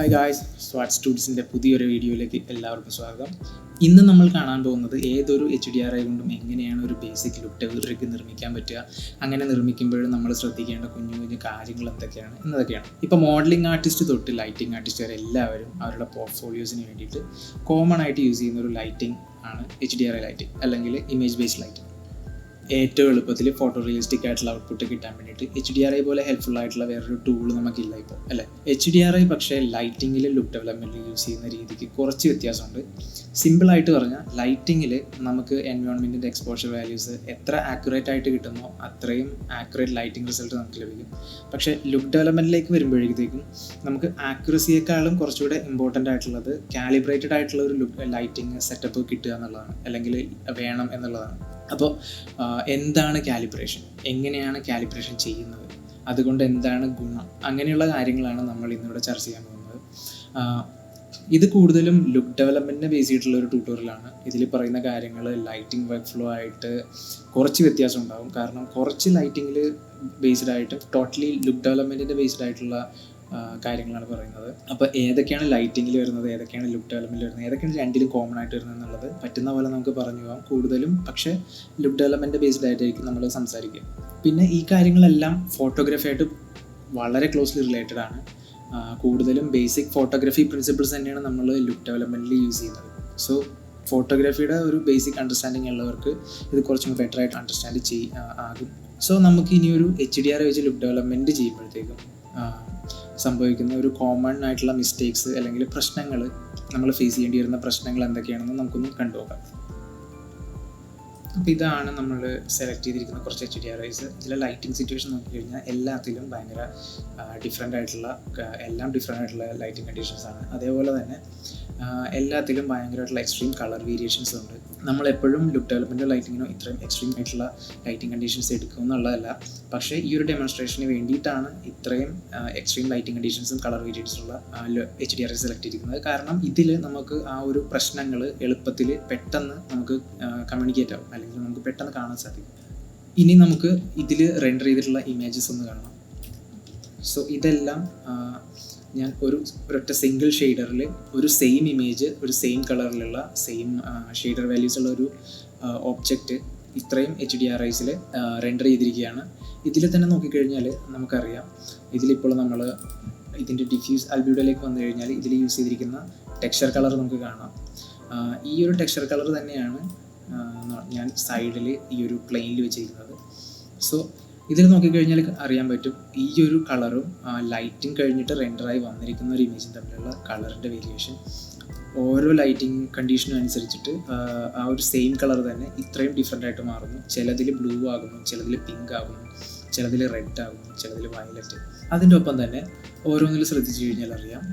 Hi guys, സ്വാറ്റ് സ്റ്റുഡിയോസിൻ്റെ പുതിയൊരു വീഡിയോയിലേക്ക് എല്ലാവർക്കും സ്വാഗതം. ഇന്ന് നമ്മൾ കാണാൻ പോകുന്നത് ഏതൊരു HDRI കൊണ്ടും എങ്ങനെയാണ് ഒരു ബേസിക് ലുക്ക് നിർമ്മിക്കാൻ പറ്റുക, അങ്ങനെ നിർമ്മിക്കുമ്പോഴും നമ്മൾ ശ്രദ്ധിക്കേണ്ട കുഞ്ഞു കുഞ്ഞു കാര്യങ്ങൾ എന്തൊക്കെയാണ് എന്നതൊക്കെയാണ്. ഇപ്പോൾ മോഡലിംഗ് ആർട്ടിസ്റ്റ് തൊട്ട് ലൈറ്റിംഗ് ആർട്ടിസ്റ്റ് വരെ എല്ലാവരും അവരുടെ പോർട്ട്ഫോളിയോസിന് വേണ്ടിയിട്ട് കോമൺ ആയിട്ട് യൂസ് ചെയ്യുന്ന ഒരു ലൈറ്റിംഗ് ആണ് HDRI ലൈറ്റിംഗ് അല്ലെങ്കിൽ ഇമേജ് ബേസ്ഡ് ലൈറ്റിംഗ്. ഏറ്റവും എളുപ്പത്തിൽ ഫോട്ടോ റിയലിസ്റ്റിക് ആയിട്ടുള്ള ഔട്ട്പുട്ട് കിട്ടാൻ വേണ്ടിയിട്ട് HDRI പോലെ ഹെൽപ്ഫുൾ ആയിട്ടുള്ള വേറൊരു ടൂൾ നമുക്കില്ല ഇപ്പോൾ, അല്ലേ? HDRI പക്ഷേ ലൈറ്റിങ്ങിൽ ലുക്ക് ഡെവലപ്മെൻറ്റിൽ യൂസ് ചെയ്യുന്ന രീതിക്ക് കുറച്ച് വ്യത്യാസമുണ്ട്. സിമ്പിളായിട്ട് പറഞ്ഞാൽ ലൈറ്റിങ്ങിൽ നമുക്ക് എൻവയോൺമെൻറ്റിൻ്റെ എക്സ്പോഷർ വാല്യൂസ് എത്ര ആക്യുറേറ്റ് ആയിട്ട് കിട്ടുന്നോ അത്രയും ആക്യുറേറ്റ് ലൈറ്റിംഗ് റിസൾട്ട് നമുക്ക് ലഭിക്കും. പക്ഷേ ലുക്ക് ഡെവലപ്മെൻറ്റിലേക്ക് വരുമ്പോഴേക്കും നമുക്ക് ആക്യുറസിയേക്കാളും കുറച്ചുകൂടെ ഇമ്പോർട്ടൻ്റ് ആയിട്ടുള്ളത് കാലിബ്രേറ്റഡ് ആയിട്ടുള്ള ഒരു ലുക്ക് ലൈറ്റിംഗ് സെറ്റപ്പ് കിട്ടുക എന്നുള്ളതാണ്, അല്ലെങ്കിൽ വേണം എന്നുള്ളതാണ്. അപ്പോൾ എന്താണ് കാലിബ്രേഷൻ, എങ്ങനെയാണ് കാലിബ്രേഷൻ ചെയ്യുന്നത്, അതുകൊണ്ട് എന്താണ് ഗുണം, അങ്ങനെയുള്ള കാര്യങ്ങളാണ് നമ്മൾ ഇന്നിവിടെ ചർച്ച ചെയ്യാൻ പോകുന്നത്. ഇത് കൂടുതലും ലുക്ക് ഡെവലപ്മെൻറ്റിനെ ബേസ് ചെയ്തിട്ടുള്ള ഒരു ട്യൂട്ടോറിയലാണ്. ഇതിൽ പറയുന്ന കാര്യങ്ങൾ ലൈറ്റിംഗ് വർക്ക് ഫ്ലോ ആയിട്ട് കുറച്ച് വ്യത്യാസം ഉണ്ടാകും. കാരണം കുറച്ച് ലൈറ്റിങ്ങിൽ ബേസ്ഡ് ആയിട്ട് ടോട്ടലി ലുക്ക് ഡെവലപ്മെൻറ്റിൻ്റെ ബേസ്ഡ് ആയിട്ടുള്ള കാര്യങ്ങളാണ് പറയുന്നത്. അപ്പോൾ ഏതൊക്കെയാണ് ലൈറ്റിങ്ങിൽ വരുന്നത്, ഏതൊക്കെയാണ് ലുക്ക് ഡെവലപ്മെൻറ്റിൽ വരുന്നത്, ഏതൊക്കെയാണ് രണ്ടിലും കോമൺ ആയിട്ട് വരുന്നത് എന്നുള്ളത് പറ്റുന്ന പോലെ നമുക്ക് പറഞ്ഞു പോകാം. കൂടുതലും പക്ഷേ ലുക്ക് ഡെവലപ്മെൻറ്റ് ബേസ്ഡ് ആയിട്ടായിരിക്കും നമ്മൾ സംസാരിക്കുക. പിന്നെ ഈ കാര്യങ്ങളെല്ലാം ഫോട്ടോഗ്രാഫി ആയിട്ട് വളരെ ക്ലോസ്ലി റിലേറ്റഡ് ആണ്. കൂടുതലും ബേസിക് ഫോട്ടോഗ്രാഫി പ്രിൻസിപ്പിൾസ് തന്നെയാണ് നമ്മൾ ലുക്ക് ഡെവലപ്മെൻറ്റിൽ യൂസ് ചെയ്യുന്നത്. സോ ഫോട്ടോഗ്രാഫിയുടെ ഒരു ബേസിക് അണ്ടർസ്റ്റാൻഡിങ് ഉള്ളവർക്ക് ഇത് കുറച്ചും ബെറ്റർ ആയിട്ട് അണ്ടർസ്റ്റാൻഡ് ആകും. സോ നമുക്ക് ഇനിയൊരു HDRI വെച്ച് ലുക്ക് ഡെവലപ്മെൻറ്റ് ചെയ്യുമ്പോഴത്തേക്കും സംഭവിക്കുന്ന ഒരു കോമൺ ആയിട്ടുള്ള മിസ്റ്റേക്സ് അല്ലെങ്കിൽ പ്രശ്നങ്ങൾ, നമ്മൾ ഫേസ് ചെയ്യേണ്ടി വരുന്ന പ്രശ്നങ്ങൾ എന്തൊക്കെയാണെന്ന് നമുക്കൊന്ന് കണ്ടുപോകാം. അപ്പോൾ ഇതാണ് നമ്മൾ സെലക്ട് ചെയ്തിരിക്കുന്ന കുറച്ച് HDRIs. ഇതിലെ ലൈറ്റിംഗ് സിറ്റുവേഷൻ നോക്കിക്കഴിഞ്ഞാൽ എല്ലാത്തിലും ഭയങ്കര ഡിഫറെൻ്റ് ആയിട്ടുള്ള ലൈറ്റിംഗ് കണ്ടീഷൻസ് ആണ്. അതേപോലെ തന്നെ എല്ലാത്തിലും ഭയങ്കരമായിട്ടുള്ള എക്സ്ട്രീം കളർ വേരിയേഷൻസും ഉണ്ട്. നമ്മളെപ്പോഴും ലുക്ക് ഡെവലപ്മെൻറ്റ് ലൈറ്റിങ്ങിനോ ഇത്രയും എക്സ്ട്രീം ആയിട്ടുള്ള ലൈറ്റിംഗ് കണ്ടീഷൻസ് എടുക്കും എന്നുള്ളതല്ല. പക്ഷേ ഈ ഒരു ഡെമോൺസ്ട്രേഷന് വേണ്ടിയിട്ടാണ് ഇത്രയും എക്സ്ട്രീം ലൈറ്റിംഗ് കണ്ടീഷൻസും കളർ വേരിയേഷൻസുള്ള HDRI സെലക്ട് ചെയ്തിരിക്കുന്നത്. കാരണം ഇതിൽ നമുക്ക് ആ ഒരു പ്രശ്നങ്ങൾ എളുപ്പത്തിൽ പെട്ടെന്ന് നമുക്ക് കമ്മ്യൂണിക്കേറ്റ് ആവും, അല്ലെങ്കിൽ നമുക്ക് പെട്ടെന്ന് കാണാൻ സാധിക്കും. ഇനി നമുക്ക് ഇതിൽ റെൻഡർ ചെയ്തിട്ടുള്ള ഇമേജസ് ഒന്ന് കാണാം. സോ ഇതെല്ലാം ഞാൻ ഒരൊറ്റ സിംഗിൾ ഷെയ്ഡറിൽ ഒരു സെയിം ഇമേജ്, ഒരു സെയിം കളറിലുള്ള സെയിം ഷെയ്ഡർ വാല്യൂസ് ഉള്ള ഒരു ഓബ്ജക്റ്റ് ഇത്രയും HDRIസിൽ റെൻഡർ ചെയ്തിരിക്കുകയാണ്. ഇതിൽ തന്നെ നോക്കിക്കഴിഞ്ഞാൽ നമുക്കറിയാം, ഇതിലിപ്പോൾ നമ്മൾ ഇതിൻ്റെ ഡിഫ്യൂസ് ആൽബിഡോയിലേക്ക് വന്നു കഴിഞ്ഞാൽ ഇതിൽ യൂസ് ചെയ്തിരിക്കുന്ന ടെക്സ്ചർ കളർ നമുക്ക് കാണാം. ഈ ഒരു ടെക്സ്ചർ കളർ തന്നെയാണ് ഞാൻ സൈഡിൽ ഈ ഒരു പ്ലെയിനിൽ വെച്ചിരിക്കുന്നത്. സോ ഇതിൽ നോക്കിക്കഴിഞ്ഞാൽ അറിയാൻ പറ്റും, ഈ ഒരു കളറും ലൈറ്റിംഗ് കഴിഞ്ഞിട്ട് റെൻഡറായി വന്നിരിക്കുന്ന ഒരു ഇമേജും തമ്മിലുള്ള കളറിൻ്റെ വേരിയേഷൻ ഓരോ ലൈറ്റിംഗ് കണ്ടീഷനും അനുസരിച്ചിട്ട് ആ ഒരു സെയിം കളർ തന്നെ ഇത്രയും ഡിഫറെൻ്റ് ആയിട്ട് മാറുന്നു. ചിലതിൽ ബ്ലൂ ആകുന്നു, ചിലതിൽ പിങ്ക് ആകുന്നു, ചിലതിൽ റെഡ് ആകുന്നു, ചിലതിൽ വയലറ്റ്. അതിൻ്റെ ഒപ്പം തന്നെ ഓരോന്നിൽ ശ്രദ്ധിച്ചു കഴിഞ്ഞാൽ അറിയാം,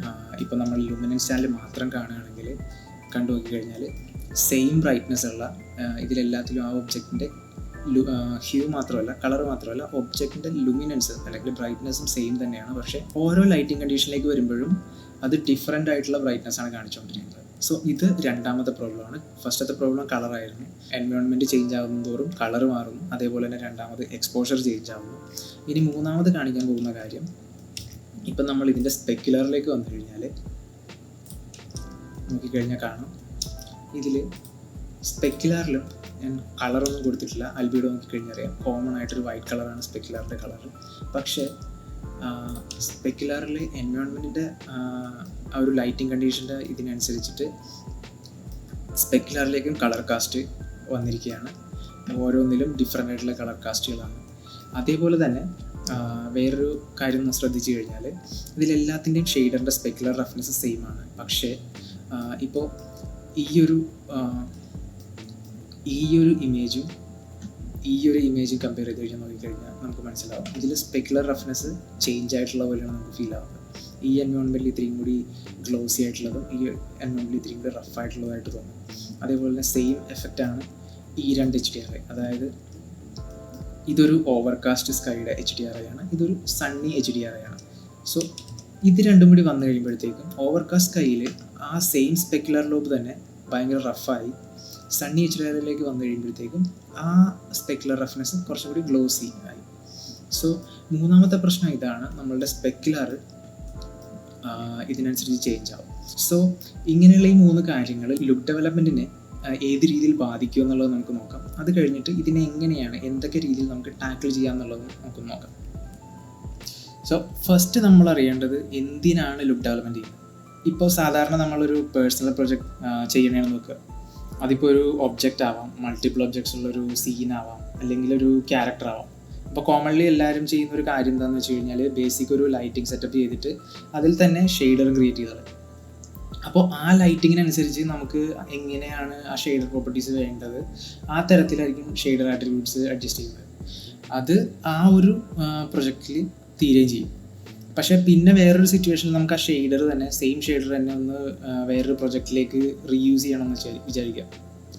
ഇപ്പോൾ നമ്മൾ ലുമിനൻസ് ചാനൽ മാത്രം കാണുകയാണെങ്കിൽ കണ്ടു നോക്കിക്കഴിഞ്ഞാൽ സെയിം ബ്രൈറ്റ്നെസ് ഉള്ള ഇതിലെല്ലാത്തിലും ആ ഒബ്ജക്റ്റിൻ്റെ ഹ്യൂ മാത്രമല്ല, കളർ മാത്രമല്ല, ഒബ്ജക്റ്റിൻ്റെ ലുമിനൻസ് അല്ലെങ്കിൽ ബ്രൈറ്റ്നെസ്സും സെയിം തന്നെയാണ്. പക്ഷേ ഓരോ ലൈറ്റിംഗ് കണ്ടീഷനിലേക്ക് വരുമ്പോഴും അത് ഡിഫറെൻ്റ് ആയിട്ടുള്ള ബ്രൈറ്റ്നെസ്സാണ് കാണിച്ചുകൊണ്ടിരിക്കുന്നത്. സോ ഇത് രണ്ടാമത്തെ പ്രോബ്ലമാണ്. ഫസ്റ്റത്തെ പ്രോബ്ലം കളറായിരുന്നു. എൻവയോൺമെൻറ്റ് ചേഞ്ച് ആകുന്നതോറും കളർ മാറുന്നു. അതേപോലെ തന്നെ രണ്ടാമത് എക്സ്പോഷർ ചേഞ്ച് ആകുന്നു. ഇനി മൂന്നാമത് കാണിക്കാൻ പോകുന്ന കാര്യം, ഇപ്പം നമ്മൾ ഇതിൻ്റെ സ്പെക്കുലറിലേക്ക് വന്നു കഴിഞ്ഞാൽ നോക്കിക്കഴിഞ്ഞാൽ കാണാം, ഇതിൽ സ്പെക്കുലറിലും ഞാൻ കളറൊന്നും കൊടുത്തിട്ടില്ല. ആൽബിഡോ നോക്കിക്കഴിഞ്ഞാൽ അറിയാം, കോമൺ ആയിട്ടൊരു വൈറ്റ് കളറാണ് സ്പെക്കുലറിൻ്റെ കളർ. പക്ഷേ സ്പെക്കുലറിൽ എൻവയോൺമെൻറ്റിൻ്റെ ആ ഒരു ലൈറ്റിംഗ് കണ്ടീഷൻ്റെ ഇതിനനുസരിച്ചിട്ട് സ്പെക്കുലറിലേക്കും കളർ കാസ്റ്റ് വന്നിരിക്കുകയാണ്. ഓരോന്നിലും ഡിഫറെൻ്റ് ആയിട്ടുള്ള കളർ കാസ്റ്റുകളാണ്. അതേപോലെ തന്നെ വേറൊരു കാര്യം ശ്രദ്ധിച്ചു കഴിഞ്ഞാൽ ഇതിലെല്ലാത്തിൻ്റെയും ഷെയ്ഡറിൻ്റെ സ്പെക്കുലർ റഫ്നെസ് സെയിം ആണ്. പക്ഷേ ഇപ്പോൾ ഈ ഒരു ഇമേജും കമ്പയർ ചെയ്ത് കഴിഞ്ഞാൽ നോക്കിക്കഴിഞ്ഞാൽ നമുക്ക് മനസ്സിലാവും, ഇതിൽ സ്പെക്കുലർ റഫ്നെസ് ചേഞ്ച് ആയിട്ടുള്ള പോലെയാണ് നമുക്ക് ഫീൽ ആവുന്നത്. ഈ എൻവയോൺമെൻറ്റിൽ ഇത്രയും കൂടി ഗ്ലോസി ആയിട്ടുള്ളതും ഈ എൻവയോൺമെൻറ്റിൽ ഇത്രയും കൂടി റഫ് ആയിട്ടുള്ളതായിട്ട് തോന്നും. അതേപോലെ തന്നെ സെയിം എഫക്റ്റാണ് ഈ രണ്ട് HDRI. അതായത് ഇതൊരു ഓവർകാസ്റ്റ് സ്കൈയുടെ HDRI ആണ്, ഇതൊരു സണ്ണി HDRI ആണ്. സോ ഇത് രണ്ടും കൂടി വന്നു കഴിയുമ്പോഴത്തേക്കും ഓവർകാസ്റ്റ് സ്കൈയിൽ ആ സെയിം സ്പെക്കുലർ ലോബ് തന്നെ ഭയങ്കര റഫായി, സണ്ണി HDRIയിലേക്ക് വന്നു കഴിയുമ്പോഴത്തേക്കും ആ സ്പെക്കുലർ റഫ്നെസ് കുറച്ചും കൂടി ഗ്ലോസി ആയി. സോ മൂന്നാമത്തെ പ്രശ്നം ഇതാണ്, നമ്മളുടെ സ്പെക്കുലർ ഇതിനനുസരിച്ച് ചേഞ്ച് ആവും. സോ ഇങ്ങനെയുള്ള ഈ 3 കാര്യങ്ങൾ ലുക്ക് ഡെവലപ്മെൻറ്റിനെ ഏത് രീതിയിൽ ബാധിക്കും എന്നുള്ളത് നമുക്ക് നോക്കാം. അത് കഴിഞ്ഞിട്ട് ഇതിനെ എങ്ങനെയാണ് എന്തൊക്കെ രീതിയിൽ നമുക്ക് ടാക്കിൾ ചെയ്യാം എന്നുള്ളത് നമുക്ക് നോക്കാം. സോ ഫസ്റ്റ് നമ്മൾ അറിയേണ്ടത് എന്തിനാണ് ലുക്ക് ഡെവലപ്മെൻറ്റ് ചെയ്യുന്നത്. ഇപ്പോൾ സാധാരണ നമ്മളൊരു പേഴ്സണൽ പ്രൊജക്റ്റ് ചെയ്യണമെന്ന് നോക്കുക. അതിപ്പോൾ ഒരു ഒബ്ജക്റ്റ് ആവാം, മൾട്ടിപ്പിൾ ഒബ്ജക്ട്സ് ഉള്ളൊരു സീനാവാം, അല്ലെങ്കിൽ ഒരു ക്യാരക്ടർ ആവാം. അപ്പോൾ കോമൺലി എല്ലാവരും ചെയ്യുന്ന ഒരു കാര്യം എന്താണെന്ന് വെച്ച് കഴിഞ്ഞാൽ ബേസിക് ഒരു ലൈറ്റിംഗ് സെറ്റപ്പ് ചെയ്തിട്ട് അതിൽ തന്നെ ഷെയ്ഡർ ക്രിയേറ്റ് ചെയ്തത്. അപ്പോൾ ആ ലൈറ്റിങ്ങിനനുസരിച്ച് നമുക്ക് എങ്ങനെയാണ് ആ ഷെയ്ഡർ പ്രോപ്പർട്ടീസ് വേണ്ടത്, ആ തരത്തിലായിരിക്കും ഷെയ്ഡർ ആട്രിബ്യൂട്ട്സ് അഡ്ജസ്റ്റ് ചെയ്യുന്നത്. അത് ആ ഒരു പ്രൊജക്റ്റിൽ തീരുകയും ചെയ്യും. പക്ഷേ പിന്നെ വേറൊരു സിറ്റുവേഷനിൽ നമുക്ക് ആ ഷെയ്ഡർ തന്നെ സെയിം ഷെയ്ഡർ തന്നെ ഒന്ന് വേറൊരു പ്രൊജക്റ്റിലേക്ക് റീയൂസ് ചെയ്യണമെന്ന് വിചാരിക്കാം.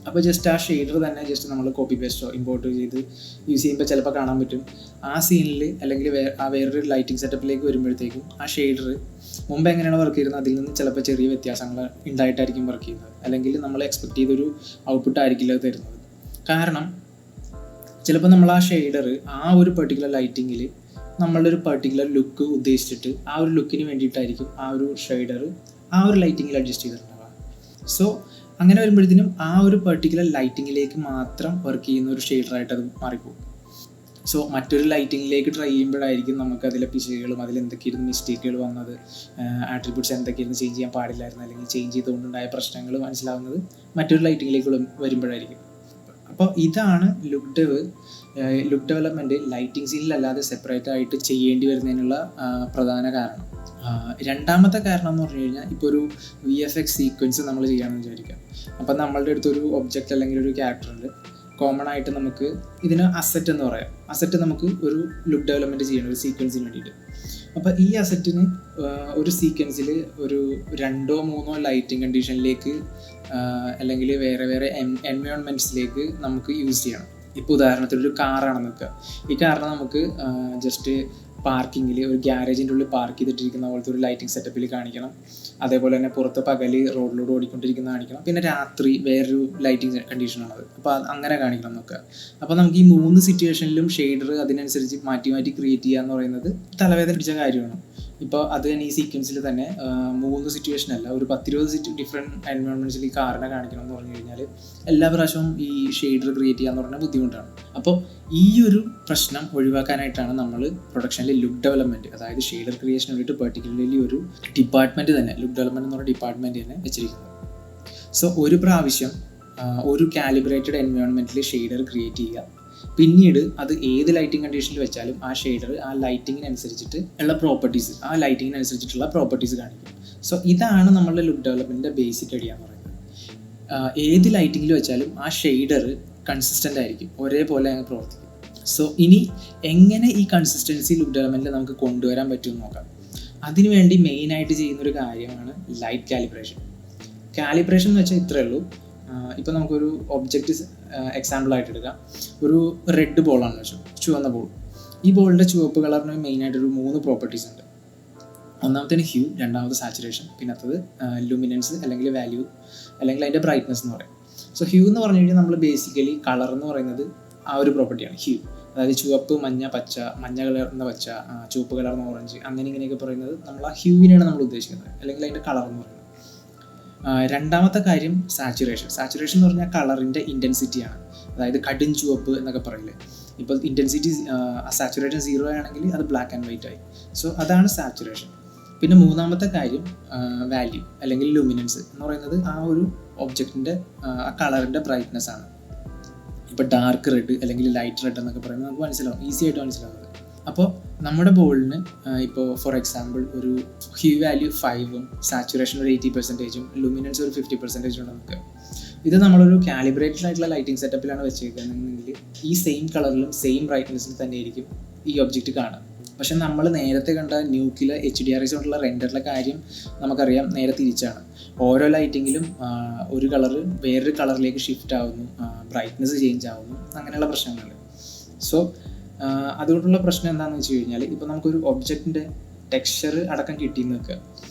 അപ്പോൾ ജസ്റ്റ് ആ ഷെയ്ഡർ തന്നെ ജസ്റ്റ് നമ്മൾ കോപ്പി പേസ്റ്റോ ഇമ്പോർട്ട് ചെയ്ത് യൂസ് ചെയ്യുമ്പോൾ ചിലപ്പോൾ കാണാൻ പറ്റും ആ സീനിൽ അല്ലെങ്കിൽ വേറൊരു ലൈറ്റിംഗ് സെറ്റപ്പിലേക്ക് വരുമ്പോഴത്തേക്കും ആ ഷെയ്ഡർ മുമ്പ് എങ്ങനെയാണ് വർക്ക് ചെയ്യുന്നത് അതിൽ നിന്ന് ചിലപ്പോൾ ചെറിയ വ്യത്യാസങ്ങൾ ഉണ്ടായിട്ടായിരിക്കും വർക്ക് ചെയ്യുന്നത്, അല്ലെങ്കിൽ നമ്മൾ എക്സ്പെക്ട് ചെയ്തൊരു ഔട്ട്പുട്ട് ആയിരിക്കില്ല അത് തരുന്നത്. കാരണം ചിലപ്പോൾ നമ്മൾ ആ ഷെയ്ഡർ ആ ഒരു പെർട്ടിക്കുലർ ലൈറ്റിങ്ങിൽ നമ്മളുടെ ഒരു പെർട്ടിക്കുലർ ലുക്ക് ഉദ്ദേശിച്ചിട്ട് ആ ഒരു ലുക്കിന് വേണ്ടിയിട്ടായിരിക്കും ആ ഒരു ഷെയ്ഡർ ആ ഒരു ലൈറ്റിങ്ങിൽ അഡ്ജസ്റ്റ് ചെയ്തിട്ടുണ്ടാവുക. സോ അങ്ങനെ വരുമ്പോഴത്തേനും ആ ഒരു പെർട്ടിക്കുലർ ലൈറ്റിങ്ങിലേക്ക് മാത്രം വർക്ക് ചെയ്യുന്ന ഒരു ഷെയ്ഡറായിട്ട് അത് മാറിപ്പോകും. സോ മറ്റൊരു ലൈറ്റിങ്ങിലേക്ക് ട്രൈ ചെയ്യുമ്പോഴായിരിക്കും നമുക്ക് അതിലെ പിശകുകളും അതിലെന്തൊക്കെയായിരുന്നു മിസ്റ്റേക്കുകൾ വന്നത്, ആട്രിബ്യൂട്ട്സ് എന്തൊക്കെയായിരുന്നു ചേഞ്ച് ചെയ്യാൻ പാടില്ലായിരുന്നു, അല്ലെങ്കിൽ ചേഞ്ച് ചെയ്തുകൊണ്ടുണ്ടായ പ്രശ്നങ്ങൾ മനസ്സിലാവുന്നത് മറ്റൊരു ലൈറ്റിങ്ങിലേക്ക് വരുമ്പോഴായിരിക്കും. അപ്പോൾ ഇതാണ് ലുക്ക് ഡെവലപ്മെൻറ്റ് ലൈറ്റിംഗ് സീനിലല്ലാതെ സെപ്പറേറ്റ് ആയിട്ട് ചെയ്യേണ്ടി വരുന്നതിനുള്ള പ്രധാന കാരണം. രണ്ടാമത്തെ കാരണം എന്ന് പറഞ്ഞു കഴിഞ്ഞാൽ ഇപ്പോൾ ഒരു VFX സീക്വൻസ് നമ്മൾ ചെയ്യുകയാണെന്ന് വിചാരിക്കാം. അപ്പം നമ്മളുടെ അടുത്തൊരു ഒബ്ജക്റ്റ് അല്ലെങ്കിൽ ഒരു ക്യാരക്ടറുണ്ട്. കോമൺ ആയിട്ട് നമുക്ക് ഇതിന് അസറ്റ് എന്ന് പറയാം. അസറ്റ് നമുക്ക് ഒരു ലുക്ക് ഡെവലപ്മെൻറ്റ് ചെയ്യണം ഒരു സീക്വൻസിന് വേണ്ടിയിട്ട്. അപ്പോൾ ഈ അസറ്റിന് ഒരു സീക്വൻസിൽ ഒരു 2-3 ലൈറ്റിംഗ് കണ്ടീഷനിലേക്ക് അല്ലെങ്കിൽ വേറെ എൻവയോൺമെൻറ്റ്സിലേക്ക് നമുക്ക് യൂസ് ചെയ്യണം. ഇപ്പോൾ ഉദാഹരണത്തിന് ഒരു കാറാണെന്ന് വെക്കുക. ഈ കാറിനെ നമുക്ക് ജസ്റ്റ് പാർക്കിങ്ങിൽ ഒരു ഗ്യാരേജിൻ്റെ ഉള്ളിൽ പാർക്ക് ചെയ്തിട്ടിരിക്കുന്ന പോലത്തെ ഒരു ലൈറ്റിംഗ് സെറ്റപ്പിൽ കാണിക്കണം. അതേപോലെ തന്നെ പുറത്ത് പകൽ റോഡിലൂടെ ഓടിക്കൊണ്ടിരിക്കുന്ന കാണിക്കണം. പിന്നെ രാത്രി വേറൊരു ലൈറ്റിംഗ് കണ്ടീഷനാണത്. അപ്പോൾ അങ്ങനെ കാണിക്കണം നോക്കുക. അപ്പോൾ നമുക്ക് ഈ 3 സിറ്റുവേഷനിലും ഷെയ്ഡർ അതിനനുസരിച്ച് മാറ്റി ക്രിയേറ്റ് ചെയ്യുക എന്ന് പറയുന്നത് തലവേദന പിടിച്ച കാര്യമാണ്. ഇപ്പോൾ അത് തന്നെ ഈ സീക്വൻസിൽ തന്നെ 3 സിറ്റുവേഷനല്ല ഒരു 10-20 ഡിഫറെൻറ്റ് എൻവയോൺമെൻറ്റ്സിൽ ഈ കാറിനെ കാണിക്കണം എന്ന് പറഞ്ഞു കഴിഞ്ഞാൽ എല്ലാ പ്രാവശ്യവും ഈ ഷെയ്ഡർ ക്രിയേറ്റ് ചെയ്യാന്ന് പറഞ്ഞാൽ ബുദ്ധിമുട്ടാണ്. അപ്പോൾ ഈ ഒരു പ്രശ്നം ഒഴിവാക്കാനായിട്ടാണ് നമ്മൾ പ്രൊഡക്ഷനിൽ ലുക്ക് ഡെവലപ്മെൻറ്റ്, അതായത് ഷെയ്ഡർ ക്രിയേഷന് വേണ്ടിയിട്ട് പെർട്ടിക്കുലർലി ഒരു ഡിപ്പാർട്ട്മെൻറ്റ് തന്നെ ലുക്ക് ഡെവലപ്മെൻറ്റ് എന്ന് പറഞ്ഞ ഡിപ്പാർട്ട്മെൻറ്റ് തന്നെ വെച്ചിരിക്കുന്നത്. സോ ഒരു പ്രാവശ്യം ഒരു കാലിബ്രേറ്റഡ് എൻവയോൺമെൻറ്റിൽ ഷെയ്ഡർ ക്രിയേറ്റ് ചെയ്യുക, പിന്നീട് അത് ഏത് ലൈറ്റിംഗ് കണ്ടീഷനിൽ വെച്ചാലും ആ ഷെയ്ഡർ ആ ലൈറ്റിങ്ങിനനുസരിച്ചിട്ട് ഉള്ള പ്രോപ്പർട്ടീസ് ആ ലൈറ്റിങ്ങിനനുസരിച്ചിട്ടുള്ള പ്രോപ്പർട്ടീസ് കാണിക്കും. സോ ഇതാണ് നമ്മളുടെ ലുക്ക് ഡെവലപ്മെൻറ്റിൻ്റെ ബേസിക് ഐഡിയ എന്ന് പറയുന്നത്. ഏത് ലൈറ്റിങ്ങിൽ വെച്ചാലും ആ ഷെയ്ഡർ കൺസിസ്റ്റൻ്റ് ആയിരിക്കും, ഒരേപോലെ അങ്ങ് പ്രവർത്തിക്കും. സോ ഇനി എങ്ങനെ ഈ കൺസിസ്റ്റൻസി ലുക്ക് ഡെവലപ്മെൻറ്റിൽ നമുക്ക് കൊണ്ടുവരാൻ പറ്റുമെന്ന് നോക്കാം. അതിനുവേണ്ടി മെയിനായിട്ട് ചെയ്യുന്നൊരു കാര്യമാണ് ലൈറ്റ് കാലിബ്രേഷൻ എന്ന് വെച്ചാൽ ഇത്രയേ ഉള്ളൂ. ഇപ്പോൾ നമുക്കൊരു ഒബ്ജക്റ്റ് എക്സാമ്പിളായിട്ട് എടുക്കാം. ഒരു റെഡ് ബോളാണെന്ന് വെച്ചു, ചുവന്ന ബോൾ. ഈ ബോളിൻ്റെ ചുവപ്പ് കളറിന് മെയിനായിട്ടൊരു 3 പ്രോപ്പർട്ടീസ് ഉണ്ട്. ഒന്നാമത്തേന് ഹ്യൂ, രണ്ടാമത് സാച്ചുറേഷൻ, പിന്നത്തത് ലുമിനൻസ് അല്ലെങ്കിൽ വാല്യൂ അല്ലെങ്കിൽ അതിൻ്റെ ബ്രൈറ്റ്നസ് എന്ന് പറയും. സോ ഹ്യൂ എന്ന് പറഞ്ഞു കഴിഞ്ഞാൽ നമ്മൾ ബേസിക്കലി കളർ എന്ന് പറയുന്നത് ആ ഒരു പ്രോപ്പർട്ടിയാണ് ഹ്യൂ. അതായത് ചുവപ്പ്, മഞ്ഞ, പച്ച, മഞ്ഞ കളർന്ന പച്ച, ചുവപ്പ് കളർന്ന ഓറഞ്ച്, ഇങ്ങനെയൊക്കെ പറയുന്നത് നമ്മൾ ആ ഹ്യൂവിനെയാണ് നമ്മൾ ഉദ്ദേശിക്കുന്നത്, അല്ലെങ്കിൽ അതിൻ്റെ കളർ എന്ന് പറയുന്നത്. രണ്ടാമത്തെ കാര്യം സാച്ചുറേഷൻ എന്ന് പറഞ്ഞാൽ കളറിൻ്റെ ഇൻറ്റൻസിറ്റിയാണ്. അതായത് കടും ചുവപ്പ് എന്നൊക്കെ പറയില്ലേ. ഇപ്പോൾ ഇൻറ്റൻസിറ്റി സാച്ചുറേഷൻ 0 ആണെങ്കിൽ അത് ബ്ലാക്ക് ആൻഡ് വൈറ്റ് ആയി. സോ അതാണ് സാച്ചുറേഷൻ. പിന്നെ മൂന്നാമത്തെ കാര്യം വാല്യൂ അല്ലെങ്കിൽ ലുമിനൻസ് എന്ന് പറയുന്നത് ആ ഒരു ഒബ്ജക്റ്റിൻ്റെ ആ കളറിൻ്റെ ബ്രൈറ്റ്നസ് ആണ്. ഇപ്പോൾ ഡാർക്ക് റെഡ് അല്ലെങ്കിൽ ലൈറ്റ് റെഡ് എന്നൊക്കെ പറയുന്നത് നമുക്ക് മനസ്സിലാവും, ഈസി ആയിട്ട് മനസ്സിലാവുന്നത്. അപ്പോൾ നമ്മുടെ ബോളിന് ഇപ്പോൾ ഫോർ എക്സാമ്പിൾ ഒരു ഹ്യൂ വാല്യൂ 5ഉം സാച്ചുറേഷൻ ഒരു 80%, ലുമിനൻസ് ഒരു 50% ഉണ്ട് നമുക്ക്. ഇത് നമ്മളൊരു കാലിബ്രേറ്റഡ് ആയിട്ടുള്ള ലൈറ്റിംഗ് സെറ്റപ്പിലാണ് വെച്ചിരിക്കുന്നതെങ്കിൽ ഈ സെയിം കളറിലും സെയിം ബ്രൈറ്റ്നസ്സിൽ തന്നെ ആയിരിക്കും ഈ ഒബ്ജക്റ്റ് കാണുക. പക്ഷെ നമ്മൾ നേരത്തെ കണ്ട ന്യൂക്ലിയർ HDRIs കൊണ്ടുള്ള റെൻഡറിലെ കാര്യം നമുക്കറിയാം, നേരെ തിരിച്ചാണ്. ഓരോ ലൈറ്റിങ്ങിലും ഒരു കളറ് വേറൊരു കളറിലേക്ക് ഷിഫ്റ്റ് ആവുന്നു, ബ്രൈറ്റ്നസ് ചേഞ്ച് ആവുന്നു, അങ്ങനെയുള്ള പ്രശ്നങ്ങളുണ്ട്. സോ അതുകൊണ്ടുള്ള പ്രശ്നം എന്താണെന്ന് വെച്ച് കഴിഞ്ഞാൽ ഇപ്പോൾ നമുക്കൊരു ഒബ്ജക്റ്റിൻ്റെ ടെക്സ്ചർ അടക്കം കിട്ടിയെന്ന് വെക്കുക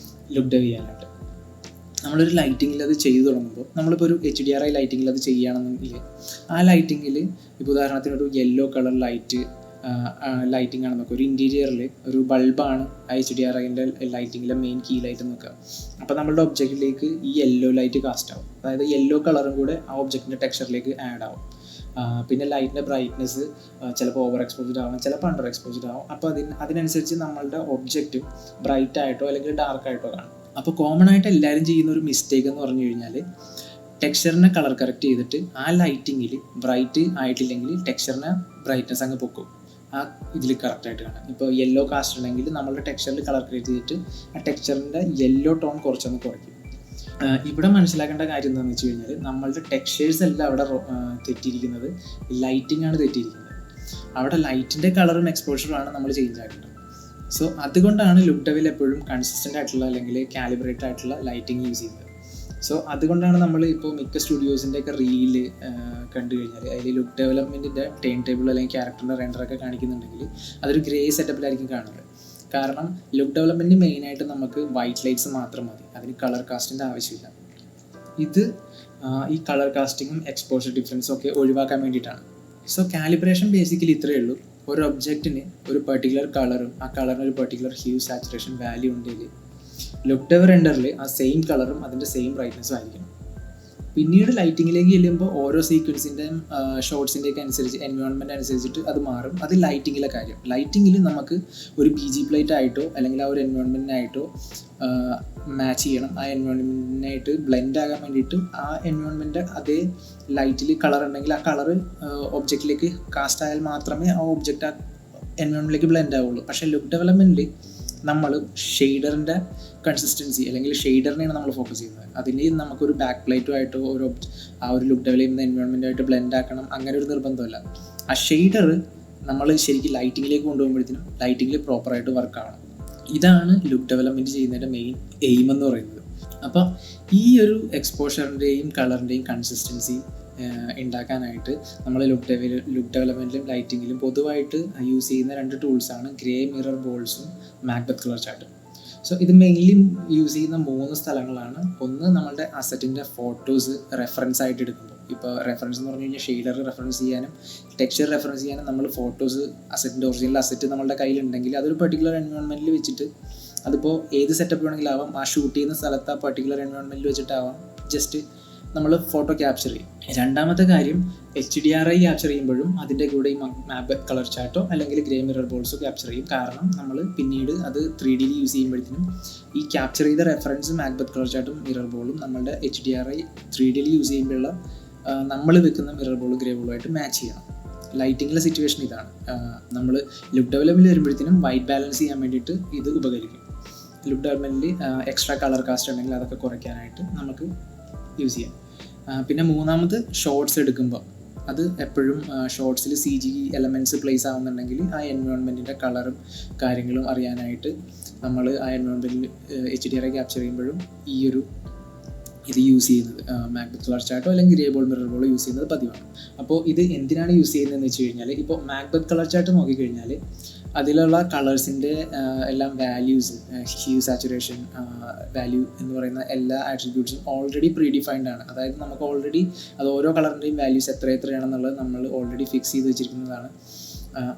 ലുക്ക് ഡെവ് ചെയ്യാനായിട്ട്. നമ്മളൊരു ലൈറ്റിങ്ങിൽ അത് ചെയ്തു തുടങ്ങുമ്പോൾ നമ്മളിപ്പോൾ ഒരു HDRI ലൈറ്റിങ്ങിൽ അത് ചെയ്യുകയാണെന്നെങ്കിൽ ആ ലൈറ്റിങ്ങിൽ ഇപ്പോൾ ഉദാഹരണത്തിന് ഒരു യെല്ലോ കളർ ലൈറ്റ് ലൈറ്റിംഗ് ആണ് നോക്കുക. ഒരു ഇൻറ്റീരിയറിൽ ഒരു ബൾബാണ് HDRIൻ്റെ ലൈറ്റിങ്ങിലെ മെയിൻ കീ ലൈറ്റ് നോക്കുക. അപ്പോൾ നമ്മളുടെ ഒബ്ജക്റ്റിലേക്ക് ഈ യെല്ലോ ലൈറ്റ് കാസ്റ്റ് ആവും. അതായത് യെല്ലോ കളറും കൂടെ ആ ഒബ്ജക്റ്റിൻ്റെ ടെക്സ്ചറിലേക്ക് ആഡ് ആവും. പിന്നെ ലൈറ്റിൻ്റെ ബ്രൈറ്റ്നെസ് ചിലപ്പോൾ ഓവർ എക്സ്പോസ്ഡ് ആവാം, ചിലപ്പോൾ അണ്ടർ എക്സ്പോസ്ഡ് ആവും. അപ്പോൾ അതിനനുസരിച്ച് നമ്മളുടെ ഒബ്ജക്റ്റും ബ്രൈറ്റ് ആയിട്ടോ അല്ലെങ്കിൽ ഡാർക്ക് ആയിട്ടോ കാണും. അപ്പോൾ കോമൺ ആയിട്ട് എല്ലാവരും ചെയ്യുന്ന ഒരു മിസ്റ്റേക്ക് എന്ന് പറഞ്ഞു കഴിഞ്ഞാൽ ടെക്സ്ചറിനെ കളർ കറക്റ്റ് ചെയ്തിട്ട് ആ ലൈറ്റിങ്ങിൽ ബ്രൈറ്റ് ആയിട്ടില്ലെങ്കിൽ ടെക്സ്ചറിനെ ബ്രൈറ്റ്നസ് അങ്ങ് പൊക്കും. ആ ഇതിൽ കറക്റ്റായിട്ട് കാണാം. ഇപ്പോൾ യെല്ലോ കാസ്റ്റ് ഉണ്ടെങ്കിൽ നമ്മളുടെ ടെക്സ്ചറിൽ കളർ ക്രിയേറ്റ് ചെയ്തിട്ട് ആ ടെക്സ്ചറിൻ്റെ യെല്ലോ ടോൺ കുറച്ചൊന്ന് കുറയ്ക്കും. ഇവിടെ മനസ്സിലാക്കേണ്ട കാര്യം എന്താണെന്ന് വെച്ച് കഴിഞ്ഞാൽ നമ്മളുടെ ടെക്സ്ചേഴ്സ് എല്ലാം അവിടെ തെറ്റിയിരിക്കുന്നത്, ലൈറ്റിംഗ് ആണ് തെറ്റിയിരിക്കുന്നത്. അവിടെ ലൈറ്റിൻ്റെ കളറും എക്സ്പോഷറുമാണ് നമ്മൾ ചേഞ്ച് ആക്കേണ്ടത്. സോ അതുകൊണ്ടാണ് ലുക്ക് ഡെവിൽ എപ്പോഴും കൺസിസ്റ്റൻ്റ് ആയിട്ടുള്ള അല്ലെങ്കിൽ കാലിബ്രേറ്റഡ് ആയിട്ടുള്ള ലൈറ്റിംഗ് യൂസ് ചെയ്യുന്നത്. സോ അതുകൊണ്ടാണ് നമ്മൾ ഇപ്പോൾ മിക്ക സ്റ്റുഡിയോസിൻ്റെയൊക്കെ റീല് കണ്ടു കഴിഞ്ഞാൽ അതിൽ ലുക്ക് ഡെവലപ്മെൻറ്റിൻ്റെ ടേൺ ടേബിൾ അല്ലെങ്കിൽ ക്യാരക്ടറിൻ്റെ റെൻഡറൊക്കെ കാണിക്കുന്നുണ്ടെങ്കിൽ അതൊരു ഗ്രേ സെറ്റപ്പിലായിരിക്കും കാണുന്നത്. കാരണം ലുക്ക് ഡെവലപ്മെൻറ്റ് മെയിനായിട്ട് നമുക്ക് വൈറ്റ് ലൈറ്റ്സ് മാത്രം മതി, അതിന് കളർ കാസ്റ്റിൻ്റെ ആവശ്യമില്ല. ഇത് ഈ കളർ കാസ്റ്റിങ്ങും എക്സ്പോഷർ ഡിഫറൻസും ഒക്കെ ഒഴിവാക്കാൻ വേണ്ടിയിട്ടാണ്. സോ കാലിബ്രേഷൻ ബേസിക്കലി ഇത്രയേ ഉള്ളൂ. ഒരു ഒബ്ജക്റ്റിന് ഒരു പെർട്ടിക്കുലർ കളറും ആ കളറിന് ഒരു പെർട്ടിക്കുലർ ഹ്യൂ സാച്ചുറേഷൻ വാല്യൂ ഉണ്ടെങ്കിൽ ലുക്ക് ഡെവ് റെൻഡറിൽ ആ സെയിം കളറും അതിൻ്റെ സെയിം ബ്രൈറ്റ്നസ്സും ആയിരിക്കും. പിന്നീട് ലൈറ്റിങ്ങിലേക്ക് ചെല്ലുമ്പോൾ ഓരോ സീക്വൻസിൻ്റെയും ഷോട്ട്സിൻ്റെയൊക്കെ അനുസരിച്ച് എൻവയോൺമെൻറ്റ് അനുസരിച്ചിട്ട് അത് മാറും. അത് ലൈറ്റിങ്ങിലെ കാര്യം. ലൈറ്റിങ്ങിൽ നമുക്ക് ഒരു PG പ്ലേറ്റ് ആയിട്ടോ അല്ലെങ്കിൽ ആ ഒരു എൻവയോൺമെൻറ്റിനായിട്ടോ മാച്ച് ചെയ്യണം. ആ എൻവയോൺമെൻറ്റിനായിട്ട് ബ്ലെൻഡ് ആകാൻ വേണ്ടിയിട്ട് ആ എൻവയോൺമെൻറ്റ് അതേ ലൈറ്റിൽ കളർ ഉണ്ടെങ്കിൽ ആ കളറ് ഒബ്ജക്റ്റിലേക്ക് കാസ്റ്റ് ആയാൽ മാത്രമേ ആ ഒബ്ജക്റ്റ് ആ എൻവയോൺമെൻറ്റിലേക്ക് ബ്ലെൻഡ് ആവുള്ളൂ. പക്ഷേ ലുക്ക് ഡെവലപ്മെൻറ്റിൽ നമ്മൾ ഷെയ്ഡറിൻ്റെ കൺസിസ്റ്റൻസി അല്ലെങ്കിൽ ഷെയ്ഡറിനെയാണ് നമ്മൾ ഫോക്കസ് ചെയ്യുന്നത്. അതിന് നമുക്കൊരു ബാക്ക് പ്ലേറ്റുമായിട്ടോ ആ ഒരു ലുക്ക് ഡെവലപ്പ് ചെയ്യുന്ന എൻവയോൺമെൻറ്റായിട്ട് ബ്ലെൻഡ് ആക്കണം അങ്ങനെ ഒരു നിർബന്ധമല്ല. ആ ഷെയ്ഡർ നമ്മൾ ശരിക്കും ലൈറ്റിങ്ങിലേക്ക് കൊണ്ടുപോകുമ്പോഴത്തേനും ലൈറ്റിങ്ങിൽ പ്രോപ്പറായിട്ട് വർക്ക് ആവണം. ഇതാണ് ലുക്ക് ഡെവലപ്മെൻറ്റ് ചെയ്യുന്നതിൻ്റെ മെയിൻ എയിം എന്ന് പറയുന്നത്. അപ്പോൾ ഈ ഒരു എക്സ്പോഷറിൻ്റെയും കളറിൻ്റെയും കൺസിസ്റ്റൻസി ഉണ്ടാക്കാനായിട്ട് നമ്മൾ ലുക്ക് ഡെവലപ്മെൻറ്റിലും ലൈറ്റിങ്ങിലും പൊതുവായിട്ട് യൂസ് ചെയ്യുന്ന 2 ടൂൾസാണ് ഗ്രേ മിറർ ബോൾസും മാക്ബത്ത് കളർ ചാർട്ടും. സോ ഇത് മെയിൻലി യൂസ് ചെയ്യുന്ന 3 സ്ഥലങ്ങളാണ്. ഒന്ന് നമ്മളുടെ അസറ്റിൻ്റെ ഫോട്ടോസ് റെഫറൻസ് ആയിട്ട് എടുക്കുമ്പോൾ, ഇപ്പോൾ റെഫറൻസ് എന്ന് പറഞ്ഞു കഴിഞ്ഞാൽ ഷെയ്ഡർ റെഫറൻസ് ചെയ്യാനും ടെക്സ്ചർ റെഫറൻസ് ചെയ്യാനും നമ്മൾ ഫോട്ടോസ് അസറ്റിൻ്റെ ഒറിജിനൽ അസറ്റ് നമ്മളുടെ കയ്യിലുണ്ടെങ്കിൽ അതൊരു പെർട്ടിക്കുലർ എൻവയോൺമെൻറ്റിൽ വെച്ചിട്ട് അതിപ്പോൾ ഏത് സെറ്റപ്പ് വേണമെങ്കിലും ആവാം, ആ ഷൂട്ട് ചെയ്യുന്ന സ്ഥലത്ത് ആ പെർട്ടിക്കുലർ എൻവയോൺമെൻറ്റിൽ വെച്ചിട്ടാവാം ജസ്റ്റ് നമ്മൾ ഫോട്ടോ ക്യാപ്ചർ ചെയ്യും. രണ്ടാമത്തെ കാര്യം HDRI ക്യാപ്ചർ ചെയ്യുമ്പോഴും അതിൻ്റെ കൂടെ ഈ മാക്ബത്ത് കളർ ചാർട്ടോ അല്ലെങ്കിൽ ഗ്രേ മിറർ ബോൾസോ ക്യാപ്ചർ ചെയ്യും. കാരണം നമ്മൾ പിന്നീട് അത് 3D യൂസ് ചെയ്യുമ്പോഴത്തേനും ഈ ക്യാപ്ചർ ചെയ്ത റെഫറൻസ് മാക്ബത്ത് കളർ ചാർട്ടും മിറർ ബോളും നമ്മളുടെ HDRI 3D യൂസ് ചെയ്യുമ്പോഴുള്ള നമ്മൾ വെക്കുന്ന മിറർ ബോൾ ഗ്രേ ബോളുമായിട്ട് മാച്ച് ചെയ്യണം. ലൈറ്റിങ്ങിലെ സിറ്റുവേഷൻ ഇതാണ്. നമ്മൾ ലുക്ക് ഡെവലപ്മെൻറ്റിൽ വരുമ്പോഴത്തേനും വൈറ്റ് ബാലൻസ് ചെയ്യാൻ വേണ്ടിയിട്ട് ഇത് ഉപകരിക്കും. ലുക്ക് ഡെവലപ്മെൻറ്റിൽ എക്സ്ട്രാ കളർ കാസ്റ്റ് ഉണ്ടെങ്കിൽ അതൊക്കെ കുറയ്ക്കാനായിട്ട് നമുക്ക് യൂസ് ചെയ്യാം. പിന്നെ മൂന്നാമത് ഷോർട്സ് എടുക്കുമ്പോൾ അത് എപ്പോഴും ഷോർട്സിൽ CG എലമെൻറ്റ്സ് പ്ലേസ് ആവുന്നുണ്ടെങ്കിൽ ആ എൻവയോൺമെൻറ്റിൻ്റെ കളറും കാര്യങ്ങളും അറിയാനായിട്ട് നമ്മൾ ആ എൻവയോൺമെൻറ്റിൽ HDRI ക്യാപ്ചർ ചെയ്യുമ്പോഴും ഈ ഒരു ഇത് യൂസ് ചെയ്യുന്നത് മാക്ബത്ത് കളർ ചാർട്ടോ അല്ലെങ്കിൽ grey ball mirror ball use ചെയ്യുന്നത് പതിവാണ്. അപ്പോൾ ഇത് എന്തിനാണ് യൂസ് ചെയ്യുന്നതെന്ന് വെച്ച് കഴിഞ്ഞാൽ ഇപ്പോൾ മാക്ബത്ത് കളർ ചാർട്ട് നോക്കിക്കഴിഞ്ഞാൽ അതിലുള്ള കളേഴ്സിൻ്റെ എല്ലാം വാല്യൂസ്, ഹ്യൂ സാച്ചുറേഷൻ വാല്യൂ എന്ന് പറയുന്ന എല്ലാ ആട്രിബ്യൂട്ട്സും ഓൾറെഡി പ്രീഡിഫൈൻഡ് ആണ്. അതായത് നമുക്ക് ഓൾറെഡി അത് ഓരോ കളറിൻ്റെയും വാല്യൂസ് എത്രയാണെന്നുള്ളത് നമ്മൾ ഓൾറെഡി ഫിക്സ് ചെയ്ത് വെച്ചിരിക്കുന്നതാണ്.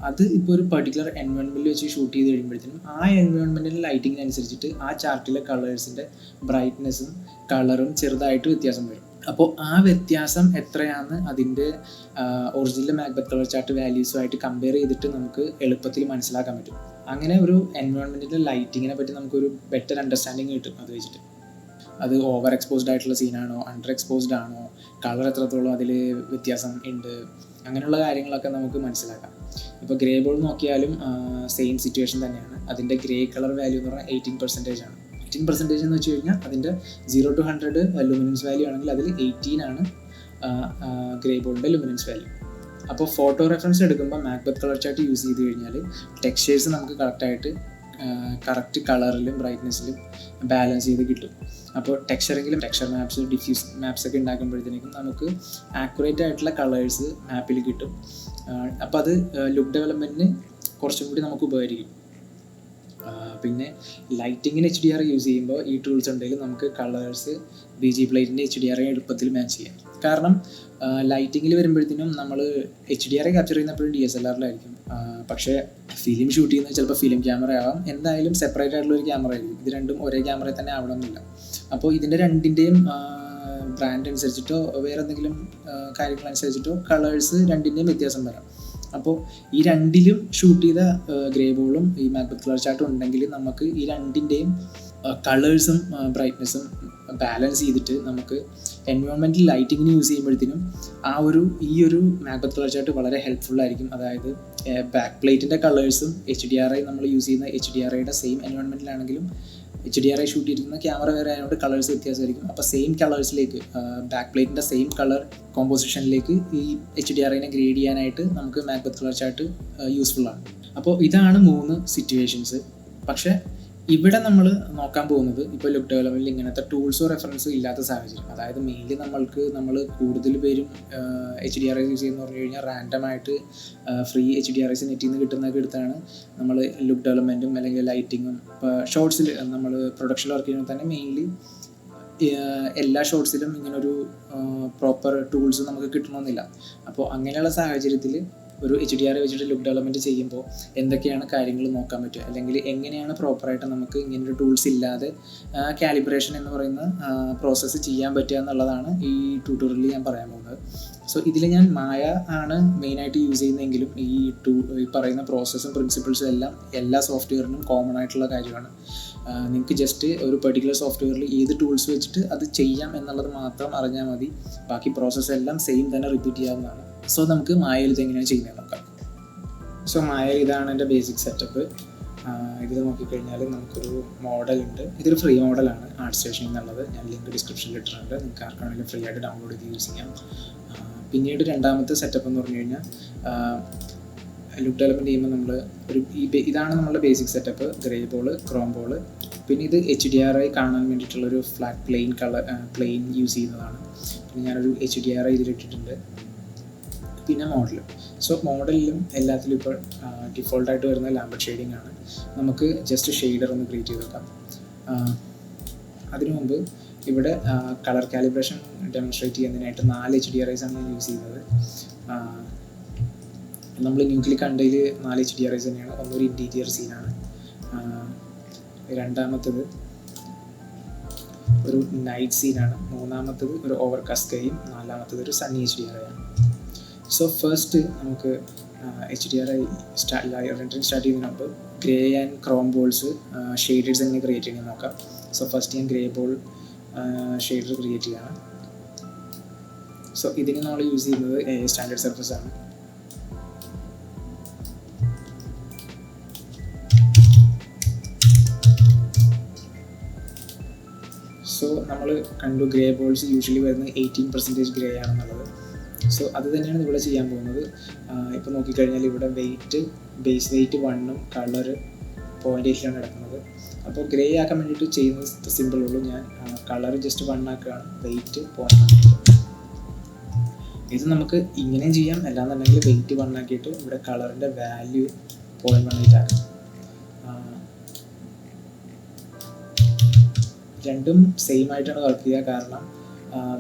അത് ഇപ്പോൾ ഒരു പെർട്ടിക്കുലർ എൻവയോൺമെൻറ്റിൽ വെച്ച് ഷൂട്ട് ചെയ്ത് കഴിയുമ്പോഴത്തേനും ആ എൻവയോൺമെൻറ്റിൻ്റെ ലൈറ്റിങ്ങിനനുസരിച്ചിട്ട് ആ ചാർട്ടിലെ കളേഴ്സിൻ്റെ ബ്രൈറ്റ്നെസ്സും കളറും ചെറുതായിട്ട് വ്യത്യാസം വരും. അപ്പോൾ ആ വ്യത്യാസം എത്രയാണെന്ന് അതിൻ്റെ ഒറിജിനൽ മാക്ബത്ത് കളർ ചാർട്ട് വാല്യൂസുമായിട്ട് കമ്പയർ ചെയ്തിട്ട് നമുക്ക് എളുപ്പത്തിൽ മനസ്സിലാക്കാൻ പറ്റും. അങ്ങനെ ഒരു എൻവയോൺമെൻറ്റിൻ്റെ ലൈറ്റിങ്ങിനെ പറ്റി നമുക്കൊരു ബെറ്റർ അണ്ടർസ്റ്റാൻഡിങ് കിട്ടും. അത് വെച്ചിട്ട് അത് ഓവർ എക്സ്പോസ്ഡ് ആയിട്ടുള്ള സീനാണോ, അണ്ടർ എക്സ്പോസ്ഡ് ആണോ, കളർ എത്രത്തോളം അതിൽ വ്യത്യാസം ഉണ്ട്, അങ്ങനെയുള്ള കാര്യങ്ങളൊക്കെ നമുക്ക് മനസ്സിലാക്കാം. ഇപ്പോൾ ഗ്രേ ബോൾ നോക്കിയാലും സെയിം സിറ്റുവേഷൻ തന്നെയാണ്. അതിൻ്റെ ഗ്രേ കളർ വാല്യൂ എന്ന് പറഞ്ഞാൽ 18% ആണ്. 18% എന്ന് വെച്ച് കഴിഞ്ഞാൽ അതിൻ്റെ 0 to 100 ലുമിനൻസ് വാല്യൂ ആണെങ്കിൽ അതിൽ 18 ആണ് ഗ്രേ ബോളിൻ്റെ ലുമിനൻസ് വാല്യൂ. അപ്പോൾ ഫോട്ടോ റെഫറൻസ് എടുക്കുമ്പോൾ മാക്ബത്ത് കളർ ചാർട്ട് യൂസ് ചെയ്ത് കഴിഞ്ഞാൽ ടെക്സ്ചേഴ്സ് നമുക്ക് കറക്റ്റ് കളറിലും ബ്രൈറ്റ്നെസ്സിലും ബാലൻസ് ചെയ്ത് കിട്ടും. അപ്പോൾ ടെക്സ്ചർ മാപ്സ്, ഡിഫ്യൂസ് മാപ്സ് ഒക്കെ ഉണ്ടാക്കുമ്പോഴത്തേക്കും നമുക്ക് ആക്യുറേറ്റ് ആയിട്ടുള്ള കളേഴ്സ് മാപ്പിൽ കിട്ടും. അപ്പോൾ അത് ലുക്ക് ഡെവലപ്മെൻറ്റിന് കുറച്ചും കൂടി നമുക്ക് ഉപകരിക്കും. പിന്നെ ലൈറ്റിങ്ങിന് HDR യൂസ് ചെയ്യുമ്പോൾ ഈ ടൂൾസ് ഉണ്ടെങ്കിൽ നമുക്ക് കളേഴ്സ് BG പ്ലേറ്റിൻ്റെ HDR എളുപ്പത്തിൽ മാച്ച് ചെയ്യാം. കാരണം ലൈറ്റിങ്ങിൽ വരുമ്പോഴത്തേനും നമ്മൾ HDR ക്യാപ്ചർ ചെയ്യുന്നപ്പോഴും DSLR-ലായിരിക്കും. പക്ഷേ ഫിലിം ഷൂട്ട് ചെയ്യുന്നത് ചിലപ്പോൾ ഫിലിം ക്യാമറ ആവാം, എന്തായാലും സെപ്പറേറ്റ് ആയിട്ടുള്ള ഒരു ക്യാമറ ആയിരിക്കും. ഇത് രണ്ടും ഒരേ ക്യാമറയിൽ തന്നെ ആവണമെന്നില്ല. അപ്പോൾ ഇതിൻ്റെ രണ്ടിൻ്റെയും ബ്രാൻഡ് അനുസരിച്ചിട്ടോ വേറെ എന്തെങ്കിലും കാര്യങ്ങളനുസരിച്ചിട്ടോ കളേഴ്സ് രണ്ടിൻ്റെയും വ്യത്യാസം വരാം. അപ്പോൾ ഈ രണ്ടിലും ഷൂട്ട് ചെയ്ത ഗ്രേ ബോളും ഈ മാക്ബത്ത് കളർ ചാർട്ടും ഉണ്ടെങ്കിൽ നമുക്ക് ഈ രണ്ടിൻ്റെയും കളേഴ്സും ബ്രൈറ്റ്നസ്സും ബാലൻസ് ചെയ്തിട്ട് നമുക്ക് എൻവയോൺമെൻറ്റൽ ലൈറ്റിങ്ങിന് യൂസ് ചെയ്യുമ്പോഴത്തേനും ഈ ഒരു മാക്ബത്ത് കളർ ചാർട്ട് വളരെ ഹെൽപ്ഫുള്ളായിരിക്കും. അതായത് ബാക്ക് പ്ലേറ്റിൻ്റെ കളേഴ്സും HDRI നമ്മൾ യൂസ് ചെയ്യുന്ന HDRIയുടെ സെയിം എൻവയോൺമെൻറ്റിലാണെങ്കിലും HDRI ഷൂട്ട് ചെയ്തിരിക്കുന്ന ക്യാമറ വേറെ ആയതുകൊണ്ട് കളേഴ്സ് വ്യത്യാസമായിരിക്കും. അപ്പോൾ സെയിം കളേഴ്സിലേക്ക് ബാക്ക് പ്ലേറ്റിൻ്റെ സെയിം കളർ കോമ്പോസിഷനിലേക്ക് ഈ HDRIനെ ഗ്രേഡ് ചെയ്യാനായിട്ട് നമുക്ക് മാക്ബത്ത് കളർ ചാർട്ട് യൂസ്ഫുള്ളാണ്. അപ്പോൾ ഇതാണ് 3 സിറ്റുവേഷൻസ്. പക്ഷേ ഇവിടെ നമ്മൾ നോക്കാൻ പോകുന്നത് ഇപ്പോൾ ലുക്ക് ഡെവലപ്മെൻറ്റിൽ ഇങ്ങനത്തെ ടൂൾസോ റെഫറൻസോ ഇല്ലാത്ത സാഹചര്യം. അതായത് മെയിൻലി നമ്മൾ കൂടുതൽ പേരും HDRI യൂസ് ചെയ്യുന്ന പറഞ്ഞു കഴിഞ്ഞാൽ റാൻഡമായിട്ട് ഫ്രീ HDRIs നെറ്റിൽ നിന്ന് കിട്ടുന്നതൊക്കെ എടുത്താണ് നമ്മൾ ലുക്ക് ഡെവലപ്മെൻറ്റും അല്ലെങ്കിൽ ലൈറ്റിങ്ങും. ഇപ്പോൾ ഷോർട്സിൽ നമ്മൾ പ്രൊഡക്ഷനിൽ വർക്ക് ചെയ്യുമ്പോൾ തന്നെ മെയിൻലി എല്ലാ ഷോർട്സിലും ഇങ്ങനൊരു പ്രോപ്പർ ടൂൾസ് നമുക്ക് കിട്ടണമെന്നില്ല. അപ്പോൾ അങ്ങനെയുള്ള സാഹചര്യത്തിൽ ഒരു HDRI വെച്ചിട്ട് ലുക്ക് ഡെവലപ്മെൻറ്റ് ചെയ്യുമ്പോൾ എന്തൊക്കെയാണ് കാര്യങ്ങൾ നോക്കാൻ പറ്റുക, അല്ലെങ്കിൽ എങ്ങനെയാണ് പ്രോപ്പറായിട്ട് നമുക്ക് ഇങ്ങനൊരു ടൂൾസ് ഇല്ലാതെ കാലിബ്രേഷൻ എന്ന് പറയുന്ന പ്രോസസ്സ് ചെയ്യാൻ പറ്റുക എന്നുള്ളതാണ് ഈ ട്യൂട്ടോറിയലിൽ ഞാൻ പറയാൻ പോകുന്നത്. സോ ഇതിൽ ഞാൻ മായ ആണ് മെയിനായിട്ട് യൂസ് ചെയ്യുന്നതെങ്കിലും ഈ പറയുന്ന പ്രോസസ്സും പ്രിൻസിപ്പിൾസും എല്ലാം എല്ലാ സോഫ്റ്റ്വെയറിനും കോമൺ ആയിട്ടുള്ള കാര്യമാണ്. നിങ്ങൾക്ക് ജസ്റ്റ് ഒരു പെർട്ടിക്കുലർ സോഫ്റ്റ്വെയറിൽ ഏത് ടൂൾസ് വെച്ചിട്ട് അത് ചെയ്യാം എന്നുള്ളത് മാത്രം അറിഞ്ഞാൽ മതി. ബാക്കി പ്രോസസ്സ് എല്ലാം സെയിം തന്നെ റിപ്പീറ്റ് ചെയ്യാവുന്നതാണ്. സോ നമുക്ക് മായയിൽ ഇതെങ്ങനെയാണ് ചെയ്യുന്നത് നോക്കാം. സോ മായയിൽ ഇതാണ് എൻ്റെ ബേസിക് സെറ്റപ്പ്. ഇതിൽ നോക്കിക്കഴിഞ്ഞാൽ നമുക്കൊരു മോഡലുണ്ട്. ഇതൊരു ഫ്രീ മോഡലാണ് ആർട്ട് സ്റ്റേഷൻ എന്നുള്ളത്. ഞാൻ ലിങ്ക് ഡിസ്ക്രിപ്ഷനിൽ ഇട്ടിട്ടുണ്ട്. നിങ്ങൾക്ക് ആർക്കാണെങ്കിലും ഫ്രീ ആയിട്ട് ഡൗൺലോഡ് ചെയ്ത് യൂസ് ചെയ്യാം. പിന്നീട് രണ്ടാമത്തെ സെറ്റപ്പ് എന്ന് പറഞ്ഞു കഴിഞ്ഞാൽ ലുക്ക് ഡെവലപ്മെൻറ്റ് ചെയ്യുമ്പോൾ നമ്മൾ ഇതാണ് നമ്മളുടെ basic setup. Grey ball, Chrome ball. പിന്നെ ഇത് HDRI കാണാൻ വേണ്ടിയിട്ടുള്ളൊരു ഫ്ലാറ്റ് പ്ലെയിൻ യൂസ് ചെയ്യുന്നതാണ്. പിന്നെ ഞാനൊരു HDRI ഇതിലിട്ടിട്ടുണ്ട്. പിന്നെ മോഡൽ. സോ മോഡലിലും എല്ലാത്തിലും ഇപ്പോൾ ഡിഫോൾട്ടായിട്ട് വരുന്ന ലാംബർട്ട് ഷെയ്ഡിംഗ് ആണ്. നമുക്ക് ജസ്റ്റ് ഷെയ്ഡർ ഒന്ന് ക്രിയേറ്റ് ചെയ്ത് വെക്കാം. അതിനു മുമ്പ് ഇവിടെ കളർ കാലിബ്രേഷൻ ഡെമോൺസ്ട്രേറ്റ് ചെയ്യുന്നതിനായിട്ട് 4 HDRIs ആണ് ഞാൻ യൂസ് ചെയ്യുന്നത്. നമ്മൾ ന്യൂക്ലി കണ്ടതിൽ 4 HDRIs തന്നെയാണ്. ഒന്നൊരു ഇൻറ്റീരിയർ സീനാണ്, രണ്ടാമത്തത് ഒരു നൈറ്റ് സീനാണ്, മൂന്നാമത്തത് ഒരു ഓവർകാസ്റ്റ് സ്കൈയും, നാലാമത്തത് ഒരു സണ്ണി HDRI ആണ്. സോ ഫസ്റ്റ് നമുക്ക് HDRI റെൻഡറിങ് സ്റ്റാർട്ട് ചെയ്യുന്നതിന് മുമ്പ് grey and Chrome balls shaders എങ്ങനെ ക്രിയേറ്റ് ചെയ്യുന്നത് നോക്കാം. സോ ഫസ്റ്റ് ഞാൻ ഗ്രേ ബോൾ ഷെയ്ഡർ ക്രിയേറ്റ് ചെയ്യാണ്. സോ ഇതിന് നമ്മൾ യൂസ് ചെയ്യുന്നത് സ്റ്റാൻഡേർഡ് സർഫസ് ആണ്. സോ നമ്മൾ കണ്ടു ഗ്രേ ബോൾസ് യൂഷ്വലി വരുന്നത് 18% ഗ്രേ ആണെന്നുള്ളത്. സോ അത് തന്നെയാണ് ഇവിടെ ചെയ്യാൻ പോകുന്നത്. ഇപ്പോൾ നോക്കിക്കഴിഞ്ഞാൽ ഇവിടെ ബേസ് വെയിറ്റ് 1ഉം കളറ് 0.8ലാണ് കിടക്കുന്നത്. അപ്പോൾ ഗ്രേ ആക്കാൻ വേണ്ടിയിട്ട് ചെയ്യുന്നത് സിമ്പിളുള്ളൂ. ഞാൻ കളർ ജസ്റ്റ് 1 ആക്കുകയാണ്, വെയിറ്റ് 0.1. ഇത് നമുക്ക് ഇങ്ങനെയും ചെയ്യാം, അല്ലാന്നുണ്ടെങ്കിൽ വെയിറ്റ് 1 ആക്കിയിട്ട് ഇവിടെ കളറിൻ്റെ വാല്യൂ 0.18 ആക്കാം. രണ്ടും സെയിം ആയിട്ടാണ് വർക്ക് ചെയ്യുക. കാരണം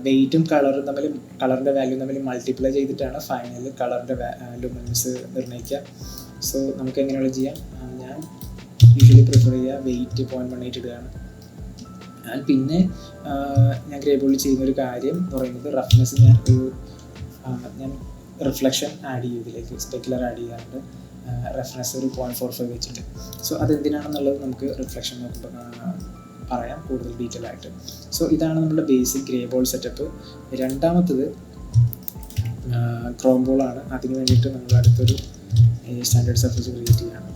വെയിറ്റും കളറിൻ്റെ വാല്യൂ തമ്മിൽ മൾട്ടിപ്ലൈ ചെയ്തിട്ടാണ് ഫൈനൽ കളറിൻ്റെ ലുമിനൻസ് നിർണ്ണയിക്കുക. സോ നമുക്ക് എങ്ങനെയുള്ള ചെയ്യാം. ഞാൻ യൂഷ്വലി പ്രിഫർ ചെയ്യുക വെയിറ്റ് 0.18 ഇടുകയാണ്. പിന്നെ ഞാൻ ഗ്രേ ബോളിൽ ചെയ്യുന്നൊരു കാര്യം എന്ന് പറയുന്നത് റഫ്നെസ് ഞാൻ റിഫ്ലക്ഷൻ ആഡ് ചെയ്യും ഇതിലേക്ക്, സ്പെക്കുലർ ആഡ് ചെയ്യാറുണ്ട്. റഫ്നെസ് ഒരു 0.45 വെച്ചിട്ട്. സോ അതെന്തിനാണെന്നുള്ളത് നമുക്ക് റിഫ്ലക്ഷൻ നോക്കുമ്പോൾ പറയാം കൂടുതൽ ഡീറ്റെയിൽ ആയിട്ട്. സോ ഇതാണ് നമ്മുടെ ബേസിക് ഗ്രേ ബോൾ സെറ്റപ്പ്. രണ്ടാമത്തത് ക്രോം ബോളാണ്. അതിന് വേണ്ടിയിട്ട് നമ്മൾ അടുത്തൊരു സ്റ്റാൻഡേർഡ് സർഫസ് ക്രിയേറ്റ് ചെയ്യാണ്.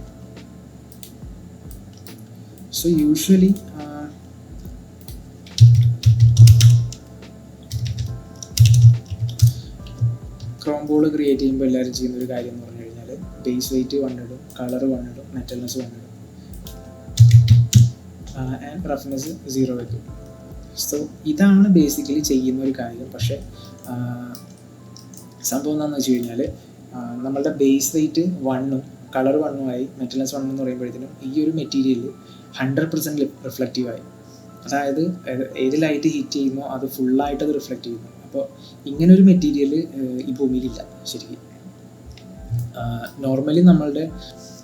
So usually Chrome ball create ചെയ്യുമ്പോൾ എല്ലാവരും ചെയ്യുന്നൊരു കാര്യം എന്ന് പറഞ്ഞു കഴിഞ്ഞാൽ ബേസ് വെയിറ്റ് 1 ഇടും, കളർ 1 ഇടും, മെറ്റൽനെസ് 1 ഇടും, ആൻഡ് റഫ്നെസ് 0 വെക്കും. സോ ഇതാണ് ബേസിക്കലി ചെയ്യുന്ന ഒരു കാര്യം. പക്ഷേ സംഭവം എന്താണെന്ന് വെച്ച് കഴിഞ്ഞാൽ നമ്മളുടെ ബേസ് വെയിറ്റ് 1ഉം കളർ വണ്ണുമായി മെറ്റൽനെസ് വണ്ണം എന്ന് പറയുമ്പോഴത്തേനും ഈ ഒരു മെറ്റീരിയൽ 100% റിഫ്ലക്റ്റീവായി. അതായത് ഏത് ലൈറ്റ് ഹീറ്റ് ചെയ്യുമോ അത് ഫുള്ളായിട്ട് അത് റിഫ്ലക്റ്റ് ചെയ്യുന്നു. അപ്പോൾ ഇങ്ങനൊരു മെറ്റീരിയൽ ഈ ഭൂമിയിലില്ല ശരിക്കും. നോർമലി നമ്മളുടെ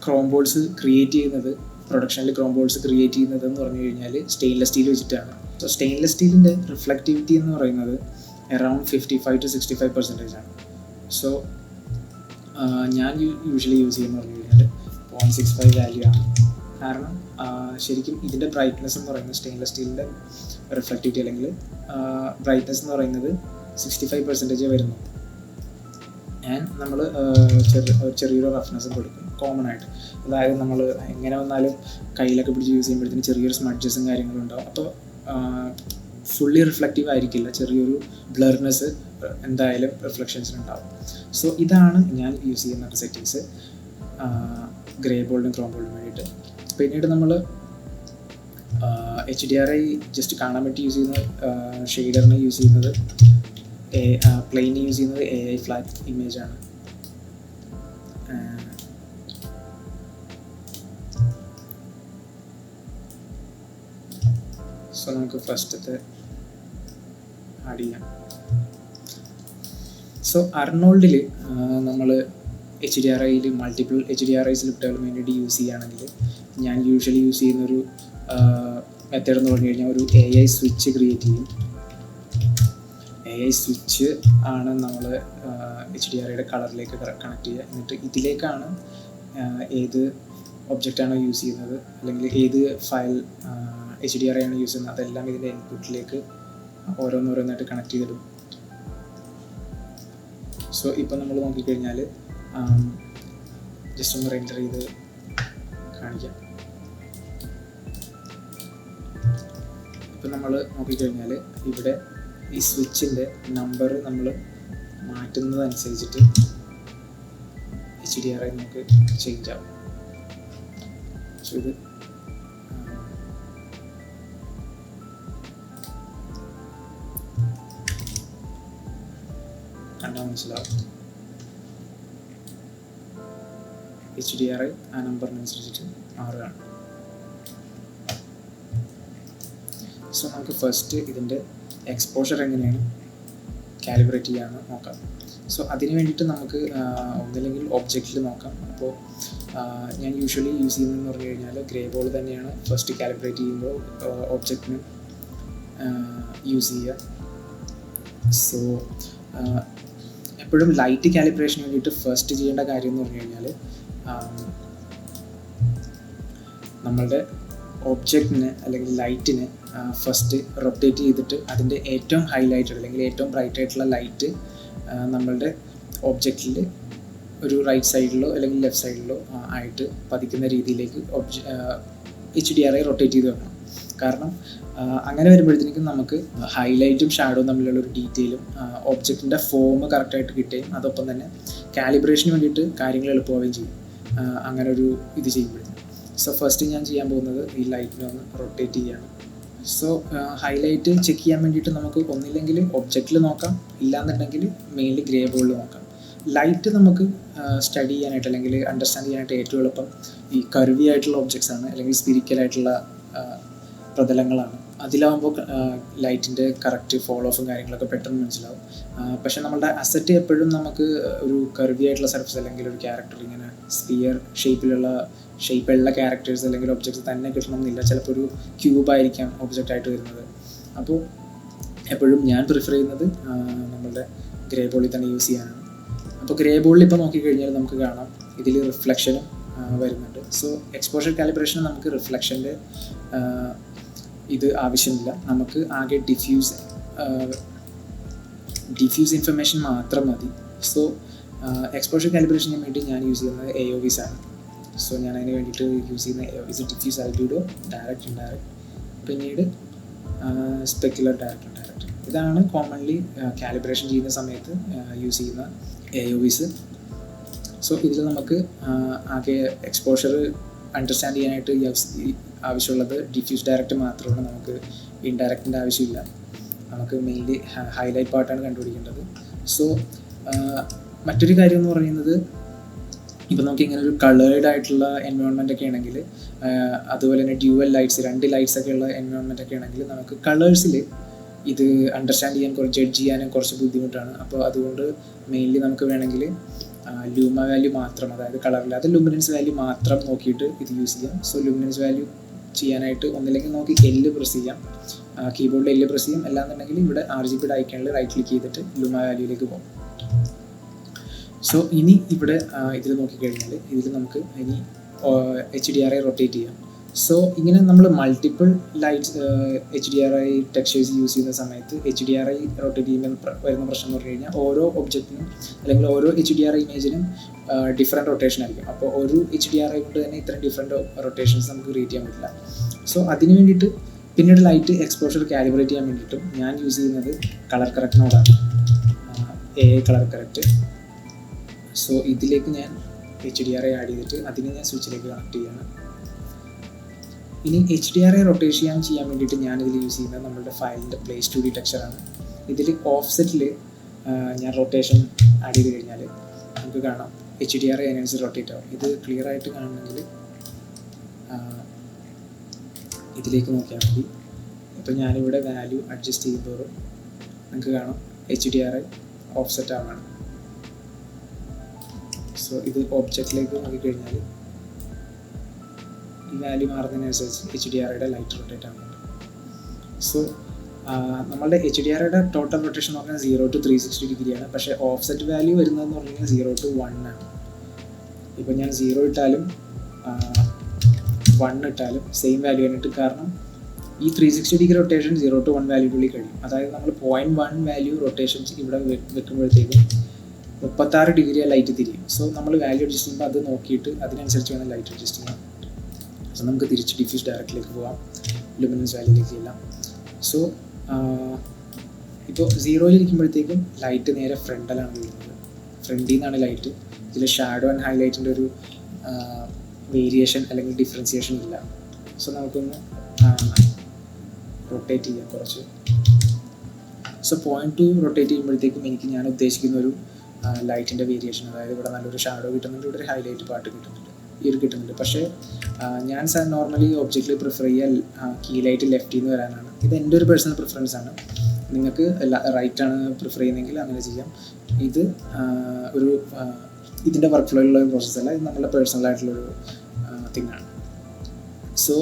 ക്രോം ബോൾസ് ക്രിയേറ്റ് ചെയ്യുന്നത്, പ്രൊഡക്ഷനിൽ ക്രോം ബോൾസ് ക്രിയേറ്റ് ചെയ്യുന്നത് എന്ന് പറഞ്ഞു കഴിഞ്ഞാൽ സ്റ്റെയിൻലെസ് സ്റ്റീൽ വെച്ചിട്ടാണ്. സോ സ്റ്റെയിൻലെസ് സ്റ്റീലിൻ്റെ റിഫ്ലക്റ്റിവിറ്റി എന്ന് പറയുന്നത് അറൗണ്ട് 55 to 65% ആണ്. സോ ഞാൻ യൂഷ്വലി യൂസ് ചെയ്യുന്ന പറഞ്ഞു കഴിഞ്ഞാൽ 0.65 വാല്യൂ ആണ്. കാരണം ശരിക്കും ഇതിൻ്റെ ബ്രൈറ്റ്നെസ് എന്ന് പറയുന്നത് സ്റ്റെയിൻലെസ് സ്റ്റീലിൻ്റെ റിഫ്ലക്റ്റിവിറ്റി അല്ലെങ്കിൽ ബ്രൈറ്റ്നെസ് എന്ന് പറയുന്നത് 65% വരുന്നു. ആൻഡ് നമ്മൾ ചെറിയൊരു റഫ്നെസ്സും കൊടുക്കും കോമൺ ആയിട്ട്. അതായത് നമ്മൾ എങ്ങനെ വന്നാലും കയ്യിലൊക്കെ പിടിച്ച് യൂസ് ചെയ്യുമ്പോഴത്തേന് ചെറിയൊരു സ്മഡ്ജസും കാര്യങ്ങളും ഉണ്ടാവും. അപ്പോൾ ഫുള്ളി റിഫ്ലക്റ്റീവ് ആയിരിക്കില്ല, ചെറിയൊരു ബ്ലർനെസ് എന്തായാലും റിഫ്ലക്ഷൻസിനുണ്ടാവും. സോ ഇതാണ് ഞാൻ യൂസ് ചെയ്യുന്ന സെറ്റിങ്സ് ഗ്രേ ബോൾഡും ക്രോം ബോൾഡിനും വേണ്ടിയിട്ട്. പിന്നീട് നമ്മൾ HDRI ജസ്റ്റ് കാണാൻ വേണ്ടി യൂസ് ചെയ്യുന്ന ഷെയ്ഡറിന് യൂസ് ചെയ്യുന്നത് പ്ലെയിൻ യൂസ് ചെയ്യുന്നത് AI ഫ്ലാറ്റ് ഇമേജ് ആണ്. സോ നമുക്ക് ഫസ്റ്റത്തെ ആഡ് ചെയ്യാം. സോ അർണോൾഡിൽ നമ്മൾ HDRIയിൽ മൾട്ടിപ്പിൾ HDRI സ്ലിപ്പ് ഡെവലപ്മെൻറ്റ് യൂസ് ചെയ്യുകയാണെങ്കിൽ ഞാൻ യൂഷ്വലി യൂസ് ചെയ്യുന്നൊരു മെത്തേഡ് എന്ന് പറഞ്ഞു കഴിഞ്ഞാൽ ഒരു AI സ്വിച്ച് ക്രിയേറ്റ് ചെയ്യും. AI സ്വിച്ച് ആണ് നമ്മൾ HDRIയുടെ കളറിലേക്ക് കണക്ട് ചെയ്യുക. എന്നിട്ട് ഇതിലേക്കാണ് ഏത് ഒബ്ജക്റ്റാണോ യൂസ് ചെയ്യുന്നത് അല്ലെങ്കിൽ ഏത് ഫയൽ HDRI ആണ് യൂസ് ചെയ്യുന്നത് അതെല്ലാം ഇതിൻ്റെ ഇൻപുട്ടിലേക്ക് ഓരോന്നോരോന്നായിട്ട് കണക്ട് ചെയ്തിടും. സോ ഇപ്പം നമ്മൾ നോക്കിക്കഴിഞ്ഞാൽ ജസ്റ്റ് ഒന്ന് റെൻഡർ ചെയ്ത് കാണിക്കാം. ഇപ്പം നമ്മൾ നോക്കിക്കഴിഞ്ഞാൽ ഇവിടെ ഈ സ്വിച്ചിൻ്റെ നമ്പർ നമ്മൾ മാറ്റുന്നതനുസരിച്ചിട്ട് HDRI നമുക്ക് ചേഞ്ച് ആവും. സോ ഇത് കണ്ടാൽ മനസ്സിലാവും. HDRI ആ നമ്പറിനനുസരിച്ചിട്ട് മാറുകയാണ്. സോ നമുക്ക് ഫസ്റ്റ് ഇതിൻ്റെ എക്സ്പോഷർ എങ്ങനെയാണ് കാലിബ്രേറ്റ് ചെയ്യാമെന്ന് നോക്കാം. സോ അതിന് വേണ്ടിയിട്ട് നമുക്ക് ഒന്നില്ലെങ്കിൽ ഒബ്ജക്റ്റിൽ നോക്കാം. അപ്പോൾ ഞാൻ യൂഷ്വലി യൂസ് ചെയ്യുന്നതെന്ന് പറഞ്ഞു കഴിഞ്ഞാൽ ഗ്രേ ബോൾ തന്നെയാണ് ഫസ്റ്റ് കാലിബ്രേറ്റ് ചെയ്യുമ്പോൾ ഒബ്ജക്റ്റിന് യൂസ് ചെയ്യുക. സോ എപ്പോഴും ലൈറ്റ് കാലിബ്രേഷന് വേണ്ടിയിട്ട് ഫസ്റ്റ് ചെയ്യേണ്ട കാര്യം എന്ന് പറഞ്ഞു കഴിഞ്ഞാൽ നമ്മളുടെ ഒബ്ജക്റ്റിന് അല്ലെങ്കിൽ ലൈറ്റിന് ഫസ്റ്റ് റൊട്ടേറ്റ് ചെയ്തിട്ട് അതിൻ്റെ ഏറ്റവും ഹൈലൈറ്റഡ് അല്ലെങ്കിൽ ഏറ്റവും ബ്രൈറ്റ് ആയിട്ടുള്ള ലൈറ്റ് നമ്മളുടെ ഒബ്ജക്റ്റിൽ ഒരു റൈറ്റ് സൈഡിലോ അല്ലെങ്കിൽ ലെഫ്റ്റ് സൈഡിലോ ആയിട്ട് പതിക്കുന്ന രീതിയിലേക്ക് HDRI റൊട്ടേറ്റ് ചെയ്ത് വെക്കണം. കാരണം അങ്ങനെ വരുമ്പോഴത്തേക്കും നമുക്ക് ഹൈലൈറ്റും ഷാഡോയും തമ്മിലുള്ള ഒരു ഡീറ്റെയിലും ഒബ്ജക്റ്റിൻ്റെ ഫോം കറക്റ്റായിട്ട് കിട്ടുകയും അതൊപ്പം തന്നെ കാലിബ്രേഷന് വേണ്ടിയിട്ട് കാര്യങ്ങൾ എളുപ്പമാവുകയും ചെയ്യും അങ്ങനെ ഒരു ഇത് ചെയ്യുമ്പോഴത്തേക്കും. സോ ഫസ്റ്റ് ഞാൻ ചെയ്യാൻ പോകുന്നത് ഈ ലൈറ്റിനെ ഒന്ന് റൊട്ടേറ്റ് ചെയ്യാണ്. സോ ഹൈലൈറ്റ് ചെക്ക് ചെയ്യാൻ വേണ്ടിയിട്ട് നമുക്ക് ഒന്നില്ലെങ്കിൽ ഒബ്ജക്റ്റിൽ നോക്കാം, ഇല്ലാന്നുണ്ടെങ്കിൽ മെയിൻലി ഗ്രേ ബോളിൽ നോക്കാം. ലൈറ്റ് നമുക്ക് സ്റ്റഡി ചെയ്യാനായിട്ട് അല്ലെങ്കിൽ അണ്ടർസ്റ്റാൻഡ് ചെയ്യാനായിട്ട് ഏറ്റവും എളുപ്പം ഈ കർവി ആയിട്ടുള്ള ഒബ്ജക്ട്സ് ആണ് അല്ലെങ്കിൽ സ്പിരിക്കലായിട്ടുള്ള പ്രതലങ്ങളാണ്. അതിലാവുമ്പോൾ ലൈറ്റിൻ്റെ കറക്റ്റ് ഫോളോ ഓഫും കാര്യങ്ങളൊക്കെ പെട്ടെന്ന് മനസ്സിലാവും. പക്ഷെ നമ്മളുടെ അസറ്റ് എപ്പോഴും നമുക്ക് ഒരു കർവി ആയിട്ടുള്ള സർഫസ് അല്ലെങ്കിൽ ഒരു ക്യാരക്ടർ ഇങ്ങനെ സ്പിയർ ഷേപ്പുള്ള ക്യാരക്ടേഴ്സ് അല്ലെങ്കിൽ ഒബ്ജക്ട്സ് തന്നെ കിട്ടണമെന്നില്ല. ചിലപ്പോൾ ഒരു ക്യൂബായിരിക്കാം ഒബ്ജക്റ്റായിട്ട് വരുന്നത്. അപ്പോൾ എപ്പോഴും ഞാൻ പ്രിഫർ ചെയ്യുന്നത് നമ്മളുടെ ഗ്രേ ബോളിൽ തന്നെ യൂസ് ചെയ്യാനാണ്. അപ്പോൾ ഗ്രേ ബോളിൽ ഇപ്പോൾ നോക്കിക്കഴിഞ്ഞാൽ നമുക്ക് കാണാം ഇതിൽ റിഫ്ലക്ഷനും വരുന്നുണ്ട്. സോ എക്സ്പോഷർ കാലിബ്രേഷന് നമുക്ക് റിഫ്ലക്ഷൻ്റെ ഇത് ആവശ്യമില്ല. നമുക്ക് ആകെ ഡിഫ്യൂസ് ഇൻഫർമേഷൻ മാത്രം മതി. സോ എക്സ്പോഷർ കാലിബ്രേഷന് വേണ്ടി ഞാൻ യൂസ് ചെയ്യുന്നത് AOVs ആണ്. സോ ഞാൻ അതിന് വേണ്ടിയിട്ട് യൂസ് ചെയ്യുന്ന AOVs ഡിഫ്യൂസ് ആൽബിഡോ, ഡയറക്റ്റ് ഇൻഡയറക്റ്റ്, പിന്നീട് സ്പെക്കുലർ ഡയറക്റ്റ് ഇൻഡയറക്റ്റ്. ഇതാണ് കോമൺലി കാലിബ്രേഷൻ ചെയ്യുന്ന സമയത്ത് യൂസ് ചെയ്യുന്ന AOVs. സോ ഇതിൽ നമുക്ക് ആകെ എക്സ്പോഷർ അണ്ടർസ്റ്റാൻഡ് ചെയ്യാനായിട്ട് ആവശ്യമുള്ളത് ഡിഫ്യൂസ് ഡയറക്റ്റ് മാത്രമാണ്. നമുക്ക് ഇൻഡയറക്റ്റിൻ്റെ ആവശ്യമില്ല. നമുക്ക് മെയിൻലി ഹൈലൈറ്റ് പാർട്ടാണ് കണ്ടുപിടിക്കേണ്ടത്. സോ മറ്റൊരു കാര്യം എന്ന് പറയുന്നത് ഇപ്പം നമുക്ക് ഇങ്ങനെ ഒരു കളേർഡ് ആയിട്ടുള്ള എൻവയോൺമെൻ്റ് ഒക്കെ ആണെങ്കിൽ, അതുപോലെ തന്നെ ഡ്യുവൽ ലൈറ്റ്സ്, 2 ലൈറ്റ്സ് ഒക്കെ ഉള്ള എൻവയോൺമെൻ്റ് ഒക്കെ ആണെങ്കിൽ നമുക്ക് കളേഴ്സിൽ ഇത് അണ്ടർസ്റ്റാൻഡ് ചെയ്യാൻ, ജഡ്ജ് ചെയ്യാനും കുറച്ച് ബുദ്ധിമുട്ടാണ്. അപ്പോൾ അതുകൊണ്ട് മെയിൻലി നമുക്ക് വേണമെങ്കിൽ ലൂമ വാല്യൂ മാത്രം, അതായത് കളറില്ലാതെ ലുമിനൻസ് വാല്യൂ മാത്രം നോക്കിയിട്ട് ഇത് യൂസ് ചെയ്യാം. സോ ലുമിനൻസ് വാല്യൂ ചെയ്യാനായിട്ട് ഒന്നില്ലെങ്കിൽ നമുക്ക് L പ്രസ് ചെയ്യാം, കീബോർഡിൽ L പ്രസ് ചെയ്യാം, അല്ലാന്നുണ്ടെങ്കിൽ ഇവിടെ RGB ഐക്കണിൽ റൈറ്റ് ക്ലിക്ക് ചെയ്തിട്ട് ലൂമ വാല്യൂയിലേക്ക് പോകും. സോ ഇനി ഇവിടെ ഇതിൽ നോക്കിക്കഴിഞ്ഞാൽ ഇതിൽ നമുക്ക് ഇനി HDRI റൊട്ടേറ്റ് ചെയ്യാം. സോ ഇങ്ങനെ നമ്മൾ multiple lights HDRI textures use ചെയ്യുന്ന സമയത്ത് HDRI റൊട്ടേറ്റ് ചെയ്യുമ്പോൾ വരുന്ന പ്രശ്നം എന്ന് പറഞ്ഞു കഴിഞ്ഞാൽ ഓരോ ഒബ്ജക്റ്റിനും അല്ലെങ്കിൽ ഓരോ HDRI ഇമേജിനും ഡിഫറെൻറ്റ് റൊട്ടേഷൻ ആയിരിക്കും. അപ്പോൾ ഒരു HDRI കൊണ്ട് തന്നെ ഇത്രയും ഡിഫറെൻറ്റ് റൊട്ടേഷൻസ് നമുക്ക് ക്രിയേറ്റ് ചെയ്യാൻ പറ്റില്ല. സോ അതിന് വേണ്ടിയിട്ട് പിന്നീട് ലൈറ്റ് എക്സ്പോഷർ കാലിബ്രേറ്റ് ചെയ്യാൻ വേണ്ടിയിട്ടും ഞാൻ യൂസ് ചെയ്യുന്നത് കളർ കറക്റ്റ് നോഡാണ്, AI കളർ കറക്റ്റ്. സോ ഇതിലേക്ക് ഞാൻ HDRI ആഡ് ചെയ്തിട്ട് അതിനെ ഞാൻ സ്വിച്ചിലേക്ക് കണക്ട് ചെയ്യാണ്. ഇനി HDRI റൊട്ടേറ്റ് ചെയ്യാൻ വേണ്ടിയിട്ട് ഞാനിതിൽ യൂസ് ചെയ്യുന്നത് നമ്മളുടെ ഫയലിൻ്റെ പ്ലേ സ്റ്റുഡിയോ ടെക്സ്ചറാണ്. ഇതിൽ ഓഫ്സെറ്റിൽ ഞാൻ റൊട്ടേഷൻ ആഡ് ചെയ്ത് കഴിഞ്ഞാൽ നമുക്ക് കാണാം HDRI അതിനനുസരിച്ച് റൊട്ടേറ്റ് ആവും. ഇത് ക്ലിയർ ആയിട്ട് കാണണമെങ്കിൽ ഇതിലേക്ക് നോക്കിയാൽ മതി. ഇപ്പോൾ ഞാനിവിടെ വാല്യൂ അഡ്ജസ്റ്റ് ചെയ്യുമ്പോഴും നമുക്ക് കാണാം HDRI ഓഫ്സെറ്റ് ആവുകയാണ്. സോ ഇത് ഒബ്ജക്റ്റിലേക്ക് നോക്കിക്കഴിഞ്ഞാൽ ഈ വാല്യൂ മാറുന്നതിനനുസരിച്ച് HDRIയുടെ ലൈറ്റ് റൊട്ടേറ്റ് ആവുന്നുണ്ട്. സോ നമ്മളുടെ HDRIയുടെ ടോട്ടൽ റൊട്ടേഷൻ എന്ന് പറഞ്ഞാൽ 0 to 360 ഡിഗ്രിയാണ്. പക്ഷേ ഓഫ്സെറ്റ് വാല്യൂ വരുന്നതെന്ന് പറഞ്ഞു കഴിഞ്ഞാൽ 0 to 1 ആണ്. ഇപ്പോൾ ഞാൻ 0 ഇട്ടാലും 1 ഇട്ടാലും സെയിം വാല്യൂ ആയിട്ട്, കാരണം ഈ 360 ഡിഗ്രി റൊട്ടേഷൻ 0 to 1 വാല്യൂക്കുള്ളിൽ കഴിയും. അതായത് നമ്മൾ 0.1 വാല്യൂ റൊട്ടേഷൻസ് ഇവിടെ വെക്കുമ്പോഴത്തേക്കും 36 ഡിഗ്രി ലൈറ്റ് തിരിയും. സോ നമ്മൾ വാല്യൂ അഡ്ജസ്റ്റ് ചെയ്യുമ്പോൾ അത് നോക്കിയിട്ട് അതിനനുസരിച്ച് വേണം ലൈറ്റ് അഡ്ജസ്റ്റ് ചെയ്യാം. സോ നമുക്ക് തിരിച്ച് ഡിഫ്യൂസ് ഡയറക്റ്റിലേക്ക് പോകാം, ലുമിനൻസ് വാല്യൂയിലേക്ക് ചെല്ലാം. സോ ഇപ്പോൾ 0-ലിരിക്കുമ്പോഴത്തേക്കും ലൈറ്റ് നേരെ ഫ്രണ്ടിലാണ് വീഴുന്നത്, ഫ്രണ്ടിൽ നിന്നാണ് ലൈറ്റ്. ഇതിൽ ഷാഡോ ആൻഡ് ഹൈലൈറ്റിൻ്റെ ഒരു വേരിയേഷൻ അല്ലെങ്കിൽ ഡിഫറൻസിയേഷൻ ഇല്ല. സോ നമുക്കൊന്ന് റൊട്ടേറ്റ് ചെയ്യാം കുറച്ച്. സോ 0.2 റൊട്ടേറ്റ് ചെയ്യുമ്പോഴത്തേക്കും ഞാൻ ഉദ്ദേശിക്കുന്ന ഒരു ലൈറ്റിൻ്റെ വേരിയേഷൻ, അതായത് ഇവിടെ നല്ലൊരു ഷാഡോ കിട്ടുന്നുണ്ട്, ഇവിടെ ഒരു ഹൈലൈറ്റ് പാർട്ട് കിട്ടുന്നുണ്ട്, കിട്ടുന്നുണ്ട്. പക്ഷേ ഞാൻ നോർമലി ഒബ്ജക്റ്റിൽ പ്രിഫർ ചെയ്യുക കീ ലൈറ്റ് ലെഫ്റ്റിൽ നിന്ന് വരാനാണ്. ഇത് എൻ്റെ ഒരു പേഴ്സണൽ പ്രിഫറൻസ് ആണ്. നിങ്ങൾക്ക് റൈറ്റാണ് പ്രിഫർ ചെയ്യുന്നതെങ്കിൽ അങ്ങനെ ചെയ്യാം. ഇത് ഒരു ഇതിൻ്റെ വർക്ക് ഫ്ലോയിലുള്ള ഒരു പ്രോസസ്സല്ല, ഇത് നമ്മുടെ പേഴ്സണലായിട്ടുള്ളൊരു തിങ്ങാണ്. സോ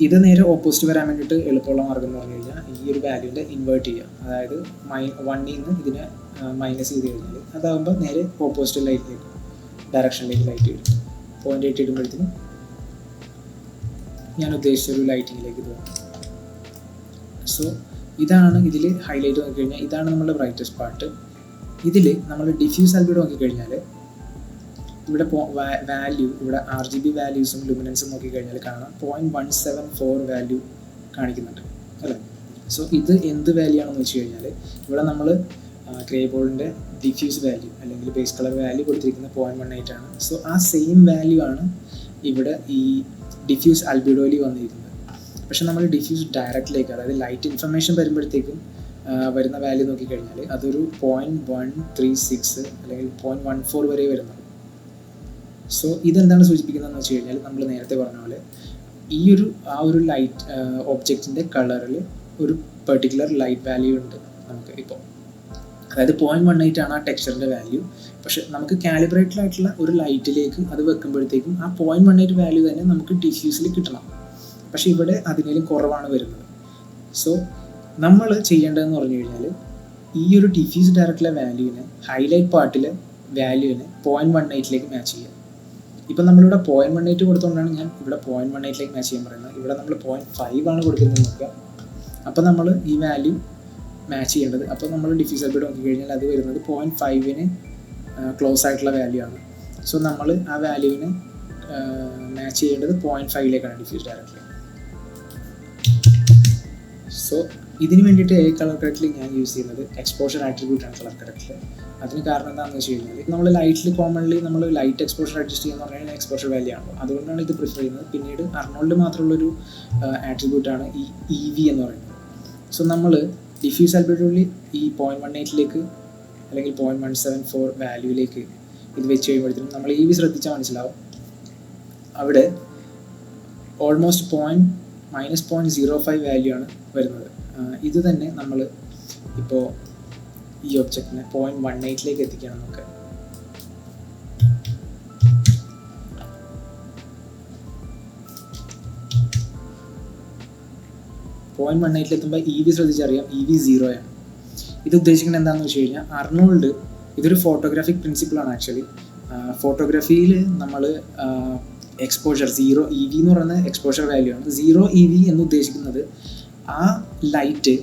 ഇത് നേരെ ഓപ്പോസിറ്റ് വരാൻ വേണ്ടിയിട്ട് എളുപ്പമുള്ള മാർഗം എന്ന് പറഞ്ഞു കഴിഞ്ഞാൽ ഈ ഒരു വാല്യൂവിൻ്റെ ഇൻവേർട്ട് ചെയ്യുക. അതായത് 1ൽ നിന്ന് ഇതിനെ മൈനസ് ചെയ്ത് കഴിഞ്ഞാൽ അതാകുമ്പോൾ നേരെ ഓപ്പോസിറ്റ് ലൈറ്റിലേക്ക് ഡയറക്ഷനിലേക്ക് ലൈറ്റ് ഇടും. 0.8 ഇടുമ്പോഴത്തേനും ഞാൻ ഉദ്ദേശിച്ചൊരു ലൈറ്റിങ്ങിലേക്ക് പോകും. സോ ഇതാണ് ഇതിൽ ഹൈലൈറ്റ് നോക്കിക്കഴിഞ്ഞാൽ ഇതാണ് നമ്മുടെ ബ്രൈറ്റസ്റ്റ് പാർട്ട്. ഇതിൽ നമ്മൾ ഡിഫ്യൂസ് ആൽബിഡോ നോക്കിക്കഴിഞ്ഞാൽ ഇവിടെ വാല്യൂ, ഇവിടെ RGB വാല്യൂസും ലുമിനൻസും നോക്കിക്കഴിഞ്ഞാൽ കാണാം 0.174 വാല്യൂ കാണിക്കുന്നുണ്ട് അല്ലേ. സോ ഇത് എന്ത് വാല്യൂ ആണെന്ന് വെച്ച് കഴിഞ്ഞാൽ ഇവിടെ നമ്മൾ ഗ്രേ ബോളിൻ്റെ ഡിഫ്യൂസ് വാല്യൂ അല്ലെങ്കിൽ ബേസ് കളർ വാല്യൂ കൊടുത്തിരിക്കുന്ന 0.18 ആണ്. സോ ആ സെയിം വാല്യൂ ആണ് ഇവിടെ ഈ ഡിഫ്യൂസ് ആൽബിഡോയിൽ വന്നിരിക്കുന്നത്. പക്ഷെ നമ്മൾ ഡിഫ്യൂസ് ഡയറക്റ്റിലേക്ക്, അതായത് ലൈറ്റ് ഇൻഫർമേഷൻ വരുമ്പോഴത്തേക്കും വരുന്ന വാല്യൂ നോക്കിക്കഴിഞ്ഞാൽ അതൊരു 0.136 അല്ലെങ്കിൽ 0.14 വരെ വരുന്നുള്ളൂ. സോ ഇതെന്താണ് സൂചിപ്പിക്കുന്നതെന്ന് വെച്ച് കഴിഞ്ഞാൽ നമ്മൾ നേരത്തെ പറഞ്ഞ പോലെ ആ ഒരു ലൈറ്റ് ഒബ്ജക്റ്റിൻ്റെ കളറിൽ ഒരു പെർട്ടിക്കുലർ ലൈറ്റ് വാല്യൂ ഉണ്ട് നമുക്ക് ഇപ്പോൾ. അതായത് 0.18 ആണ് ആ ടെക്സ്ചറിൻ്റെ വാല്യൂ. പക്ഷെ നമുക്ക് കാലിബ്രേറ്റഡ് ആയിട്ടുള്ള ഒരു ലൈറ്റിലേക്ക് അത് വെക്കുമ്പോഴത്തേക്കും ആ 0.18 വാല്യൂ തന്നെ നമുക്ക് ഡിഫ്യൂസിൽ കിട്ടണം. പക്ഷെ ഇവിടെ അതിനേലും കുറവാണ് വരുന്നത്. സോ നമ്മൾ ചെയ്യേണ്ടതെന്ന് പറഞ്ഞു കഴിഞ്ഞാൽ ഈ ഒരു ഡിഫ്യൂസ് ഡയറക്റ്റിലെ വാല്യൂവിനെ ഹൈലൈറ്റ് പാർട്ടിലെ വാല്യൂവിനെ 0.18ലേക്ക് മാച്ച് ചെയ്യുക. ഇപ്പം നമ്മളിവിടെ 0.18 കൊടുത്തുകൊണ്ടാണ് ഞാൻ ഇവിടെ 0.18ലേക്ക് മാച്ച് ചെയ്യാൻ പറയുന്നത്. ഇവിടെ നമ്മൾ 0.5 ആണ് കൊടുക്കുന്നത് നോക്കുക. അപ്പോൾ നമ്മൾ ഈ വാല്യൂ മാച്ച് ചെയ്യേണ്ടത്, അപ്പോൾ നമ്മൾ ഡിഫ്യൂസ് ആൽബിഡോ നോക്കിക്കഴിഞ്ഞാൽ അത് വരുന്നത് 0.5ന് ക്ലോസ് ആയിട്ടുള്ള വാല്യൂ ആണ്. സോ നമ്മൾ ആ വാല്യൂവിനെ മാച്ച് ചെയ്യേണ്ടത് 0.5ലേക്കാണ് ഡിഫ്യൂസ് ഡയറക്റ്റ്ലി. സോ ഇതിന് വേണ്ടിയിട്ട് കളർ കറക്റ്റിൽ ഞാൻ യൂസ് ചെയ്യുന്നത് എക്സ്പോഷർ ആട്രിബ്യൂട്ടാണ് കളർ കറക്റ്റിൽ. അതിന് കാരണം എന്താണെന്ന് വെച്ച് കഴിഞ്ഞാൽ നമ്മൾ ലൈറ്റിൽ കോമൺലി നമ്മൾ ലൈറ്റ് എക്സ്പോഷർ അഡ്ജസ്റ്റ് ചെയ്യുക എന്ന് പറഞ്ഞാൽ എക്സ്പോഷർ വാല്യൂ ആണല്ലോ, അതുകൊണ്ടാണ് ഇത് പ്രിഫർ ചെയ്യുന്നത്. പിന്നീട് അർണോൾഡ് മാത്രമുള്ളൊരു ആട്രിബ്യൂട്ടാണ് ഈ EV എന്ന് പറയുന്നത്. സോ നമ്മൾ ഡിഫ്യൂസ് ആൽബിഡോയിൽ ഈ 0.18ലേക്ക് അല്ലെങ്കിൽ 0.174 വാല്യൂയിലേക്ക് ഇത് വെച്ച് കഴിയുമ്പോഴത്തേനും നമ്മൾ EV ശ്രദ്ധിച്ചാൽ മനസ്സിലാവും, അവിടെ ഓൾമോസ്റ്റ് -0.05 വാല്യൂ ആണ് വരുന്നത്. ഇത് തന്നെ നമ്മൾ ഇപ്പോൾ ഈ ഒബ്ജക്റ്റിനെ 0.18 എത്തിക്കണം. നമുക്ക് 0.18 എത്തുമ്പോൾ EV ശ്രദ്ധിച്ചറിയാം, EV 0 ആണ്. ഇത് ഉദ്ദേശിക്കുന്നത് എന്താണെന്ന് വെച്ച് കഴിഞ്ഞാൽ, അർണോൾഡ് ഇതൊരു ഫോട്ടോഗ്രാഫിക് പ്രിൻസിപ്പിളാണ്. ആക്ച്വലി ഫോട്ടോഗ്രാഫിയിൽ നമ്മൾ എക്സ്പോഷർ 0 EV എന്ന് പറയുന്ന എക്സ്പോഷർ വാല്യൂ ആണ്. 0 EV എന്ന് ഉദ്ദേശിക്കുന്നത് ആ ലൈറ്റ്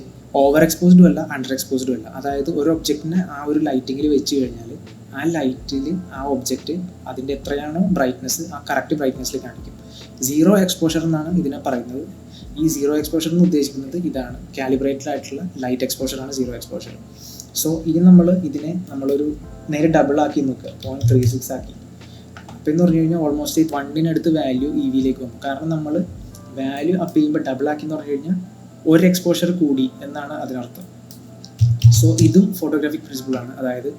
ഓവർ എക്സ്പോസ്ഡും അല്ല അണ്ടർ എക്സ്പോസ്ഡും അല്ല. അതായത് ഒരു ഒബ്ജക്റ്റിനെ ആ ഒരു ലൈറ്റിങ്ങിൽ വെച്ച് കഴിഞ്ഞാൽ ആ ലൈറ്റിൽ ആ ഒബ്ജക്റ്റ് അതിൻ്റെ എത്രയാണോ ബ്രൈറ്റ്നസ് ആ കറക്റ്റ് ബ്രൈറ്റ്നസ്സിൽ കാണിക്കും. 0 എക്സ്പോഷർ എന്നാണ് ഇതിനെ പറയുന്നത്. ഈ 0 എക്സ്പോഷർ എന്ന് ഉദ്ദേശിക്കുന്നത് ഇതാണ്, കാലിബ്രേറ്റഡ് ആയിട്ടുള്ള ലൈറ്റ് എക്സ്പോഷറാണ് 0 എക്സ്പോഷർ. സോ ഇതിനെ നമ്മളൊരു നേരെ ഡബിൾ ആക്കി നോക്കുക, 0.36 ആക്കി. അപ്പോൾ എന്ന് പറഞ്ഞു കഴിഞ്ഞാൽ ഓൾമോസ്റ്റ് 1 വാല്യൂ EVയിലേക്ക് വന്നു. കാരണം നമ്മൾ വാല്യൂ അപ്പ് ചെയ്യുമ്പോൾ ഡബിൾ ആക്കി എന്ന് പറഞ്ഞു കഴിഞ്ഞാൽ ഒരു എക്സ്പോഷർ കൂടി എന്നാണ് അതിനർത്ഥം. സോ ഇതും ഫോട്ടോഗ്രാഫിക് പ്രിൻസിപ്പിളാണ്. അതായത്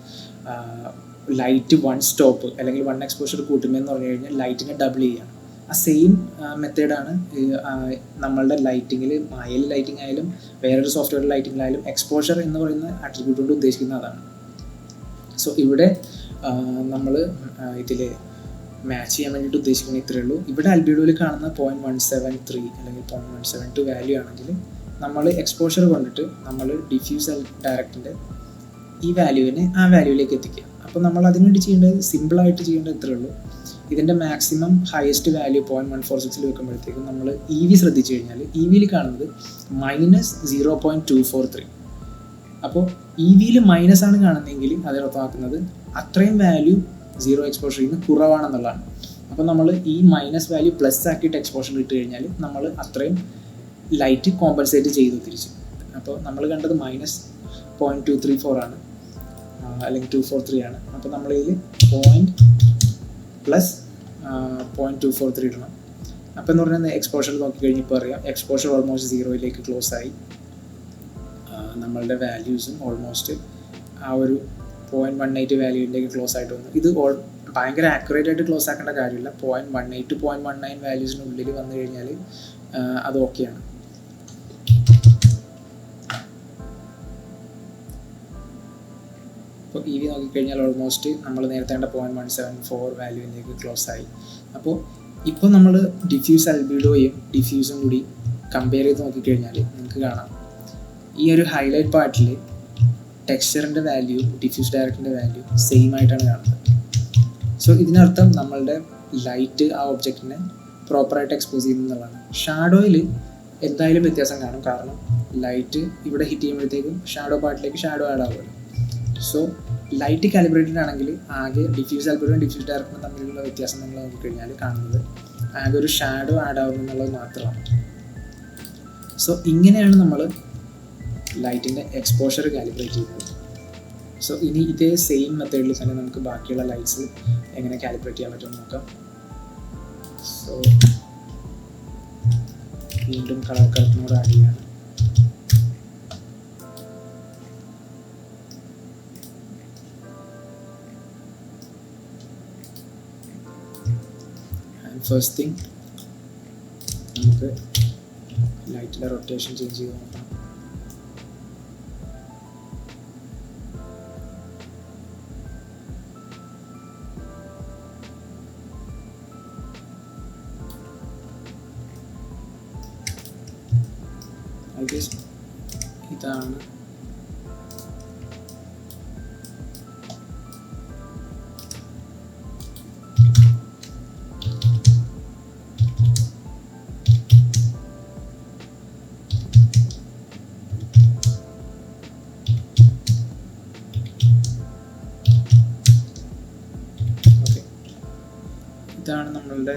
ലൈറ്റ് 1 സ്റ്റോപ്പ് അല്ലെങ്കിൽ 1 എക്സ്പോഷർ കൂട്ടുമെന്ന് പറഞ്ഞു കഴിഞ്ഞാൽ ലൈറ്റിനെ ഡബിൾ ചെയ്യുക. ആ സെയിം മെത്തേഡാണ് നമ്മളുടെ ലൈറ്റിങ്ങിൽ, മായയിൽ ലൈറ്റിംഗ് ആയാലും വേറൊരു സോഫ്റ്റ്വെയർ ലൈറ്റിങ്ങിലായാലും എക്സ്പോഷർ എന്ന് പറയുന്ന ആട്രിബ്യൂട്ട് കൊണ്ട് ഉദ്ദേശിക്കുന്നത് അതാണ്. സോ ഇവിടെ നമ്മൾ ഇതിൽ മാച്ച് ചെയ്യാൻ വേണ്ടിയിട്ട് ഉദ്ദേശിക്കുന്നത് ഇത്രയേ ഉള്ളൂ. ഇവിടെ അൽബിഡോയിൽ കാണുന്ന 0.173 അല്ലെങ്കിൽ 0.172 വാല്യൂ ആണെങ്കിൽ നമ്മൾ എക്സ്പോഷർ കൊണ്ടിട്ട് നമ്മൾ ഡിഫ്യൂസ് ഡയറക്റ്റിൻ്റെ ഈ വാല്യൂവിനെ ആ വാല്യൂവിലേക്ക് എത്തിക്കുക. അപ്പോൾ നമ്മൾ അതിനുവേണ്ടി ചെയ്യേണ്ടത്, സിമ്പിളായിട്ട് ചെയ്യേണ്ടത് ഇത്രയേ ഉള്ളൂ. ഇതിൻ്റെ മാക്സിമം ഹയസ്റ്റ് വാല്യൂ 0.146 വെക്കുമ്പോഴത്തേക്കും നമ്മൾ EV ശ്രദ്ധിച്ചു കഴിഞ്ഞാൽ EVയിൽ കാണുന്നത് -0.243. അപ്പോൾ EVയിൽ മൈനസ് ആണ് കാണുന്നതെങ്കിൽ അതിനർത്ഥമാക്കുന്നത് അത്രയും വാല്യൂ 0 എക്സ്പോഷറിൽ നിന്ന് കുറവാണെന്നുള്ളതാണ്. അപ്പോൾ നമ്മൾ ഈ മൈനസ് വാല്യൂ പ്ലസ് ആക്കിയിട്ട് എക്സ്പോഷർ ഇട്ട് കഴിഞ്ഞാൽ നമ്മൾ അത്രയും ലൈറ്റ് കോമ്പൻസേറ്റ് ചെയ്തു തിരിച്ചു. അപ്പോൾ നമ്മൾ കണ്ടത് -0.234 ആണ്, അല്ലെങ്കിൽ 243 ആണ്. അപ്പോൾ നമ്മളിതിൽ +0.243 ഇടണം. അപ്പോൾ എന്ന് പറഞ്ഞാൽ എക്സ്പോഷർ നോക്കിക്കഴിഞ്ഞപ്പോൾ അറിയാം, എക്സ്പോഷർ ഓൾമോസ്റ്റ് 0യിലേക്ക് ക്ലോസ് ആയി. നമ്മളുടെ വാല്യൂസും ഓൾമോസ്റ്റ് ആ ഒരു 0.18 വാല്യൂവിലേക്ക് ക്ലോസ് ആയിട്ട് വന്നു. ഇത് ഭയങ്കര ആക്യുറേറ്റ് ആയിട്ട് ക്ലോസ് ആക്കേണ്ട കാര്യമില്ല. 0.18 to 0.19 വാല്യൂസിനുള്ളിൽ വന്നു കഴിഞ്ഞാൽ അത് ഓക്കെയാണ്. അപ്പോൾ EV നോക്കിക്കഴിഞ്ഞാൽ ഓൾമോസ്റ്റ് നമ്മൾ നേരത്തെ കണ്ട 0.174 വാല്യൂവിലേക്ക് ക്ലോസ് ആയി. അപ്പോൾ ഇപ്പോൾ നമ്മൾ ഡിഫ്യൂസ് അൽബിഡോയും ഡിഫ്യൂസും കൂടി കമ്പയർ ചെയ്ത് നോക്കിക്കഴിഞ്ഞാൽ നിങ്ങൾക്ക് കാണാം, ഈ ഒരു ഹൈലൈറ്റ് പാർട്ടിൽ ടെക്സ്ചറിൻ്റെ വാല്യൂ ഡിഫ്യൂസ് ഡയറക്റ്റിൻ്റെ വാല്യൂ സെയിം ആയിട്ടാണ് കാണുന്നത്. സോ ഇതിനർത്ഥം നമ്മളുടെ ലൈറ്റ് ആ ഒബ്ജക്റ്റിനെ പ്രോപ്പറായിട്ട് എക്സ്പോസ് ചെയ്യുന്നതാണ്. ഷാഡോയിൽ എന്തായാലും വ്യത്യാസം കാണും, കാരണം ലൈറ്റ് ഇവിടെ ഹിറ്റ് ചെയ്യുമ്പോഴത്തേക്കും ഷാഡോ പാർട്ടിലേക്ക് ഷാഡോ ആഡ് ആവുമല്ലോ. സോ ലൈറ്റ് കാലിബ്രേറ്റഡ് ആണെങ്കിൽ ആകെ ഡിഫ്യൂസ് അൽബിഡോയും ഡിഫ്യൂസ് ഡയറക്റ്റും തമ്മിലുള്ള വ്യത്യാസം നമ്മൾ നോക്കിക്കഴിഞ്ഞാൽ കാണുന്നത് ആകെ ഒരു ഷാഡോ ആഡ് ആവുന്നു എന്നുള്ളത് മാത്രമാണ്. സോ ഇങ്ങനെയാണ് നമ്മൾ ലൈറ്റിൻ്റെ എക്സ്പോഷർ കാലിബ്രേറ്റ് ചെയ്യുന്നത്. സോ ഇനി ഇതേ സെയിം മെത്തേഡിൽ തന്നെ നമുക്ക് ബാക്കിയുള്ള ലൈറ്റ്സ് എങ്ങനെ കാലിബ്രേറ്റ് ചെയ്യാൻ പറ്റുമെന്ന് നോക്കാം. സോ വീണ്ടും കളർ കറക്റ്റിനോട് ആഡ് ചെയ്യാണ്. ഫസ്റ്റ് തിങ് നമുക്ക് ലൈറ്റിൻ്റെ റൊട്ടേഷൻ ചേഞ്ച് ചെയ്ത് നോക്കാം. ഇതാണ് ഇതാണ് നമ്മളുടെ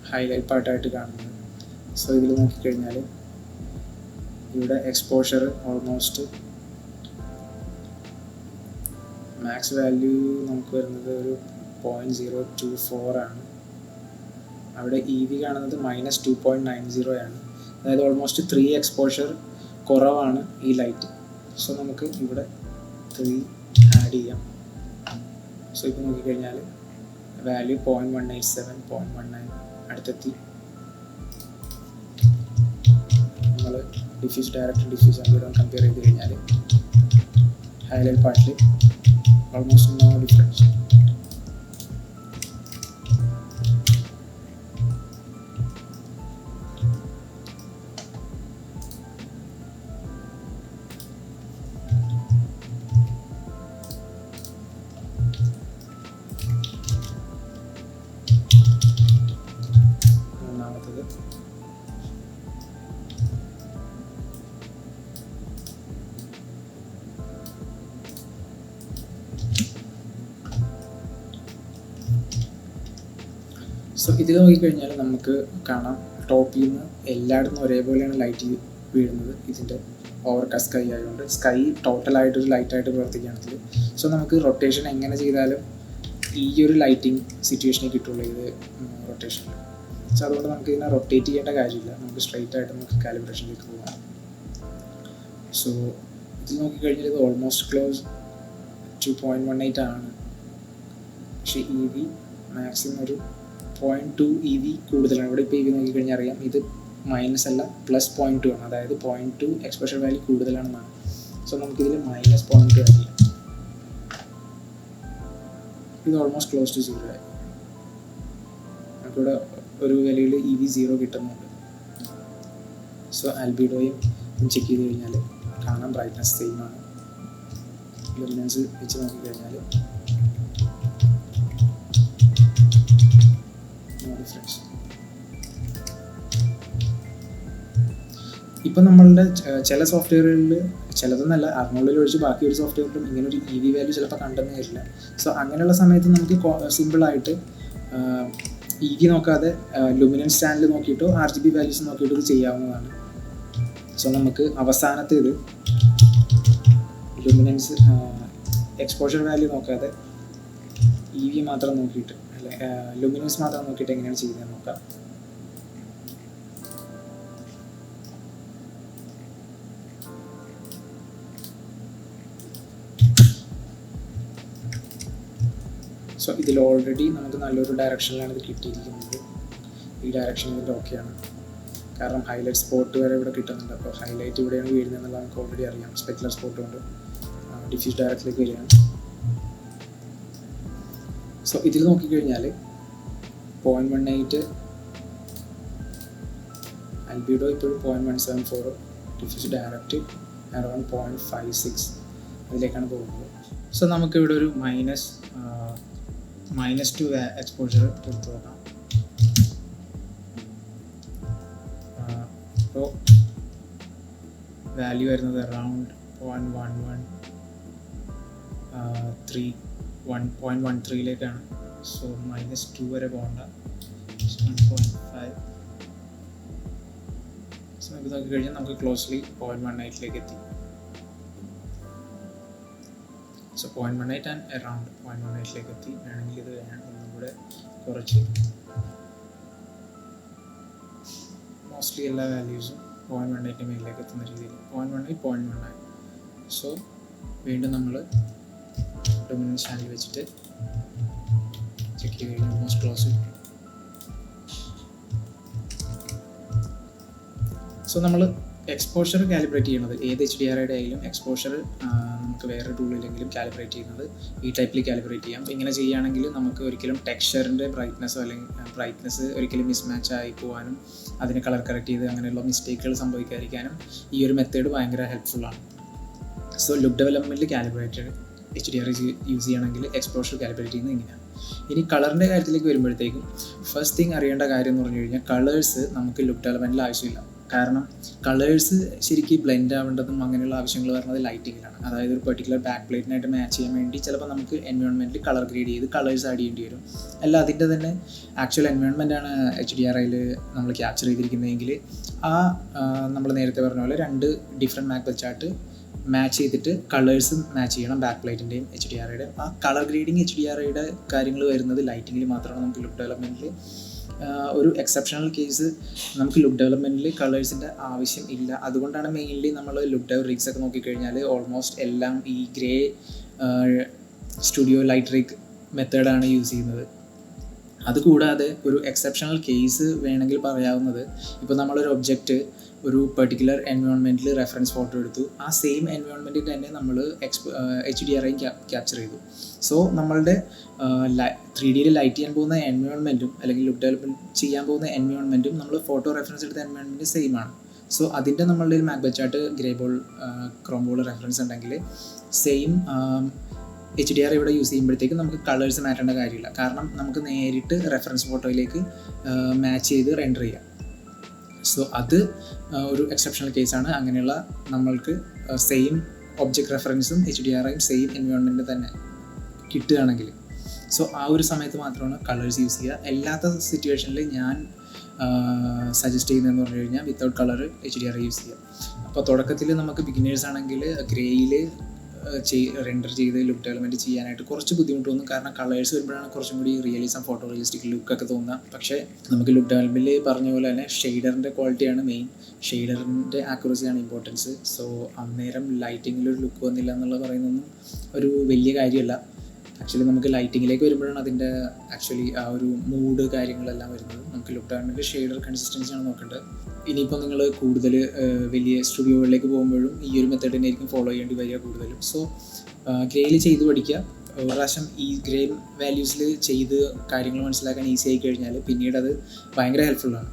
ഹൈലൈറ്റ് പാർട്ടായിട്ട് കാണുന്നത്. സോ ഇതിൽ നോക്കിക്കഴിഞ്ഞാൽ ഇവിടെ എക്സ്പോഷർ ഓൾമോസ്റ്റ് മാക്സ് വാല്യൂ നമുക്ക് വരുന്നത് ഒരു 0.024 ആണ്. അവിടെ EV കാണുന്നത് -2.90 ആണ്. അതായത് ഓൾമോസ്റ്റ് 3 എക്സ്പോഷർ കുറവാണ് ഈ ലൈറ്റ്. സോ നമുക്ക് ഇവിടെ 3 ആഡ് ചെയ്യാം. സോ ഇപ്പോൾ നോക്കിക്കഴിഞ്ഞാൽ വാല്യൂ 0.187, 0.19 അടുത്തെത്തി. നമ്മൾ ഡിഫ്യൂസ് ഡയറക്റ്റ് ഡിഫ്യൂസ് ആംബിയുടെ കമ്പയർ ചെയ്ത് കഴിഞ്ഞാൽ ഹൈലൈറ്റ് പാർട്ടിൽ ഓൾമോസ്റ്റ് നോ ഡിഫറൻസ്. മൂന്നാമത്തത് സോ ഇതിൽ നോക്കിക്കഴിഞ്ഞാൽ നമുക്ക് കാണാം ടോപ്പിൽ നിന്ന് എല്ലായിടത്തും ഒരേപോലെയാണ് ലൈറ്റ് വീഴുന്നത്. ഇതിൻ്റെ ഓവർകാസ്റ്റ് സ്കൈ ആയതുകൊണ്ട് സ്കൈ ടോട്ടലായിട്ടൊരു ലൈറ്റായിട്ട് പ്രവർത്തിക്കുകയാണെങ്കിൽ സോ നമുക്ക് റൊട്ടേഷൻ എങ്ങനെ ചെയ്താലും ഈ ഒരു ലൈറ്റിംഗ് സിറ്റുവേഷനിൽ കിട്ടുള്ളൂ ഇത് റൊട്ടേഷനിൽ. സോ അതുകൊണ്ട് നമുക്ക് ഇതിനെ റൊട്ടേറ്റ് ചെയ്യേണ്ട കാര്യമില്ല, നമുക്ക് സ്ട്രൈറ്റ് ആയിട്ട് നമുക്ക് കാലിബ്രേഷനിലേക്ക് പോകാം. സോ ഇത് നോക്കിക്കഴിഞ്ഞാൽ ഇത് ഓൾമോസ്റ്റ് ക്ലോസ് 2.18 ആണ്. പക്ഷേ EV മാക്സിമം ഒരു 0.2 EV കൂടുതലാണ്. ഇവിടെ ഇപ്പോൾ EV നോക്കിക്കഴിഞ്ഞാൽ അറിയാം ഇത് മൈനസ് അല്ല +0.2 ആണ്, അതായത് 0.2 എക്സ്പോഷർ വാല്യൂ കൂടുതലാണെന്നാണ്. സോ നമുക്കിതിൽ -0.2 ആഡ് ചെയ്യാം. ഇത് ഓൾമോസ്റ്റ് ക്ലോസ് ടു 0 ആയി. നമുക്കിവിടെ ഒരു വിലയിൽ EV 0 കിട്ടുന്നുണ്ട്. സോ ആൽബിഡോയും ചെക്ക് ചെയ്ത് കഴിഞ്ഞാൽ കാണാം ബ്രൈറ്റ്നസ് സെയിം ആണ്. ലുമിനൻസ് വെച്ച് നോക്കിക്കഴിഞ്ഞാൽ നോ ഡിഫറൻസ്. ഇപ്പം നമ്മളുടെ ചില സോഫ്റ്റ്വെയറുകളിൽ ചിലതെന്നല്ല അർണോൾഡിൽ ഒഴിച്ച് ബാക്കി ഒരു സോഫ്റ്റ്വെയറിലും ഇങ്ങനെ ഒരു EV വാല്യൂ ചിലപ്പോൾ കണ്ടെന്ന് വരില്ല. സോ അങ്ങനെയുള്ള സമയത്ത് നമുക്ക് സിമ്പിളായിട്ട് EV നോക്കാതെ ലുമിനൻസ് ചാനൽ നോക്കിയിട്ടോ RGB വാല്യൂസ് നോക്കിയിട്ടോ ഇത് ചെയ്യാവുന്നതാണ്. സോ നമുക്ക് അവസാനത്തേത് ലുമിനൻസ് എക്സ്പോഷർ വാല്യൂ നോക്കാതെ EV മാത്രം നോക്കിയിട്ട് അല്ലെ ലുമിനൻസ് മാത്രം നോക്കിയിട്ട് എങ്ങനെയാണ് ചെയ്യുന്നത് നോക്കാം. സോ ഇതിൽ ഓൾറെഡി നമുക്ക് നല്ലൊരു ഡയറക്ഷനിലാണ് ഇത് കിട്ടിയിരിക്കുന്നത്. ഈ ഡയറക്ഷൻ ഇതിൻ്റെ ഓക്കെയാണ്, കാരണം ഹൈലൈറ്റ് സ്പോട്ട് വരെ ഇവിടെ കിട്ടുന്നുണ്ട്. അപ്പോൾ ഹൈലൈറ്റ് ഇവിടെയാണ് വീഴുന്നത് എന്നുള്ളത് നമുക്ക് ഓൾറെഡി അറിയാം. സ്പെക്കുലർ സ്പോട്ട് കൊണ്ട് ഡിഫ്യൂസ് ഡയറക്റ്റിലേക്ക് വരികയാണ്. സോ ഇതിൽ നോക്കിക്കഴിഞ്ഞാൽ 0.18 ആൽബിഡോ ഇപ്പോഴും 0.174, ഡിഫ്യൂസ് ഡയറക്റ്റ് അറൗണ്ട് 0.56 അതിലേക്കാണ് പോകുന്നത്. സോ നമുക്കിവിടെ ഒരു -2 എക്സ്പോഷർ കൊടുത്തു നോക്കാം. അപ്പോൾ വാല്യൂ വരുന്നത് അറൗണ്ട് 0.13ലേക്കാണ്. സോ -2 വരെ പോകണ്ട, 1.5. സോ നമുക്ക് നോക്കിക്കഴിഞ്ഞാൽ നമുക്ക് ക്ലോസ്ലി 0.18ലേക്ക് എത്തി. സോ 0.18 ആൻഡ് അറൗണ്ട് 0.18ലേക്ക് എത്തി. വേണമെങ്കിൽ ഇത് ഞാൻ ഒന്നും കൂടെ കുറച്ച് മോസ്റ്റ്ലി എല്ലാ വാല്യൂസും 0.18 മേലിലേക്ക് എത്തുന്ന രീതിയിൽ 0.18, 0.19. സോ വീണ്ടും നമ്മൾ ഡൊമിനൻസ് ചാനൽ വെച്ചിട്ട് ചെക്ക് ചെയ്ത് കഴിഞ്ഞാൽ ഓൾമോസ്റ്റ് ക്ലോസ്. സോ നമ്മൾ എക്സ്പോഷർ കാലിബ്രേറ്റ് ചെയ്യുന്നത് ഏത് HDRI ആയാലും എക്സ്പോഷർ നമുക്ക് വേറെ ടൂളിലെങ്കിലും കാലിബ്രേറ്റ് ചെയ്യുന്നത് ഈ ടൈപ്പിൽ കാലിബ്രേറ്റ് ചെയ്യാം. ഇങ്ങനെ ചെയ്യുകയാണെങ്കിൽ നമുക്ക് ഒരിക്കലും ടെക്സ്ചറിൻ്റെ ബ്രൈറ്റ്നസ്സോ അല്ലെങ്കിൽ ബ്രൈറ്റ്നസ് ഒരിക്കലും മിസ്മാച്ച് ആയി പോകാനും അതിനെ കളർ കറക്റ്റ് ചെയ്ത് അങ്ങനെയുള്ള മിസ്റ്റേക്കുകൾ സംഭവിക്കാതിരിക്കാനും ഈ ഒരു മെത്തേഡ് ഭയങ്കര ഹെൽപ്ഫുള്ളാണ്. സോ ലുക്ക് ഡെവലപ്മെൻറ്റിൽ കാലിബ്രേറ്റഡ് HDRI യൂസ് ചെയ്യണമെങ്കിൽ എക്സ്പോഷർ കാലിബ്രേറ്റ് ചെയ്യുന്നത് ഇങ്ങനെയാണ്. ഇനി കളറിൻ്റെ കാര്യത്തിലേക്ക് വരുമ്പോഴത്തേക്കും ഫസ്റ്റ് തിങ് അറിയേണ്ട കാര്യം എന്ന് പറഞ്ഞു കഴിഞ്ഞാൽ കളേഴ്സ് നമുക്ക് ലുക്ക് ഡെവലപ്മെൻറ്റിൽ ആവശ്യമില്ല. കാരണം കളേഴ്സ് ശരിക്കും ബ്ലെൻഡ് ആവേണ്ടതും അങ്ങനെയുള്ള ആവശ്യങ്ങൾ വരുന്നത് ലൈറ്റിങ്ങിലാണ്. അതായത് ഒരു പെർട്ടിക്കുലർ ബാക്ക് പ്ലേറ്റിനായിട്ട് മാച്ച് ചെയ്യാൻ വേണ്ടി ചിലപ്പോൾ നമുക്ക് എൻവയോൺമെൻറ്റിൽ കളർ ഗ്രേഡ് ചെയ്ത് കളേഴ്സ് ആഡ് ചെയ്യേണ്ടി വരും. അല്ല അതിൻ്റെ തന്നെ ആക്ച്വൽ എൻവയോൺമെൻറ്റാണ് HDRIയിൽ നമ്മൾ ക്യാപ്ചർ ചെയ്തിരിക്കുന്നതെങ്കിൽ നമ്മൾ നേരത്തെ പറഞ്ഞ പോലെ 2 ഡിഫറെൻറ്റ് മാക്ക് വെച്ചായിട്ട് മാച്ച് ചെയ്തിട്ട് കളേഴ്സും മാച്ച് ചെയ്യണം ബാക്ക് പ്ലേറ്റിൻ്റെയും HDRIയുടെയും. ആ കളർ ഗ്രേഡിങ് HDRIയുടെ കാര്യങ്ങൾ വരുന്നത് ലൈറ്റിങ്ങിൽ മാത്രമാണ് നമുക്ക് ലുക്ക് ഡെവലപ്മെൻറ്റിൽ ഒരു എക്സെപ്ഷണൽ കേസ് നമുക്ക് ലുക്ക് ഡെവലപ്മെൻറ്റിൽ കളേഴ്സിൻ്റെ ആവശ്യം ഇല്ല. അതുകൊണ്ടാണ് മെയിൻലി നമ്മൾ ലുക്ക് ഡെവ റിഗ്സ് ഒക്കെ നോക്കിക്കഴിഞ്ഞാൽ ഓൾമോസ്റ്റ് എല്ലാം ഈ ഗ്രേ സ്റ്റുഡിയോ ലൈറ്റ് റിഗ് മെത്തേഡാണ് യൂസ് ചെയ്യുന്നത്. അതുകൂടാതെ ഒരു എക്സെപ്ഷണൽ കേസ് വേണമെങ്കിൽ പറയാവുന്നത്, ഇപ്പോൾ നമ്മളൊരു ഒബ്ജക്റ്റ് ഒരു പെർട്ടിക്കുലർ എൻവയോൺമെൻറ്റിൽ റെഫറൻസ് ഫോട്ടോ എടുത്തു, ആ സെയിം എൻവയോൺമെൻറ്റിൽ തന്നെ നമ്മൾ HDRI ക്യാപ്ചർ ചെയ്തു. സോ നമ്മളുടെ 3D ലൈറ്റ് ചെയ്യാൻ പോകുന്ന എൻവയോൺമെൻറ്റും അല്ലെങ്കിൽ ലുക്ക് ഡെവലപ്മെൻറ്റ് ചെയ്യാൻ പോകുന്ന എൻവയോൺമെൻറ്റും നമ്മൾ ഫോട്ടോ റെഫറൻസ് എടുത്ത എൻവയോൺമെൻറ്റ് സെയിം ആണ്. സോ അതിൻ്റെ നമ്മളുടെ ഒരു Macbeth chart grey ball Chrome ball reference ഉണ്ടെങ്കിൽ സെയിം HDRI ഇവിടെ യൂസ് ചെയ്യുമ്പോഴത്തേക്ക് നമുക്ക് കളേഴ്സ് മാറ്റേണ്ട കാര്യമില്ല. കാരണം നമുക്ക് നേരിട്ട് റെഫറൻസ് ഫോട്ടോയിലേക്ക് മാച്ച് ചെയ്ത് റെൻഡർ ചെയ്യാം. സോ അത് ഒരു എക്സെപ്ഷണൽ കേസാണ്. അങ്ങനെയുള്ള നമ്മൾക്ക് സെയിം ഒബ്ജക്റ്റ് റെഫറൻസും HDRIയും സെയിം എൻവയോൺമെൻറ്റ് തന്നെ കിട്ടുകയാണെങ്കിൽ, സോ ആ ഒരു സമയത്ത് മാത്രമാണ് കളേഴ്സ് യൂസ് ചെയ്യുക. അല്ലാത്ത സിറ്റുവേഷനിൽ ഞാൻ സജസ്റ്റ് ചെയ്യുന്നതെന്ന് പറഞ്ഞു കഴിഞ്ഞാൽ വിത്തൗട്ട് കളർ HDRI യൂസ് ചെയ്യുക. അപ്പോൾ തുടക്കത്തിൽ നമുക്ക് ബിഗിനേഴ്സ് ആണെങ്കിൽ ഗ്രേയിൽ റെൻഡർ ചെയ്ത് ലുക്ക് ഡെവലപ്മെൻറ്റ് ചെയ്യാനായിട്ട് കുറച്ച് ബുദ്ധിമുട്ട് തോന്നും. കാരണം കളേഴ്സ് വരുമ്പോഴാണ് കുറച്ചും കൂടി റിയലിസം, ഫോട്ടോ റിയലിസ്റ്റിക് ലുക്കൊക്കെ തോന്നുക. പക്ഷേ നമുക്ക് ലുക്ക് ഡെവലപ്മെൻറ്റിൽ പറഞ്ഞ പോലെ തന്നെ ഷെയ്ഡറിൻ്റെ ക്വാളിറ്റിയാണ് മെയിൻ, ഷെയ്ഡറിൻ്റെ ആക്യുറസിയാണ് ഇമ്പോർട്ടൻസ്. സോ അന്നേരം ലൈറ്റിങ്ങിലൊരു ലുക്ക് വന്നില്ല എന്നുള്ളത് പറയുന്നതൊന്നും ഒരു വലിയ കാര്യമല്ല. ആക്ച്വലി നമുക്ക് ലൈറ്റിങ്ങിലേക്ക് വരുമ്പോഴാണ് അതിൻ്റെ ആക്ച്വലി ആ ഒരു മൂഡ് കാര്യങ്ങളെല്ലാം വരുന്നത്. നമുക്ക് ലുക്ക് ഡെവലപ്മെൻറ്റ് ഷെയ്ഡർ കൺസിസ്റ്റൻസിയാണ് നോക്കേണ്ടത്. ഇനിയിപ്പോൾ നിങ്ങൾ കൂടുതൽ വലിയ സ്റ്റുഡിയോകളിലേക്ക് പോകുമ്പോഴും ഈ ഒരു മെത്തേഡ് തന്നെ ആയിരിക്കും ഫോളോ ചെയ്യേണ്ടി വരിക കൂടുതലും. സോ ഗ്രേയിൽ ചെയ്ത് പഠിക്കുക. ഒരു പ്രാവശ്യം ഈ ഗ്രേ വാല്യൂസിൽ ചെയ്ത് കാര്യങ്ങൾ മനസ്സിലാക്കാൻ ഈസി ആയി കഴിഞ്ഞാൽ പിന്നീട് അത് ഭയങ്കര ഹെൽപ്ഫുള്ളാണ്.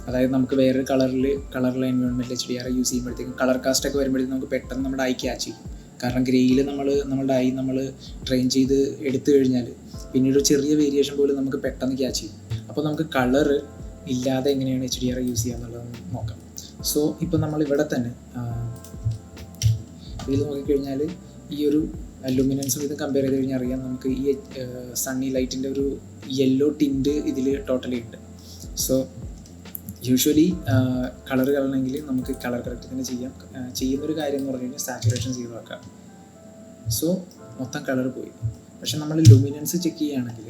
അതായത് നമുക്ക് വേറൊരു കളറിലെ എൻവയോൺമെൻറ്റിൽ HDRI യൂസ് ചെയ്യുമ്പോഴത്തേക്കും കളർ കാസ്റ്റൊക്കെ വരുമ്പോഴത്തേക്കും നമുക്ക് പെട്ടെന്ന് നമ്മുടെ ഐ ക്യാച്ച് ചെയ്യും. കാരണം ഗ്രേയിൽ നമ്മളുടെ ഐ നമ്മൾ ട്രെയിൻ ചെയ്ത് എടുത്തു കഴിഞ്ഞാൽ പിന്നീട് ഒരു ചെറിയ വേരിയേഷൻ പോലും നമുക്ക് പെട്ടെന്ന് ക്യാച്ച് ചെയ്യും. അപ്പോൾ നമുക്ക് കളറ് ഇല്ലാതെ എങ്ങനെയാണ് HDRI യൂസ് ചെയ്യുക എന്നുള്ളത് നോക്കാം. സോ ഇപ്പോൾ നമ്മളിവിടെ തന്നെ ഇതിൽ നോക്കിക്കഴിഞ്ഞാൽ ഈ ഒരു ലുമിനൻസും ഇത് കമ്പയർ ചെയ്ത് കഴിഞ്ഞാൽ അറിയാം നമുക്ക് ഈ സണ്ണി ലൈറ്റിൻ്റെ ഒരു യെല്ലോ ടിൻറ്റ് ഇതിൽ ടോട്ടലി ഉണ്ട്. സോ യൂഷ്വലി കളർ കളയണമെങ്കിൽ നമുക്ക് കളർ കറക്റ്റ് തന്നെ ചെയ്യാം. ചെയ്യുന്നൊരു കാര്യം എന്ന് പറഞ്ഞു കഴിഞ്ഞാൽ സാച്ചുറേഷൻ 0 ആക്കാം. സോ മൊത്തം കളർ പോയി. പക്ഷെ നമ്മൾ ലുമിനൻസ് ചെക്ക് ചെയ്യുകയാണെങ്കിൽ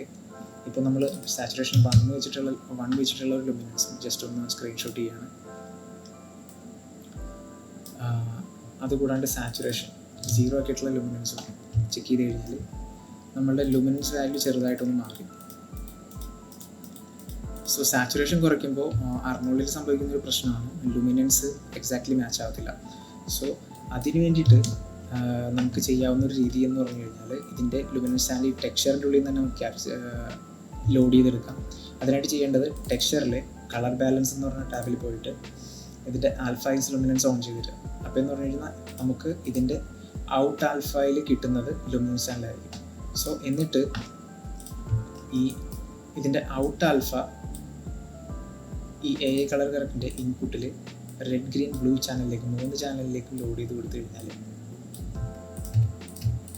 ഇപ്പോൾ നമ്മൾ സാച്ചുറേഷൻ 1 വെച്ചിട്ടുള്ള ഒരു ലുമിനൻസ് ജസ്റ്റ് ഒന്ന് സ്ക്രീൻഷോട്ട് ചെയ്യാണ്. അതുകൂടാണ്ട് സാച്ചുറേഷൻ 0 ആക്കിയിട്ടുള്ള ലുമിനൻസും ചെക്ക് ചെയ്ത് കഴിഞ്ഞാൽ നമ്മളുടെ ലുമിനൻസ് വാല്യൂ ചെറുതായിട്ടൊന്ന് മാറി. സോ സാച്ചുറേഷൻ കുറയ്ക്കുമ്പോൾ അർണോൾഡിൽ സംഭവിക്കുന്ന ഒരു പ്രശ്നമാണ് ലുമിനൻസ് എക്സാക്ട്ലി മാച്ച് ആവത്തില്ല. സോ അതിന് വേണ്ടിയിട്ട് നമുക്ക് ചെയ്യാവുന്ന ഒരു രീതി എന്ന് പറഞ്ഞു കഴിഞ്ഞാൽ ഇതിൻ്റെ ലുമിനൻസ് ചാനൽ ഈ ടെക്സ്ചറിൻ്റെ ഉള്ളിൽ നിന്ന് തന്നെ നമുക്ക് ലോഡ് ചെയ്തെടുക്കാം. അതിനായിട്ട് ചെയ്യേണ്ടത് ടെക്സ്ചറിൽ കളർ ബാലൻസ് എന്ന് പറഞ്ഞ ടാബിൽ പോയിട്ട് ഇതിൻ്റെ ആൽഫൈസ് ലുമിനൻസ് ഓൺ ചെയ്തിട്ട്, അപ്പോൾ എന്ന് പറഞ്ഞു കഴിഞ്ഞാൽ നമുക്ക് ഇതിൻ്റെ ഔട്ട് ആൽഫയിൽ കിട്ടുന്നത് ലുമിനൻസ് ചാനലായിരിക്കും. സോ എന്നിട്ട് ഇതിൻ്റെ ഔട്ട് ആൽഫ ഈ AI കളർ കറക്റ്റിൻ്റെ ഇൻപുട്ടിൽ റെഡ്, ഗ്രീൻ, ബ്ലൂ ചാനലിലേക്ക് 3 ചാനലിലേക്കും ലോഡ് ചെയ്ത് കൊടുത്തു കഴിഞ്ഞാൽ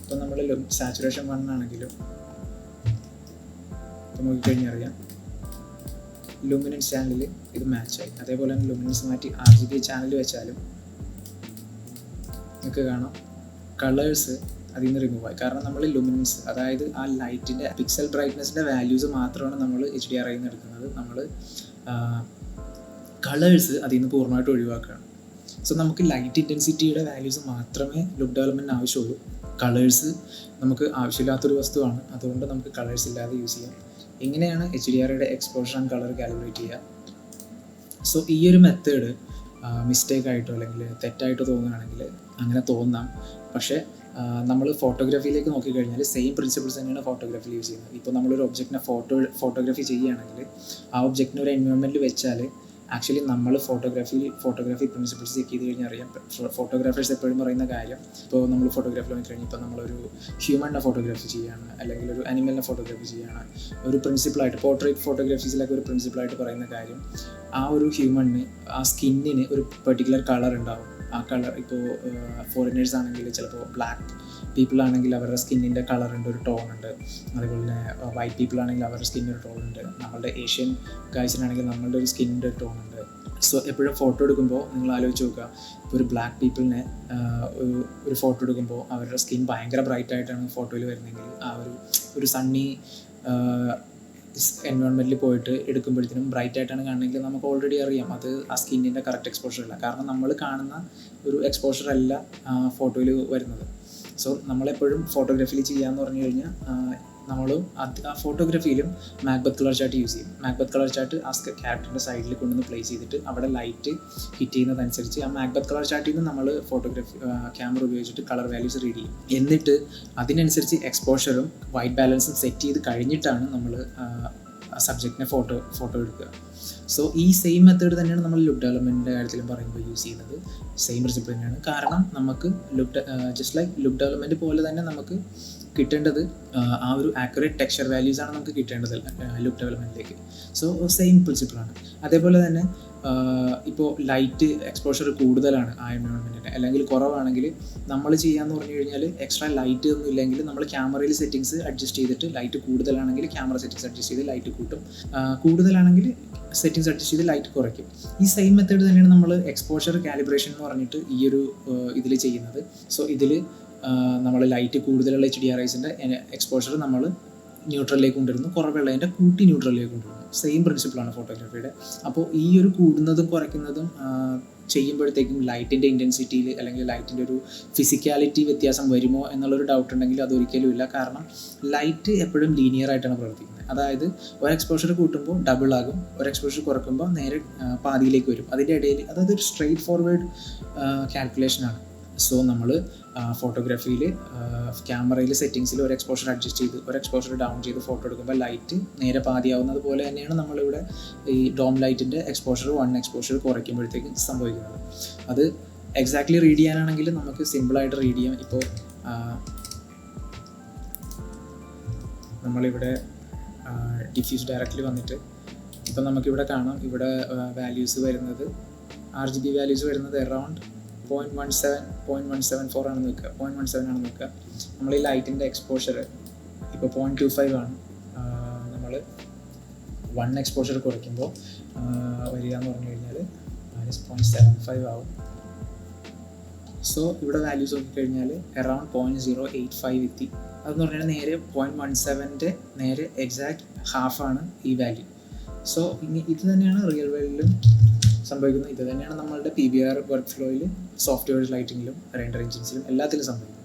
ഇപ്പോൾ നമ്മൾ സാച്ചുറേഷൻ 1 ആണെങ്കിലും ഇപ്പോൾ നോക്കിക്കഴിഞ്ഞാൽ അറിയാം ലുമിനൻസ് ചാനലിൽ ഇത് മാച്ചായി. അതേപോലെ തന്നെ ലുമിനൻസ് മാറ്റി RGB ചാനൽ വെച്ചാലും നിങ്ങൾക്ക് കാണാം കളേഴ്സ് അതിൽ നിന്ന് റിമൂവ് ആയി. കാരണം നമ്മൾ ലുമിനൻസ്, അതായത് ആ ലൈറ്റിൻ്റെ പിക്സൽ ബ്രൈറ്റ്നസിൻ്റെ വാല്യൂസ് മാത്രമാണ് നമ്മൾ HDRI നിന്ന് എടുക്കുന്നത്. നമ്മൾ കളേഴ്സ് അതിൽ നിന്ന് പൂർണ്ണമായിട്ട് ഒഴിവാക്കുകയാണ്. സോ നമുക്ക് ലൈറ്റ് ഇൻറ്റൻസിറ്റിയുടെ വാല്യൂസ് മാത്രമേ ലുക്ക് ഡെവലപ്മെൻറ്റിന് ആവശ്യമുള്ളൂ. കളേഴ്സ് നമുക്ക് ആവശ്യമില്ലാത്തൊരു വസ്തുവാണ്, അതുകൊണ്ട് നമുക്ക് കളേഴ്സ് ഇല്ലാതെ യൂസ് ചെയ്യാം. ഇങ്ങനെയാണ് HDRIയുടെ എക്സ്പോഷർ ആൻഡ് കളർ കാലിബ്രേറ്റ് ചെയ്യുക. സോ ഈ ഒരു മെത്തേഡ് മിസ്റ്റേക്ക് ആയിട്ടോ അല്ലെങ്കിൽ തെറ്റായിട്ടോ തോന്നുകയാണെങ്കിൽ അങ്ങനെ തോന്നാം. പക്ഷേ നമ്മൾ ഫോട്ടോഗ്രാഫിയിലേക്ക് നോക്കിക്കഴിഞ്ഞാൽ സെയിം പ്രിൻസിപ്പിൾസ് തന്നെയാണ് ഫോട്ടോഗ്രാഫിയിൽ യൂസ് ചെയ്യുന്നത്. ഇപ്പോൾ നമ്മളൊരു ഒബ്ജക്റ്റിനെ ഫോട്ടോഗ്രാഫി ചെയ്യുകയാണെങ്കിൽ ആ ഒബ്ജക്റ്റിനെ ഒരു എൻവയോൺമെൻറ്റിൽ വെച്ചാൽ ആക്ച്വലി നമ്മൾ ഫോട്ടോഗ്രാഫി പ്രിൻസിപ്പിൾസ് ചെക്ക് ചെയ്ത് കഴിഞ്ഞാൽ അറിയാം. ഫോട്ടോഗ്രാഫേഴ്സ് എപ്പോഴും പറയുന്ന കാര്യം, ഇപ്പോൾ നമ്മൾ ഫോട്ടോഗ്രാഫി നോക്കിക്കഴിഞ്ഞാൽ ഇപ്പോൾ നമ്മളൊരു ഹ്യൂമണിനെ ഫോട്ടോഗ്രാഫി ചെയ്യുകയാണ് അല്ലെങ്കിൽ ഒരു അനിമലിനെ ഫോട്ടോഗ്രാഫി ചെയ്യുകയാണ്, ഒരു പ്രിൻസിപ്പിളായിട്ട് പോർട്രേറ്റ് ഫോട്ടോഗ്രാഫീസിലൊക്കെ ഒരു പ്രിൻസിപ്പിളായിട്ട് പറയുന്ന കാര്യം, ആ ഒരു ഹ്യൂമണിന് ആ സ്കിന്നിന് ഒരു പെർട്ടിക്കുലർ കളർ ഉണ്ടാവും. ആ കളർ ഇപ്പോൾ ഫോറിനേഴ്സ് ആണെങ്കിൽ ചിലപ്പോൾ ബ്ലാക്ക് പീപ്പിൾ ആണെങ്കിൽ അവരുടെ സ്കിന്നിൻ്റെ കളറുണ്ട്, ഒരു ടോൺ ഉണ്ട്. അതുപോലെ തന്നെ വൈറ്റ് പീപ്പിൾ ആണെങ്കിൽ അവരുടെ സ്കിന്നിന് ഒരു ടോൺ ഉണ്ട്. നമ്മളുടെ ഏഷ്യൻ ഗൈസിനാണെങ്കിൽ നമ്മളുടെ ഒരു സ്കിന്നിൻ്റെ ഒരു ടോൺ ഉണ്ട്. സോ എപ്പോഴും ഫോട്ടോ എടുക്കുമ്പോൾ നിങ്ങൾ ആലോചിച്ച് നോക്കുക, ഇപ്പോൾ ഒരു ബ്ലാക്ക് പീപ്പിളിനെ ഒരു ഫോട്ടോ എടുക്കുമ്പോൾ അവരുടെ സ്കിൻ ഭയങ്കര ബ്രൈറ്റ് ആയിട്ടാണ് ഫോട്ടോയിൽ വരുന്നതെങ്കിൽ ആ ഒരു സണ്ണി എൻവയോൺമെൻറ്റിൽ പോയിട്ട് എടുക്കുമ്പോഴത്തേനും ബ്രൈറ്റ് ആയിട്ടാണ് കാണണമെങ്കിൽ നമുക്ക് ഓൾറെഡി അറിയാം അത് ആ സ്കിന്നിൻ്റെ കറക്റ്റ് എക്സ്പോഷർ അല്ല. കാരണം നമ്മൾ കാണുന്ന ഒരു എക്സ്പോഷർ അല്ല ഫോട്ടോയിൽ വരുന്നത്. സോ നമ്മളെപ്പോഴും ഫോട്ടോഗ്രാഫിയിൽ ചെയ്യാമെന്ന് പറഞ്ഞു കഴിഞ്ഞാൽ നമ്മൾ ആ ഫോട്ടോഗ്രാഫിയിലും മാക്ബത്ത് കളർ ചാർട്ട് യൂസ് ചെയ്യും. മാക്ബത്ത് കളർ ചാർട്ട് ആ ക്യാരക്ടറിൻ്റെ സൈഡിൽ കൊണ്ടുവന്ന് പ്ലേസ് ചെയ്തിട്ട് അവിടെ ലൈറ്റ് ഹിറ്റ് ചെയ്യുന്നതനുസരിച്ച് ആ മാക്ബത്ത് കളർ ചാർട്ടിൽ നിന്ന് നമ്മൾ ക്യാമറ ഉപയോഗിച്ചിട്ട് കളർ വാല്യൂസ് റീഡ് ചെയ്യും. എന്നിട്ട് അതിനനുസരിച്ച് എക്സ്പോഷറും വൈറ്റ് ബാലൻസും സെറ്റ് ചെയ്ത് കഴിഞ്ഞിട്ടാണ് നമ്മൾ സബ്ജക്റ്റിനെ ഫോട്ടോ എടുക്കുക. സോ ഈ സെയിം മെത്തേഡ് തന്നെയാണ് നമ്മൾ ലുക്ക് ഡെവലപ്മെൻറ്റിൻ്റെ കാര്യത്തിലും പറയുമ്പോൾ യൂസ് ചെയ്യുന്നത്. സെയിം പ്രിൻസിപ്പിൾ തന്നെയാണ്. കാരണം നമുക്ക് ജസ്റ്റ് ലൈക്ക് ലുക്ക് ഡെവലപ്മെൻറ്റ് പോലെ തന്നെ നമുക്ക് കിട്ടേണ്ടത് ആ ഒരു ആക്യുറേറ്റ് ടെക്സ്ചർ വാല്യൂസാണ് നമുക്ക് കിട്ടേണ്ടത് ലുക്ക് ഡെവലപ്മെൻറ്റിലേക്ക്. സോ സെയിം പ്രിൻസിപ്പിളാണ്. അതേപോലെ തന്നെ ഇപ്പോൾ ലൈറ്റ് എക്സ്പോഷർ കൂടുതലാണ് ആ എൻവയോൺമെൻറ്റിന് അല്ലെങ്കിൽ കുറവാണെങ്കിൽ നമ്മൾ ചെയ്യാമെന്ന് പറഞ്ഞു കഴിഞ്ഞാൽ എക്സ്ട്രാ ലൈറ്റ് ഒന്നും ഇല്ലെങ്കിൽ നമ്മൾ ക്യാമറയിൽ സെറ്റിങ്സ് അഡ്ജസ്റ്റ് ചെയ്തിട്ട് ലൈറ്റ് കൂടുതലാണെങ്കിൽ ക്യാമറ സെറ്റിങ്സ് അഡ്ജസ്റ്റ് ചെയ്ത് ലൈറ്റ് കൂട്ടും, കൂടുതലാണെങ്കിൽ സെറ്റിങ്സ് അഡ്ജസ്റ്റ് ചെയ്ത് ലൈറ്റ് കുറയ്ക്കും. ഈ സെയിം മെത്തേഡ് തന്നെയാണ് നമ്മൾ എക്സ്പോഷർ കാലിബ്രേഷൻ എന്ന് പറഞ്ഞിട്ട് ഈ ഒരു ഇതിൽ ചെയ്യുന്നത്. സോ ഇതിൽ നമ്മൾ ലൈറ്റ് കൂടുതലുള്ള HDRIസിൻ്റെ എക്സ്പോഷർ നമ്മൾ ന്യൂട്രലിലേക്ക് കൊണ്ടുവരുന്നു, കുറവുള്ളതിൻ്റെ കൂട്ടി ന്യൂട്രലിലേക്ക് കൊണ്ടുവരുന്നു. സെയിം പ്രിൻസിപ്പിളാണ് ഫോട്ടോഗ്രാഫിയുടെ. അപ്പോൾ ഈ ഒരു കൂടുന്നതും കുറയ്ക്കുന്നതും ചെയ്യുമ്പോഴത്തേക്കും ലൈറ്റിൻ്റെ ഇൻറ്റൻസിറ്റിയിൽ അല്ലെങ്കിൽ ലൈറ്റിൻ്റെ ഒരു ഫിസിക്കാലിറ്റി വ്യത്യാസം വരുമോ എന്നുള്ളൊരു ഡൗട്ട് ഉണ്ടെങ്കിൽ അതൊരിക്കലും ഇല്ല. കാരണം ലൈറ്റ് എപ്പോഴും ലീനിയർ ആയിട്ടാണ് പ്രവർത്തിക്കുന്നത്. അതായത് ഒരു എക്സ്പോഷർ കൂട്ടുമ്പോൾ ഡബിൾ ആകും, ഒരു എക്സ്പോഷർ കുറയ്ക്കുമ്പോൾ നേരെ പാതിയിലേക്ക് വരും. അതിൻ്റെ ഇടയിൽ അതായത് ഒരു സ്ട്രെയിറ്റ് ഫോർവേഡ് കാൽക്കുലേഷനാണ്. സോ നമ്മൾ ഫോട്ടോഗ്രാഫിയിൽ ക്യാമറയിൽ സെറ്റിങ്സിൽ ഒരു എക്സ്പോഷർ അഡ്ജസ്റ്റ് ചെയ്ത് ഒരു എക്സ്പോഷർ ഡൗൺ ചെയ്ത് ഫോട്ടോ എടുക്കുമ്പോൾ ലൈറ്റ് നേരെ പാതിയാവുന്നത് പോലെ തന്നെയാണ് നമ്മളിവിടെ ഈ ഡോം ലൈറ്റിൻ്റെ എക്സ്പോഷർ 1 എക്സ്പോഷർ കുറയ്ക്കുമ്പോഴത്തേക്കും സംഭവിക്കുന്നത്. അത് എക്സാക്ട്ലി റീഡ് ചെയ്യാനാണെങ്കിൽ നമുക്ക് സിമ്പിളായിട്ട് റീഡ് ചെയ്യാം. ഇപ്പോൾ നമ്മളിവിടെ ഡിഫ്യൂസ് ഡയറക്റ്റ്ലി വന്നിട്ട് ഇപ്പം നമുക്കിവിടെ കാണാം, ഇവിടെ വാല്യൂസ് വരുന്നത് RGB വാല്യൂസ് വരുന്നത് അറൗണ്ട് 0.17 ആണെന്ന് വെക്കുക, 0.17 ആണെന്ന് വെക്കുക. നമ്മൾ ഈ ലൈറ്റിൻ്റെ എക്സ്പോഷർ ഇപ്പോൾ 0.25 ആണ്. നമ്മൾ 1 എക്സ്പോഷർ കുറയ്ക്കുമ്പോൾ വരിക എന്ന് പറഞ്ഞു കഴിഞ്ഞാൽ -0.75 ആവും. സോ ഇവിടെ വാല്യൂസ് നോക്കിക്കഴിഞ്ഞാൽ അറൗണ്ട് 0.085 എത്തി. അതെന്ന് പറഞ്ഞാൽ നേരെ 0.17ൻ്റെ നേരെ എക്സാക്ട് ഹാഫാണ് ഈ വാല്യൂ. സോ ഇനി ഇത് തന്നെയാണ് റിയൽ വേൾഡിലും സംഭവിക്കുന്നത്. ഇത് തന്നെയാണ് നമ്മളുടെ PBR വർക്ക് ഫ്ലോയിൽ സോഫ്റ്റ്വെയർ ലൈറ്റിങ്ങിലും റെൻഡർ എഞ്ചിൻസിലും എല്ലാത്തിലും സംഭവിക്കുന്നത്.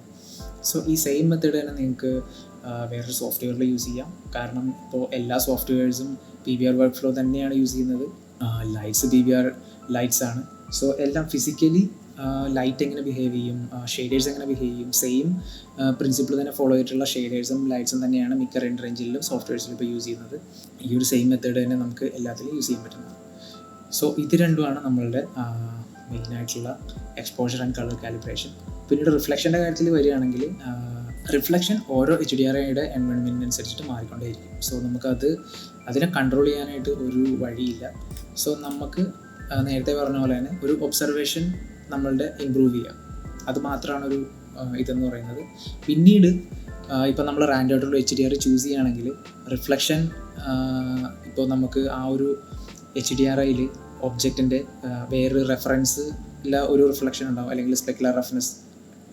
സോ ഈ സെയിം മെത്തേഡ് തന്നെ നിങ്ങൾക്ക് വേറൊരു സോഫ്റ്റ്വെയറിൽ യൂസ് ചെയ്യാം. കാരണം ഇപ്പോൾ എല്ലാ സോഫ്റ്റ്വെയർസും PBR വർക്ക് ഫ്ലോ തന്നെയാണ് യൂസ് ചെയ്യുന്നത്. ലൈറ്റ്സ് PBR ലൈറ്റ്സ് ആണ്. സോ എല്ലാം ഫിസിക്കലി ലൈറ്റ് എങ്ങനെ ബിഹേവ് ചെയ്യും, ഷെയ്ഡേഴ്സ് എങ്ങനെ ബിഹേവ് ചെയ്യും, സെയിം പ്രിൻസിപ്പിൾ തന്നെ ഫോളോ ചെയ്തിട്ടുള്ള ഷെയ്ഡേഴ്സും ലൈറ്റ്സും തന്നെയാണ് മിക്ക റെൻഡർ എഞ്ചിനിലും സോഫ്റ്റ്വെയർസിലും ഇപ്പോൾ യൂസ് ചെയ്യുന്നത്. ഈ ഒരു സെയിം മെത്തേഡ് തന്നെ നമുക്ക് എല്ലാത്തിലും യൂസ് ചെയ്യാൻ പറ്റുന്നത്. സോ ഇത് രണ്ടുമാണ് നമ്മളുടെ മെയിനായിട്ടുള്ള എക്സ്പോഷർ ആൻഡ് കളർ കാലിബ്രേഷൻ. പിന്നീട് റിഫ്ലക്ഷൻ്റെ കാര്യത്തിൽ വരികയാണെങ്കിൽ റിഫ്ലക്ഷൻ ഓരോ HDRIയുടെ എൻവയോൺമെൻറ്റിനനുസരിച്ചിട്ട് മാറിക്കൊണ്ടേയിരിക്കും. സോ അതിനെ കൺട്രോൾ ചെയ്യാനായിട്ട് ഒരു വഴിയില്ല. സോ നമുക്ക് നേരത്തെ പറഞ്ഞ പോലെ തന്നെ ഒരു ഒബ്സർവേഷൻ നമ്മളുടെ ഇമ്പ്രൂവ് ചെയ്യുക, അത് മാത്രമാണ് ഒരു ഇതെന്ന് പറയുന്നത്. പിന്നീട് ഇപ്പോൾ നമ്മൾ റാൻഡായിട്ടുള്ള HDRI ചൂസ് ചെയ്യുകയാണെങ്കിൽ റിഫ്ലക്ഷൻ ഇപ്പോൾ നമുക്ക് ആ ഒരു HDRIയിൽ ഒബ്ജക്റ്റിൻ്റെ വേറൊരു റെഫറൻസ് ഇല്ല ഒരു റിഫ്ലക്ഷൻ ഉണ്ടാവും, അല്ലെങ്കിൽ സ്പെക്കുലർ റഫ്നെസ്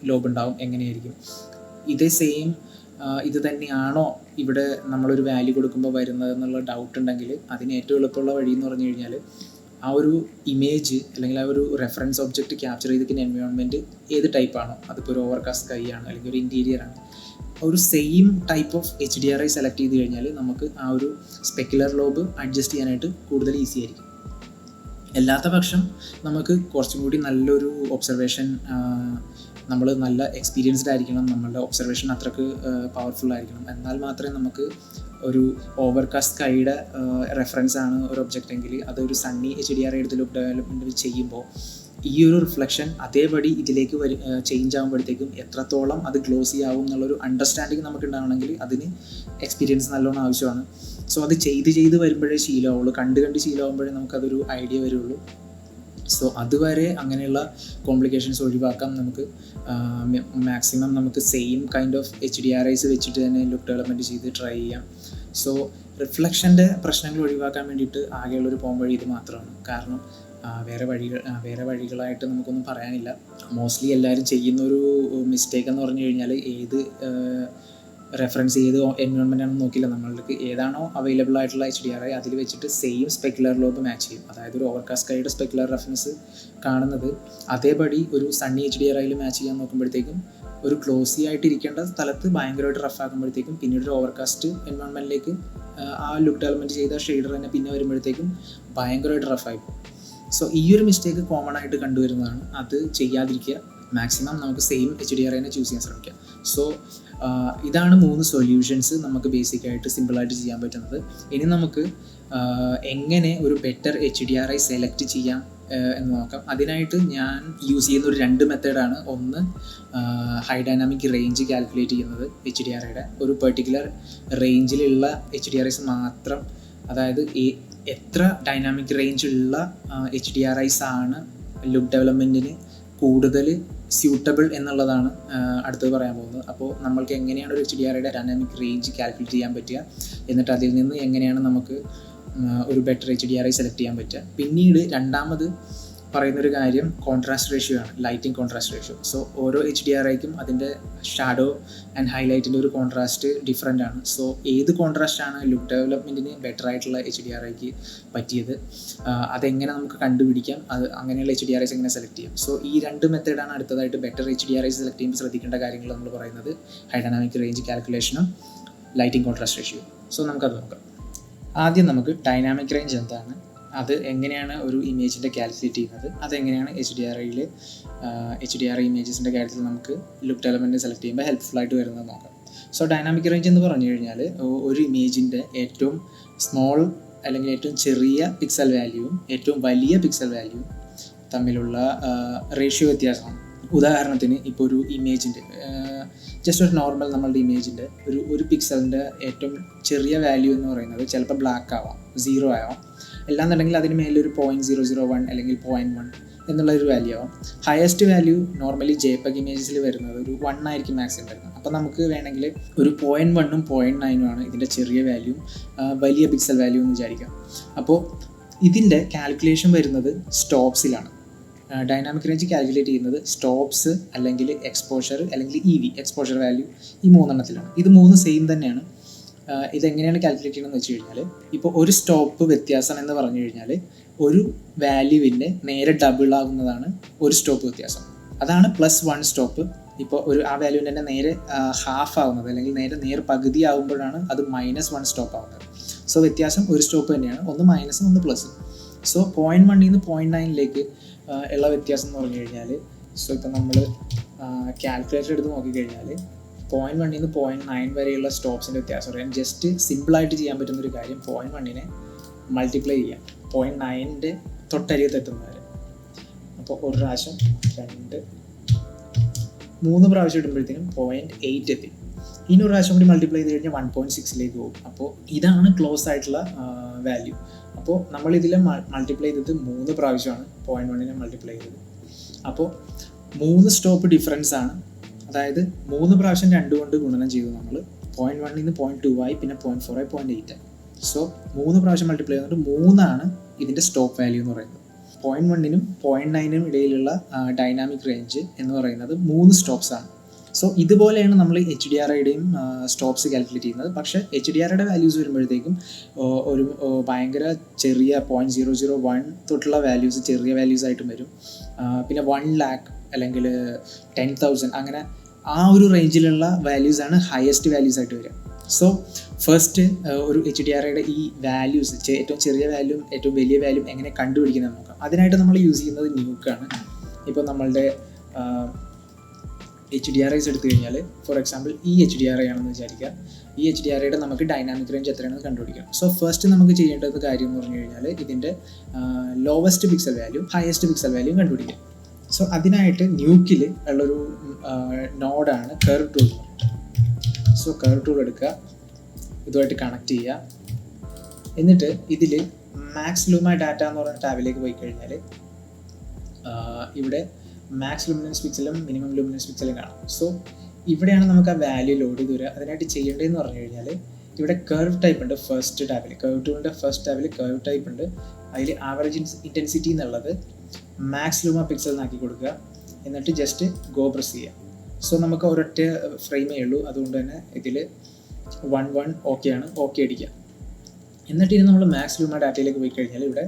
ലോബ് ഉണ്ടാവും. എങ്ങനെയായിരിക്കും ഇത് തന്നെയാണോ ഇവിടെ നമ്മളൊരു വാല്യൂ കൊടുക്കുമ്പോൾ വരുന്നത് എന്നുള്ള ഡൗട്ട് ഉണ്ടെങ്കിൽ അതിന് ഏറ്റവും എളുപ്പമുള്ള വഴി എന്ന് പറഞ്ഞു കഴിഞ്ഞാൽ ആ ഒരു ഇമേജ് അല്ലെങ്കിൽ ആ ഒരു റെഫറൻസ് ഒബ്ജക്റ്റ് ക്യാപ്ചർ ചെയ്തിരിക്കുന്ന എൻവയോൺമെൻറ്റ് ഏത് ടൈപ്പാണോ, അതിപ്പോൾ ഒരു ഓവർകാസ്റ്റ് സ്കൈ ആണ് അല്ലെങ്കിൽ ഒരു ഇൻറ്റീരിയർ ആണ്, ഒരു same type of HDRI select ചെയ്ത് കഴിഞ്ഞാൽ നമുക്ക് ആ ഒരു സ്പെക്കുലർ ലോബ് അഡ്ജസ്റ്റ് ചെയ്യാനായിട്ട് കൂടുതൽ ഈസി ആയിരിക്കും. അല്ലാത്ത പക്ഷം നമുക്ക് കുറച്ചും കൂടി നല്ലൊരു ഒബ്സർവേഷൻ, നമ്മൾ നല്ല എക്സ്പീരിയൻസ്ഡ് ആയിരിക്കണം, നമ്മളുടെ ഒബ്സർവേഷൻ അത്രക്ക് പവർഫുൾ ആയിരിക്കണം. എന്നാൽ മാത്രമേ നമുക്ക് ഒരു ഓവർകാസ്റ്റ് സ്കൈയുടെ റെഫറൻസ് ആണ് ഒരു ഒബ്ജക്റ്റ് എങ്കിൽ അതൊരു സണ്ണി HDRI എടുത്ത് ലുക്ക് ഡെവലപ്മെൻറ്റ് ചെയ്യുമ്പോൾ ഈ ഒരു റിഫ്ലക്ഷൻ അതേപടി ഇതിലേക്ക് ചേഞ്ച് ആകുമ്പോഴത്തേക്കും എത്രത്തോളം അത് ഗ്ലോസി ആവും എന്നുള്ളൊരു അണ്ടർസ്റ്റാൻഡിങ് നമുക്ക് ഉണ്ടാവണമെങ്കിൽ അതിന് എക്സ്പീരിയൻസ് നല്ലോണം ആവശ്യമാണ്. സോ അത് ചെയ്ത് വരുമ്പോഴേ ശീലമാവുള്ളൂ, കണ്ട് ശീലമാകുമ്പോഴേ നമുക്കതൊരു ഐഡിയ വരുള്ളൂ. സോ അതുവരെ അങ്ങനെയുള്ള കോംപ്ലിക്കേഷൻസ് ഒഴിവാക്കാം. നമുക്ക് മാക്സിമം നമുക്ക് സെയിം കൈൻഡ് ഓഫ് HDRIs വെച്ചിട്ട് തന്നെ ലുക്ക് ഡെവലപ്മെൻറ്റ് ചെയ്ത് ട്രൈ ചെയ്യാം. സോ റിഫ്ലക്ഷൻ്റെ പ്രശ്നങ്ങൾ ഒഴിവാക്കാൻ വേണ്ടിയിട്ട് ആകെയുള്ളൊരു പോംവഴി ഇത് മാത്രമാണ്. കാരണം വേറെ വഴികളായിട്ട് നമുക്കൊന്നും പറയാനില്ല. മോസ്റ്റ്ലി എല്ലാവരും ചെയ്യുന്നൊരു മിസ്റ്റേക്ക് എന്ന് പറഞ്ഞു കഴിഞ്ഞാൽ ഏത് റെഫറൻസ് ചെയ്ത് എൻവയോൺമെൻ്റ് ആണെന്ന് നോക്കില്ല, നമ്മൾക്ക് ഏതാണോ അവൈലബിൾ ആയിട്ടുള്ള HDRI അതിൽ വെച്ചിട്ട് സെയിം സ്പെക്കുലർ ലോബ് മാച്ച് ചെയ്യും. അതായത് ഒരു ഓവർകാസ്റ്റ് സ്കൈയുടെ സ്പെക്കുലർ റെഫറൻസ് കാണുന്നത് അതേപടി ഒരു സണ്ണി HDRIയിൽ മാച്ച് ചെയ്യാൻ നോക്കുമ്പോഴത്തേക്കും ഒരു ക്ലോസി ആയിട്ടിരിക്കേണ്ട സ്ഥലത്ത് ഭയങ്കരമായിട്ട് റഫ് ആക്കുമ്പോഴത്തേക്കും പിന്നീട് ഒരു ഓവർകാസ്റ്റ് എൻവയോൺമെൻറ്റിലേക്ക് ആ ലുക്ക് ഡെവലപ്മെൻറ്റ് ചെയ്ത ഷെയ്ഡർ തന്നെ പിന്നെ വരുമ്പോഴത്തേക്കും ഭയങ്കരമായിട്ട് റഫായി പോകും. സോ ഈ ഒരു മിസ്റ്റേക്ക് കോമൺ ആയിട്ട് കണ്ടുവരുന്നതാണ്. അത് ചെയ്യാതിരിക്കുക. മാക്സിമം നമുക്ക് സെയിം HDRI തന്നെ ചൂസ് ചെയ്യാൻ ശ്രമിക്കുക. സോ ഇതാണ് 3 സൊല്യൂഷൻസ് നമുക്ക് ബേസിക്കായിട്ട് സിമ്പിളായിട്ട് ചെയ്യാൻ പറ്റുന്നത്. ഇനി നമുക്ക് എങ്ങനെ ഒരു ബെറ്റർ HDRI സെലക്ട് ചെയ്യാം എന്ന് നോക്കാം. അതിനായിട്ട് ഞാൻ യൂസ് ചെയ്യുന്ന ഒരു 2 മെത്തേഡാണ്. ഒന്ന് ഹൈ ഡൈനാമിക് റേഞ്ച് കാൽക്കുലേറ്റ് ചെയ്യുന്നത് HDRIയുടെ ഒരു പെർട്ടിക്കുലർ റേഞ്ചിലുള്ള HDRIs മാത്രം, അതായത് എത്ര ഡൈനാമിക് റേഞ്ച് ഉള്ള HDRIs ആണ് ലുക്ക് ഡെവലപ്മെൻറ്റിന് കൂടുതൽ സ്യൂട്ടബിൾ എന്നുള്ളതാണ് അടുത്തത് പറയാൻ പോകുന്നത്. അപ്പോൾ നമ്മൾക്ക് എങ്ങനെയാണ് ഒരു HDRIയുടെ ഡൈനാമിക് റേഞ്ച് കാൽക്കുലേറ്റ് ചെയ്യാൻ പറ്റുക, എന്നിട്ട് അതിൽ നിന്ന് എങ്ങനെയാണ് നമുക്ക് ഒരു ബെറ്റർ HDRI സെലക്ട് ചെയ്യാൻ പറ്റുക. പിന്നീട് രണ്ടാമത് പറയുന്നൊരു കാര്യം കോൺട്രാസ്റ്റ് റേഷ്യോ ആണ്, ലൈറ്റിംഗ് കോൺട്രാസ്റ്റ് റേഷ്യോ. സോ ഓരോ HDRIക്കും അതിൻ്റെ ഷാഡോ ആൻഡ് ഹൈലൈറ്റിൻ്റെ ഒരു കോൺട്രാസ്റ്റ് ഡിഫറെൻ്റ് ആണ്. സോ ഏത് കോൺട്രാസ്റ്റാണ് ലുക്ക് ഡെവലപ്മെൻറ്റിന് ബെറ്റർ ആയിട്ടുള്ള HDRIക്ക് പറ്റിയത്, അതെങ്ങനെ നമുക്ക് കണ്ടുപിടിക്കാം, അത് അങ്ങനെയുള്ള HDRIs എങ്ങനെ സെലക്ട് ചെയ്യാം. സോ ഈ 2 മെത്തേഡാണ് അടുത്തതായിട്ട് ബെറ്റർ HDRIs സെലക്ട് ചെയ്യുമ്പോൾ ശ്രദ്ധിക്കേണ്ട കാര്യങ്ങൾ നമ്മൾ പറയുന്നത്. ഹൈ ഡൈനാമിക് റേഞ്ച് കാൽക്കുലേഷനും ലൈറ്റിംഗ് കോൺട്രാസ്റ്റ് റേഷ്യോ. സോ നമുക്കത് നോക്കാം. ആദ്യം നമുക്ക് ഡൈനാമിക് റേഞ്ച് എന്താണ്, അത് എങ്ങനെയാണ് ഒരു ഇമേജിൻ്റെ കാൽക്കുലേറ്റ് ചെയ്യുന്നത്, അതെങ്ങനെയാണ് HDRI ഇമേജസിൻ്റെ കാര്യത്തിൽ നമുക്ക് ലുക്ക് ഡെവലപ്മെൻറ്റ് സെലക്ട് ചെയ്യുമ്പോൾ ഹെൽപ്ഫുള്ളായിട്ട് വരുന്നത് നോക്കാം. സോ ഡൈനാമിക് റേഞ്ച് എന്ന് പറഞ്ഞു കഴിഞ്ഞാൽ ഒരു ഇമേജിൻ്റെ ഏറ്റവും സ്മോൾ അല്ലെങ്കിൽ ഏറ്റവും ചെറിയ പിക്സൽ വാല്യൂവും ഏറ്റവും വലിയ പിക്സൽ വാല്യൂവും തമ്മിലുള്ള റേഷ്യോ വ്യത്യാസമാണ്. ഉദാഹരണത്തിന് ഇപ്പോൾ ഒരു ഇമേജിൻ്റെ ജസ്റ്റ് ഒരു നോർമൽ നമ്മളുടെ ഇമേജിൻ്റെ ഒരു പിക്സലിൻ്റെ ഏറ്റവും ചെറിയ വാല്യൂ എന്ന് പറയുന്നത് ചിലപ്പോൾ ബ്ലാക്ക് ആവാം, 0 ആവാം, അല്ലാന്നുണ്ടെങ്കിൽ അതിന് മേലൊരു 0.001 അല്ലെങ്കിൽ 0.1 എന്നുള്ള ഒരു വാല്യൂ ആവാം. ഹയസ്റ്റ് വാല്യൂ നോർമലി JPEG ഇമേജസിൽ വരുന്നത് ഒരു 1 ആയിരിക്കും മാക്സിമം വരുന്നത്. അപ്പോൾ നമുക്ക് വേണമെങ്കിൽ ഒരു 0.1ഉം 0.9ഉം ആണ് ഇതിൻ്റെ ചെറിയ വാല്യൂ, വലിയ പിക്സൽ വാല്യൂ എന്ന് വിചാരിക്കാം. അപ്പോൾ ഇതിൻ്റെ കാൽക്കുലേഷൻ വരുന്നത് സ്റ്റോപ്സിലാണ്. ഡൈനാമിക് റേഞ്ച് കാൽക്കുലേറ്റ് ചെയ്യുന്നത് സ്റ്റോപ്സ് അല്ലെങ്കിൽ എക്സ്പോഷർ അല്ലെങ്കിൽ EV എക്സ്പോഷർ വാല്യൂ, ഈ 3 എണ്ണത്തിലാണ്. ഇത് 3 സെയിം തന്നെയാണ്. ഇതെങ്ങനെയാണ് കാൽക്കുലേറ്റ് ചെയ്യണമെന്ന് വെച്ച് കഴിഞ്ഞാൽ, ഇപ്പോൾ ഒരു സ്റ്റോപ്പ് വ്യത്യാസം എന്ന് പറഞ്ഞു കഴിഞ്ഞാൽ ഒരു വാല്യൂവിൻ്റെ നേരെ ഡബിൾ ആകുന്നതാണ് ഒരു സ്റ്റോപ്പ് വ്യത്യാസം. അതാണ് +1 സ്റ്റോപ്പ്. ഇപ്പോൾ ആ വാല്യൂവിൻ്റെ തന്നെ നേരെ ഹാഫ് ആവുന്നത് അല്ലെങ്കിൽ നേരെ പകുതി ആകുമ്പോഴാണ് അത് -1 സ്റ്റോപ്പ് ആവുന്നത്. സോ വ്യത്യാസം ഒരു സ്റ്റോപ്പ് തന്നെയാണ്, ഒന്ന് മൈനസും ഒന്ന് പ്ലസും. സോ 0.1 നിന്ന് 0.9ലേക്ക് ഉള്ള വ്യത്യാസം എന്ന് പറഞ്ഞു കഴിഞ്ഞാൽ, സോ ഇപ്പം നമ്മൾ കാൽക്കുലേറ്റർ എടുത്ത് നോക്കിക്കഴിഞ്ഞാൽ 0.1 നിന്ന് 0.9 വരെയുള്ള സ്റ്റോപ്സിൻ്റെ വ്യത്യാസം പറയാം. ജസ്റ്റ് സിമ്പിളായിട്ട് ചെയ്യാൻ പറ്റുന്നൊരു കാര്യം 0.1നെ മൾട്ടിപ്ലൈ ചെയ്യാം 0.9ൻ്റെ തൊട്ടരികത്ത് എത്തുന്നവരെ. അപ്പോൾ ഒരു പ്രാവശ്യം 2 3 പ്രാവശ്യം ഇടുമ്പോഴത്തേനും 0.8 എത്തി. ഇനി ഒരു പ്രാവശ്യം കൂടി മൾട്ടിപ്ലൈ ചെയ്ത് കഴിഞ്ഞാൽ 1.6ലേക്ക് പോകും. അപ്പോൾ ഇതാണ് ക്ലോസ് ആയിട്ടുള്ള വാല്യൂ. അപ്പോൾ നമ്മളിതിൽ മൾട്ടിപ്ലൈ ചെയ്തത് 3 പ്രാവശ്യമാണ് 0.1നെ മൾട്ടിപ്ലൈ ചെയ്തത്. അപ്പോൾ 3 സ്റ്റോപ്പ് ഡിഫറൻസ് ആണ്. അതായത് 3 പ്രാവശ്യം 2 കൊണ്ട് ഗുണനം ചെയ്തു നമ്മൾ. 0.1 നിന്ന് 0.2 ആയി, പിന്നെ 0.4 ആയി, 0.8 ആയി. സോ 3 പ്രാവശ്യം മൾട്ടിപ്ലൈ ചെയ്തുകൊണ്ട് 3 ഇതിൻ്റെ സ്റ്റോപ്പ് വാല്യൂ എന്ന് പറയുന്നത്. 0.1നും 0.9നും ഇടയിലുള്ള ഡൈനാമിക് റേഞ്ച് എന്ന് പറയുന്നത് 3 സ്റ്റോപ്സ് ആണ്. സോ ഇതുപോലെയാണ് നമ്മൾ HDRIയുടെയും സ്റ്റോപ്സ് കാൽക്കുലേറ്റ് ചെയ്യുന്നത്. പക്ഷേ HDRIയുടെ വാല്യൂസ് വരുമ്പോഴത്തേക്കും ഒരു ഭയങ്കര ചെറിയ 0.001 തൊട്ടുള്ള വാല്യൂസ് ചെറിയ വാല്യൂസ് ആയിട്ടും വരും. പിന്നെ 1 lakh അല്ലെങ്കിൽ 10,000 അങ്ങനെ ആ ഒരു റേഞ്ചിലുള്ള വാല്യൂസാണ് ഹയസ്റ്റ് വാല്യൂസ് ആയിട്ട് വരിക. സോ ഫസ്റ്റ് ഒരു HDRIയുടെ ഈ വാല്യൂസ് ഏറ്റവും ചെറിയ വാല്യൂം ഏറ്റവും വലിയ വാല്യൂം എങ്ങനെ കണ്ടുപിടിക്കുന്നത് നോക്കാം. അതിനായിട്ട് നമ്മൾ യൂസ് ചെയ്യുന്നത് ന്യൂക്കാണ്. ഇപ്പോൾ നമ്മളുടെ HDRIs എടുത്തു കഴിഞ്ഞാൽ, ഫോർ എക്സാമ്പിൾ ഈ HDRI ആണെന്ന് വിചാരിക്കുക. ഈ HDRIയുടെ നമുക്ക് ഡൈനാമിക് റേഞ്ച് എത്രയാണെന്ന് കണ്ടുപിടിക്കാം. സോ ഫസ്റ്റ് നമുക്ക് ചെയ്യേണ്ടത് കാര്യം എന്ന് പറഞ്ഞു കഴിഞ്ഞാൽ ഇതിൻ്റെ lowest pixel value highest pixel value കണ്ടുപിടിക്കാം. സോ അതിനായിട്ട് ന്യൂക്കിൽ ഉള്ളൊരു നോഡാണ് curve tool. So curve tool എടുക്കുക, ഇതുമായിട്ട് കണക്ട് ചെയ്യുക. എന്നിട്ട് ഇതിൽ മാക്സ് ലൂമ ഡാറ്റ എന്ന് പറയുന്ന ടാബിലേക്ക് പോയി കഴിഞ്ഞാൽ ഇവിടെ മാക്സ് ലൂമിനൻസ് പിക്സലും മിനിമം ലൂമിനൻസ് പിക്സലും കാണാം. സോ ഇവിടെയാണ് നമുക്ക് ആ വാല്യൂ ലോഡ് ചെയ്ത് വരിക. അതിനായിട്ട് ചെയ്യേണ്ടതെന്ന് പറഞ്ഞു കഴിഞ്ഞാൽ ഇവിടെ കർവ് ടൈപ്പ് ഉണ്ട്. ഫസ്റ്റ് ടാബിൽ കർവ് ടൂളിൻ്റെ ഫസ്റ്റ് ടാബിൽ കർവ് ടൈപ്പ് ഉണ്ട്. അതിൽ ആവറേജ് ഇൻറ്റൻസിറ്റി എന്നുള്ളത് മാക്സ് ലൂമ പിക്സൽ എന്നാക്കി കൊടുക്കുക. എന്നിട്ട് ജസ്റ്റ് ഗോ പ്രസ് ചെയ്യുക. സോ നമുക്ക് ഒരൊറ്റ ഫ്രെയിമേ ഉള്ളൂ, അതുകൊണ്ട് തന്നെ ഇതിൽ 1 ഓക്കെ ആണ്, ഓക്കെ അടിക്കുക. എന്നിട്ട് ഇനി നമ്മൾ മാക്സ് ലൂമ ഡാറ്റയിലേക്ക് പോയി കഴിഞ്ഞാൽ ഇവിടെ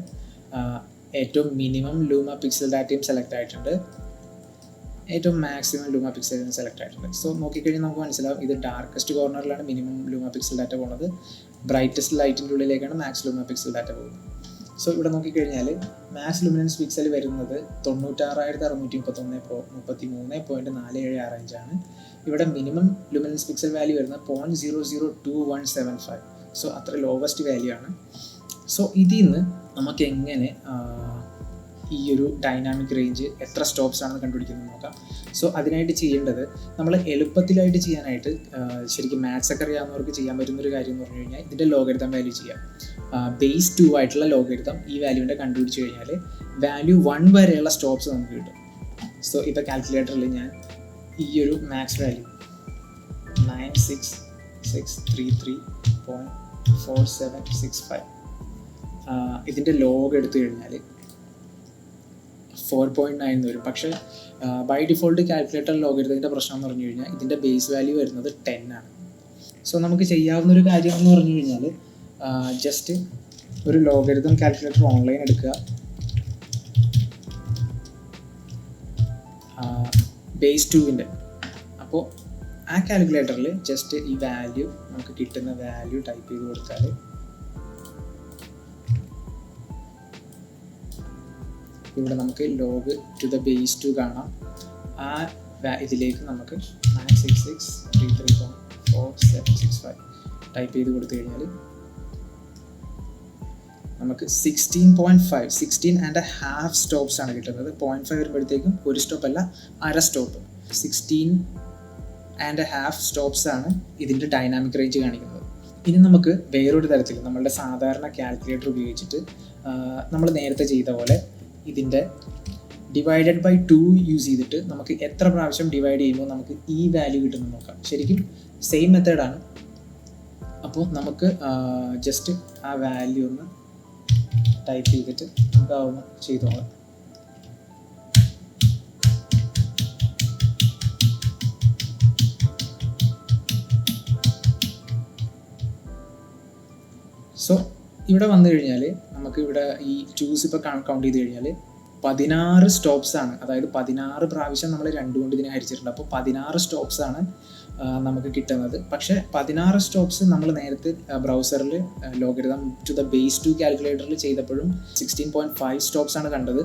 ഏറ്റവും മിനിമം ലൂമ പിക്സൽ ഡാറ്റയും സെലക്ട് ആയിട്ടുണ്ട്, ഏറ്റവും മാക്സിമം ലൂമ പിക്സലും സെലക്ട് ആയിട്ടുണ്ട്. സോ നോക്കിക്കഴിഞ്ഞാൽ നമുക്ക് മനസ്സിലാവും ഇത് ഡാർക്കസ്റ്റ് കോർണറിലാണ് മിനിമം ലൂമ പിക്സൽ ഡാറ്റ പോകുന്നത്, ബ്രൈറ്റസ്റ്റ് ലൈറ്റിൻ്റെ ഉള്ളിലേക്കാണ് മാക്സ് ലൂമ പിക്സൽ ഡാറ്റ പോകുന്നത്. സോ ഇവിടെ നോക്കിക്കഴിഞ്ഞാൽ മാക്സ് ലുമിനൻസ് പിക്സൽ വരുന്നത് 96,631.33.476 ഇഞ്ചാണ്. ഇവിടെ മിനിമം ലുമിനൻസ് പിക്സൽ വാല്യൂ വരുന്നത് 0.002175. സോ അത്ര ലോവസ്റ്റ് വാല്യൂ ആണ്. സോ ഇതിൽ നിന്ന് നമുക്ക് എങ്ങനെ ഈ ഒരു ഡൈനാമിക് റേഞ്ച് എത്ര സ്റ്റോപ്സ് ആണെന്ന് കണ്ടുപിടിക്കുന്നത് നോക്കാം. സോ അതിനായിട്ട് ചെയ്യേണ്ടത്, നമ്മൾ എളുപ്പത്തിലായിട്ട് ചെയ്യാനായിട്ട് ശരിക്കും മാത്സ് ഒക്കെ അറിയാവുന്നവർക്ക് ചെയ്യാൻ പറ്റുന്നൊരു കാര്യം എന്ന് പറഞ്ഞു കഴിഞ്ഞാൽ ഇതിൻ്റെ ലോഗരിതം വാല്യൂ ചെയ്യാം. ബേസ് 2 ആയിട്ടുള്ള ലോഗരിതം ഈ വാല്യൂവിൻ്റെ കണ്ടുപിടിച്ച് കഴിഞ്ഞാൽ വാല്യൂ 1 വരെയുള്ള സ്റ്റോപ്സ് നമുക്ക് കിട്ടും. സോ ഇപ്പോൾ കാൽക്കുലേറ്ററിൽ ഞാൻ ഈ ഒരു മാക്സ് വാല്യൂ 96633.4765 ഇതിൻ്റെ ലോഗ് എടുത്തു കഴിഞ്ഞാൽ 4.9 എന്ന് വരും. പക്ഷേ ബൈ ഡിഫോൾട്ട് കാൽക്കുലേറ്റർ ലോഗരിതത്തിൻ്റെ പ്രശ്നം എന്ന് പറഞ്ഞു കഴിഞ്ഞാൽ ഇതിൻ്റെ ബേസ് വാല്യൂ വരുന്നത് 10 ആണ്. സോ നമുക്ക് ചെയ്യാവുന്നൊരു കാര്യം എന്ന് പറഞ്ഞു കഴിഞ്ഞാൽ ജസ്റ്റ് ഒരു ലോഗരിതം കാൽക്കുലേറ്റർ ഓൺലൈൻ എടുക്കുക, ബേസ് 2-ൻ്റെ. അപ്പോൾ ആ കാൽക്കുലേറ്ററിൽ ജസ്റ്റ് ഈ വാല്യൂ നമുക്ക് കിട്ടുന്ന വാല്യൂ ടൈപ്പ് ചെയ്ത് കൊടുത്താൽ ഇവിടെ നമുക്ക് ലോഗ് ടു ദ ബേസ് 2 കാണാം. ആ ഇതിലേക്ക് നമുക്ക് 96633.4765 ടൈപ്പ് ചെയ്ത് കൊടുത്തു കഴിഞ്ഞാൽ നമുക്ക് 16.5 സ്റ്റോപ്സ് ആണ് കിട്ടുന്നത്. 0.5 വരുമ്പോഴത്തേക്കും ഒരു സ്റ്റോപ്പ് അല്ല, അര സ്റ്റോപ്പ്. 16.5 സ്റ്റോപ്സ് ആണ് ഇതിൻ്റെ ഡൈനാമിക് റേഞ്ച് കാണിക്കുന്നത്. ഇനി നമുക്ക് വേറൊരു തരത്തിൽ നമ്മളുടെ സാധാരണ കാൽക്കുലേറ്റർ ഉപയോഗിച്ചിട്ട് നമ്മൾ നേരത്തെ ചെയ്ത പോലെ ഇതിൻ്റെ ഡിവൈഡഡ് ബൈ 2 യൂസ് ചെയ്തിട്ട് നമുക്ക് എത്ര പ്രാവശ്യം ഡിവൈഡ് ചെയ്യുമ്പോൾ നമുക്ക് ഈ വാല്യൂ കിട്ടുമെന്ന് നോക്കാം. ശരിക്കും സെയിം മെത്തേഡാണ്. അപ്പോൾ നമുക്ക് ജസ്റ്റ് ആ വാല്യൂ ഒന്ന് ടൈപ്പ് ചെയ്തിട്ട് നമുക്ക് അതൊന്ന് ചെയ്തോളാം. സോ ഇവിടെ വന്നു കഴിഞ്ഞാൽ നമുക്ക് ഇവിടെ ഈ ചൂസ് ഇപ്പോൾ കൗണ്ട് ചെയ്ത് കഴിഞ്ഞാൽ 16 സ്റ്റോപ്സ് ആണ്. അതായത് 16 പ്രാവശ്യം നമ്മൾ 2 കൊണ്ട് ഇതിനെ ഹരിച്ചിട്ടുണ്ട്. അപ്പോൾ 16 സ്റ്റോപ്സ് ആണ് നമുക്ക് കിട്ടുന്നത്. പക്ഷേ 16 സ്റ്റോപ്സ് നമ്മൾ നേരത്തെ ബ്രൗസറിൽ ലോഗരിതം ടു ദ ബേസ് 2 കാൽക്കുലേറ്ററിൽ ചെയ്തപ്പോഴും 16.5 സ്റ്റോപ്സ് ആണ് കണ്ടത്.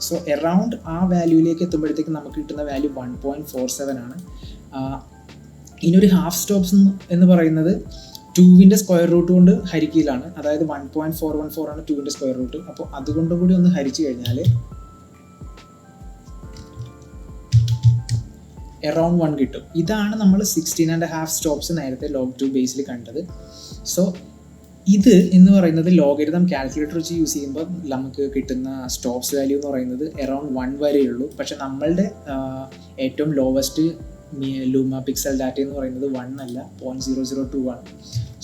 സോ എറൗണ്ട് ആ വാല്യൂയിലേക്ക് എത്തുമ്പോഴത്തേക്ക് നമുക്ക് കിട്ടുന്ന വാല്യൂ 1.47 ആണ്. ഇനിയൊരു ഹാഫ് സ്റ്റോപ്സ് എന്ന് പറയുന്നത് 2-ൻ്റെ സ്ക്വയർ റൂട്ട് കൊണ്ട് ഹരിക്കലാണ്. അതായത് 1.414 ആണ് 2-ൻ്റെ സ്ക്വയർ റൂട്ട്. അപ്പോൾ അതുകൊണ്ടും കൂടി ഒന്ന് ഹരിച്ചു കഴിഞ്ഞാൽ എറൗണ്ട് 1 കിട്ടും. ഇതാണ് നമ്മൾ 16.5 സ്റ്റോപ്സ് നേരത്തെ log 2 ബേസിൽ കണ്ടത്. സോ ഇത് എന്ന് പറയുന്നത് ലോഗരിതം കാൽക്കുലേറ്റർ വെച്ച് യൂസ് ചെയ്യുമ്പോൾ നമുക്ക് കിട്ടുന്ന സ്റ്റോപ്സ് വാല്യൂ എന്ന് പറയുന്നത് എറൗണ്ട് 1 വരെയുള്ളൂ. പക്ഷെ നമ്മളുടെ ഏറ്റവും ലോവസ്റ്റ് ലൂമ പിക്സൽ ഡാറ്റ എന്ന് പറയുന്നത് 1 അല്ല, 0.002 ആണ്.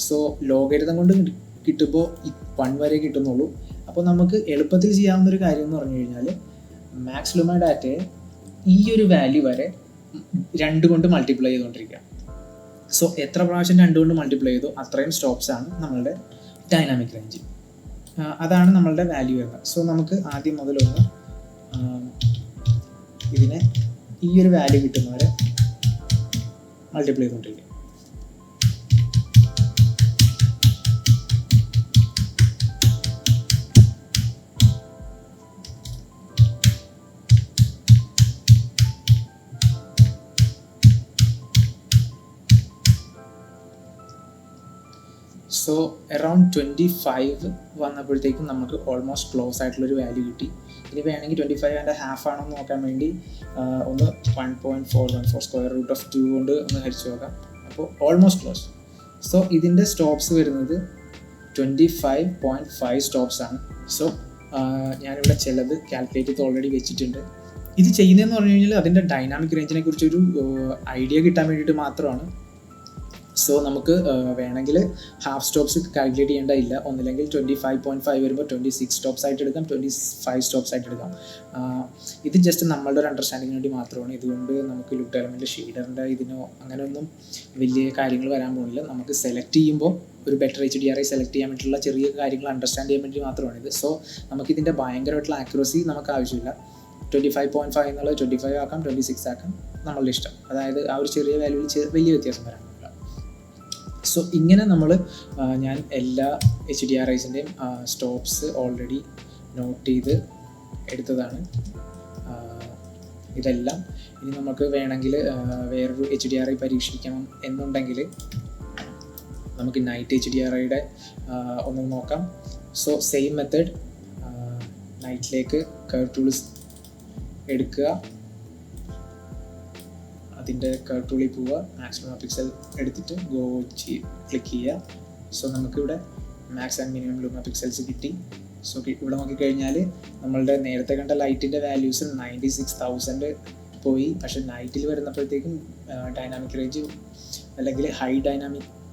സോ ലോഗരിതം കൊണ്ട് കിട്ടുമ്പോൾ 1 വരെ കിട്ടുന്നുള്ളൂ. അപ്പോൾ നമുക്ക് എളുപ്പത്തിൽ ചെയ്യാവുന്നൊരു കാര്യം എന്ന് പറഞ്ഞു കഴിഞ്ഞാൽ മാക്സ് ലൂമ ഡാറ്റയെ ഈ ഒരു വാല്യൂ വരെ 2 കൊണ്ട് മൾട്ടിപ്ലൈ ചെയ്തുകൊണ്ടിരിക്കുക. സോ എത്ര പ്രാവശ്യം 2 കൊണ്ട് മൾട്ടിപ്ലൈ ചെയ്തോ അത്രയും സ്റ്റോപ്സ് ആണ് നമ്മളുടെ ഡൈനാമിക് റേഞ്ച്. അതാണ് നമ്മളുടെ വാല്യൂ വരുന്നത്. സോ നമുക്ക് ആദ്യം മുതലൊന്ന് ഇതിനെ ഈ ഒരു വാല്യൂ കിട്ടുന്നവരെ മൾട്ടിപ്ലൈ ചെയ്തുകൊണ്ടിരിക്കുക. സോ അറൗണ്ട് 25 വന്നപ്പോഴത്തേക്കും നമുക്ക് ഓൾമോസ്റ്റ് ക്ലോസ് ആയിട്ടുള്ളൊരു വാല്യൂ കിട്ടി. ഇനി വേണമെങ്കിൽ 25.5 ആണോ എന്ന് നോക്കാൻ വേണ്ടി ഒന്ന് 1.414 സ്ക്വയർ റൂട്ട് ഓഫ് 2 കൊണ്ട് ഒന്ന് ഹരിച്ചു നോക്കാം. അപ്പോൾ ഓൾമോസ്റ്റ് ക്ലോസ്. സോ ഇതിൻ്റെ സ്റ്റോപ്സ് വരുന്നത് 25.5 സ്റ്റോപ്സ് ആണ്. സോ ഞാനിവിടെ ചിലത് കാൽക്കുലേറ്റ് ചെയ്ത് ഓൾറെഡി വെച്ചിട്ടുണ്ട്. ഇത് ചെയ്യുന്നതെന്ന് പറഞ്ഞു കഴിഞ്ഞാൽ അതിൻ്റെ ഡൈനാമിക് റേഞ്ചിനെ കുറിച്ചൊരു ഐഡിയ കിട്ടാൻ വേണ്ടിയിട്ട് മാത്രമാണ്. സോ നമുക്ക് വേണമെങ്കിൽ ഹാഫ് സ്റ്റോപ്സ് കാൽക്കുലേറ്റ് ചെയ്യേണ്ടതില്ല. ഒന്നില്ലെങ്കിൽ 25.5 വരുമ്പോൾ 26 സ്റ്റോപ്സ് ആയിട്ട് എടുക്കാം, 25 സ്റ്റോപ്സ് ആയിട്ട് എടുക്കാം. ഇത് ജസ്റ്റ് നമ്മളുടെ ഒരു അണ്ടർസ്റ്റാൻഡിങ്ങിന് വേണ്ടി മാത്രമാണ്. ഇതുകൊണ്ട് നമുക്ക് ലുക്ക് ഡെവലപ്മെൻറ്റ് ഷെയ്ഡറിൻ്റെ ഇതിനോ അങ്ങനെയൊന്നും വലിയ കാര്യങ്ങൾ വരാൻ പോകുന്നില്ല. നമുക്ക് സെലക്ട് ചെയ്യുമ്പോൾ ഒരു ബെറ്റർ HDRI സെലക്ട് ചെയ്യാൻ വേണ്ടിയിട്ടുള്ള ചെറിയ കാര്യങ്ങൾ അണ്ടർസ്റ്റാൻഡ് ചെയ്യാൻ വേണ്ടി മാത്രമാണിത്. സോ നമുക്കിതിൻ്റെ ഭയങ്കരമായിട്ടുള്ള ആക്യുറസി നമുക്ക് ആവശ്യമില്ല. 25.5 എന്നുള്ളത് 25 ആക്കാം, 26 ആക്കാം, നമ്മളുടെ ഇഷ്ടം. അതായത് ആ ഒരു ചെറിയ വാല്യൂവിൽ വലിയ വ്യത്യാസം വരാൻ. സോ ഇങ്ങനെ ഞാൻ എല്ലാ HDRIസിൻ്റെയും സ്റ്റോപ്സ് ഓൾറെഡി നോട്ട് ചെയ്ത് എടുത്തതാണ് ഇതെല്ലാം. ഇനി നമുക്ക് വേണമെങ്കിൽ വേറൊരു HDRI പരീക്ഷിക്കണം എന്നുണ്ടെങ്കിൽ നമുക്ക് നൈറ്റ് HDRIയുടെ ഒന്ന് നോക്കാം. സോ സെയിം മെത്തേഡ്, നൈറ്റിലേക്ക് കർവ് ടൂൾസ് എടുക്കുക, അതിൻ്റെ കർവ് ടൂളിൽ പോവുക, മാക്സിമം പിക്സൽ എടുത്തിട്ട് ക്ലിക്ക് ചെയ്യുക. സോ നമുക്കിവിടെ max and minimum luma pixels കിട്ടി. സോ ഇവിടെ നോക്കിക്കഴിഞ്ഞാൽ നമ്മളുടെ നേരത്തെ കണ്ട ലൈറ്റിൻ്റെ വാല്യൂസ് 96,000 പോയി. പക്ഷേ നൈറ്റിൽ വരുന്നപ്പോഴത്തേക്കും ഡൈനാമിക് റേഞ്ച് അല്ലെങ്കിൽ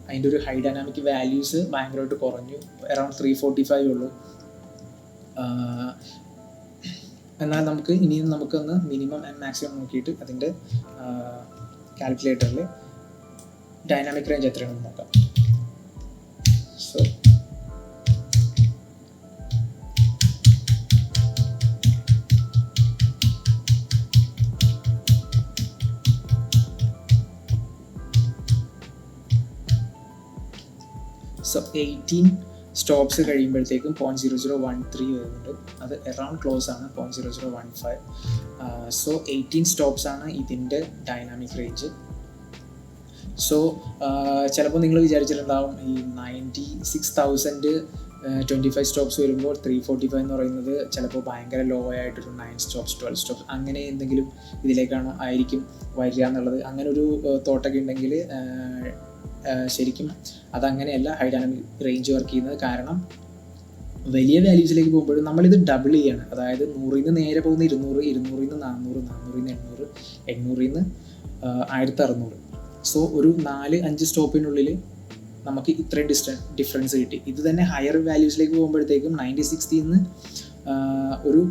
അതിൻ്റെ ഒരു ഹൈ ഡൈനാമിക് വാല്യൂസ് ഭയങ്കരമായിട്ട് കുറഞ്ഞു. അറൗണ്ട് 345 ഉള്ളൂ. എന്നാൽ നമുക്കൊന്ന് മിനിമം ആൻഡ് മാക്സിമം നോക്കിയിട്ട് അതിൻ്റെ കാൽക്കുലേറ്ററിൽ ഡൈനാമിക് റേഞ്ച് എത്രയാണെന്ന് നോക്കാം. സോ സോ 18 സ്റ്റോപ്സ് കഴിയുമ്പോഴത്തേക്കും 0.0013 വരുന്നുണ്ട്. അത് അറൗണ്ട് ക്ലോസ് ആണ്, 0.0015. സോ 18 സ്റ്റോപ്സ് ആണ് ഇതിൻ്റെ ഡൈനാമിക് റേഞ്ച്. സോ ചിലപ്പോൾ നിങ്ങൾ വിചാരിച്ചിട്ടുണ്ടാവും ഈ 96,000 25 സ്റ്റോപ്സ് വരുമ്പോൾ 345 എന്ന് പറയുന്നത് ചിലപ്പോൾ ഭയങ്കര ലോ ആയിട്ടൊരു 9 സ്റ്റോപ്സ് 12 സ്റ്റോപ്സ് അങ്ങനെ എന്തെങ്കിലും ഇതിലേക്കാണോ ആയിരിക്കും വരിക എന്നുള്ളത്. അങ്ങനെ ഒരു തോട്ടൊക്കെ ഉണ്ടെങ്കിൽ ശരിക്കും അതങ്ങനെയല്ല ഹൈ ഡൈനാമിക് റേഞ്ച് വർക്ക് ചെയ്യുന്നത്. കാരണം വലിയ വാല്യൂസിലേക്ക് പോകുമ്പോഴും നമ്മളിത് ഡബിൾ ചെയ്യാണ്. അതായത് 100ൽ നിന്ന് നേരെ പോകുന്ന 200, 200ൽ നിന്ന് 400, 400ൽ നിന്ന് 800, 800ൽ നിന്ന് 1600. സോ ഒരു 4-5 സ്റ്റോപ്പിനുള്ളിൽ നമുക്ക് ഇത്രയും ഡിഫറൻസ് കിട്ടി. ഇത് തന്നെ ഹയർ വാല്യൂസിലേക്ക് പോകുമ്പോഴത്തേക്കും 96ൽ നിന്ന് ഒരു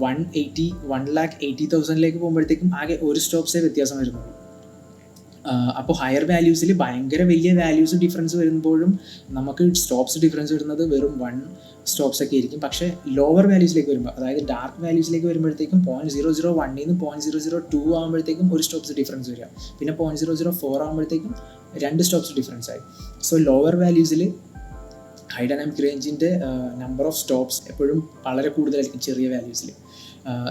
1,80,000 പോകുമ്പോഴത്തേക്കും ആകെ ഒരു സ്റ്റോപ്സേ വ്യത്യാസം വരുന്നുള്ളൂ. അപ്പോൾ ഹയർ വാല്യൂസിൽ ഭയങ്കര വലിയ വാല്യൂസ് ഡിഫറൻസ് വരുമ്പോഴും നമുക്ക് സ്റ്റോപ്സ് ഡിഫറൻസ് വരുന്നത് വെറും 1 സ്റ്റോപ്സ് ഒക്കെ ആയിരിക്കും. പക്ഷേ ലോവർ വാല്യൂസിലേക്ക് വരുമ്പോൾ, അതായത് ഡാർക്ക് വാല്യൂസിലേക്ക് വരുമ്പോഴത്തേക്കും 0.001 നിന്ന് 0.002 ആകുമ്പോഴത്തേക്കും ഒരു സ്റ്റോപ്സ് ഡിഫറൻസ് വരിക. പിന്നെ 0.004 ആകുമ്പോഴത്തേക്കും 2 സ്റ്റോപ്സ് ഡിഫറൻസ് ആയി. സോ ലോവർ വാല്യൂസിൽ ഹൈ ഡൈനാമിക് റേഞ്ചിൻ്റെ നമ്പർ ഓഫ് സ്റ്റോപ്സ് എപ്പോഴും വളരെ കൂടുതലായിരിക്കും ചെറിയ വാല്യൂസിൽ.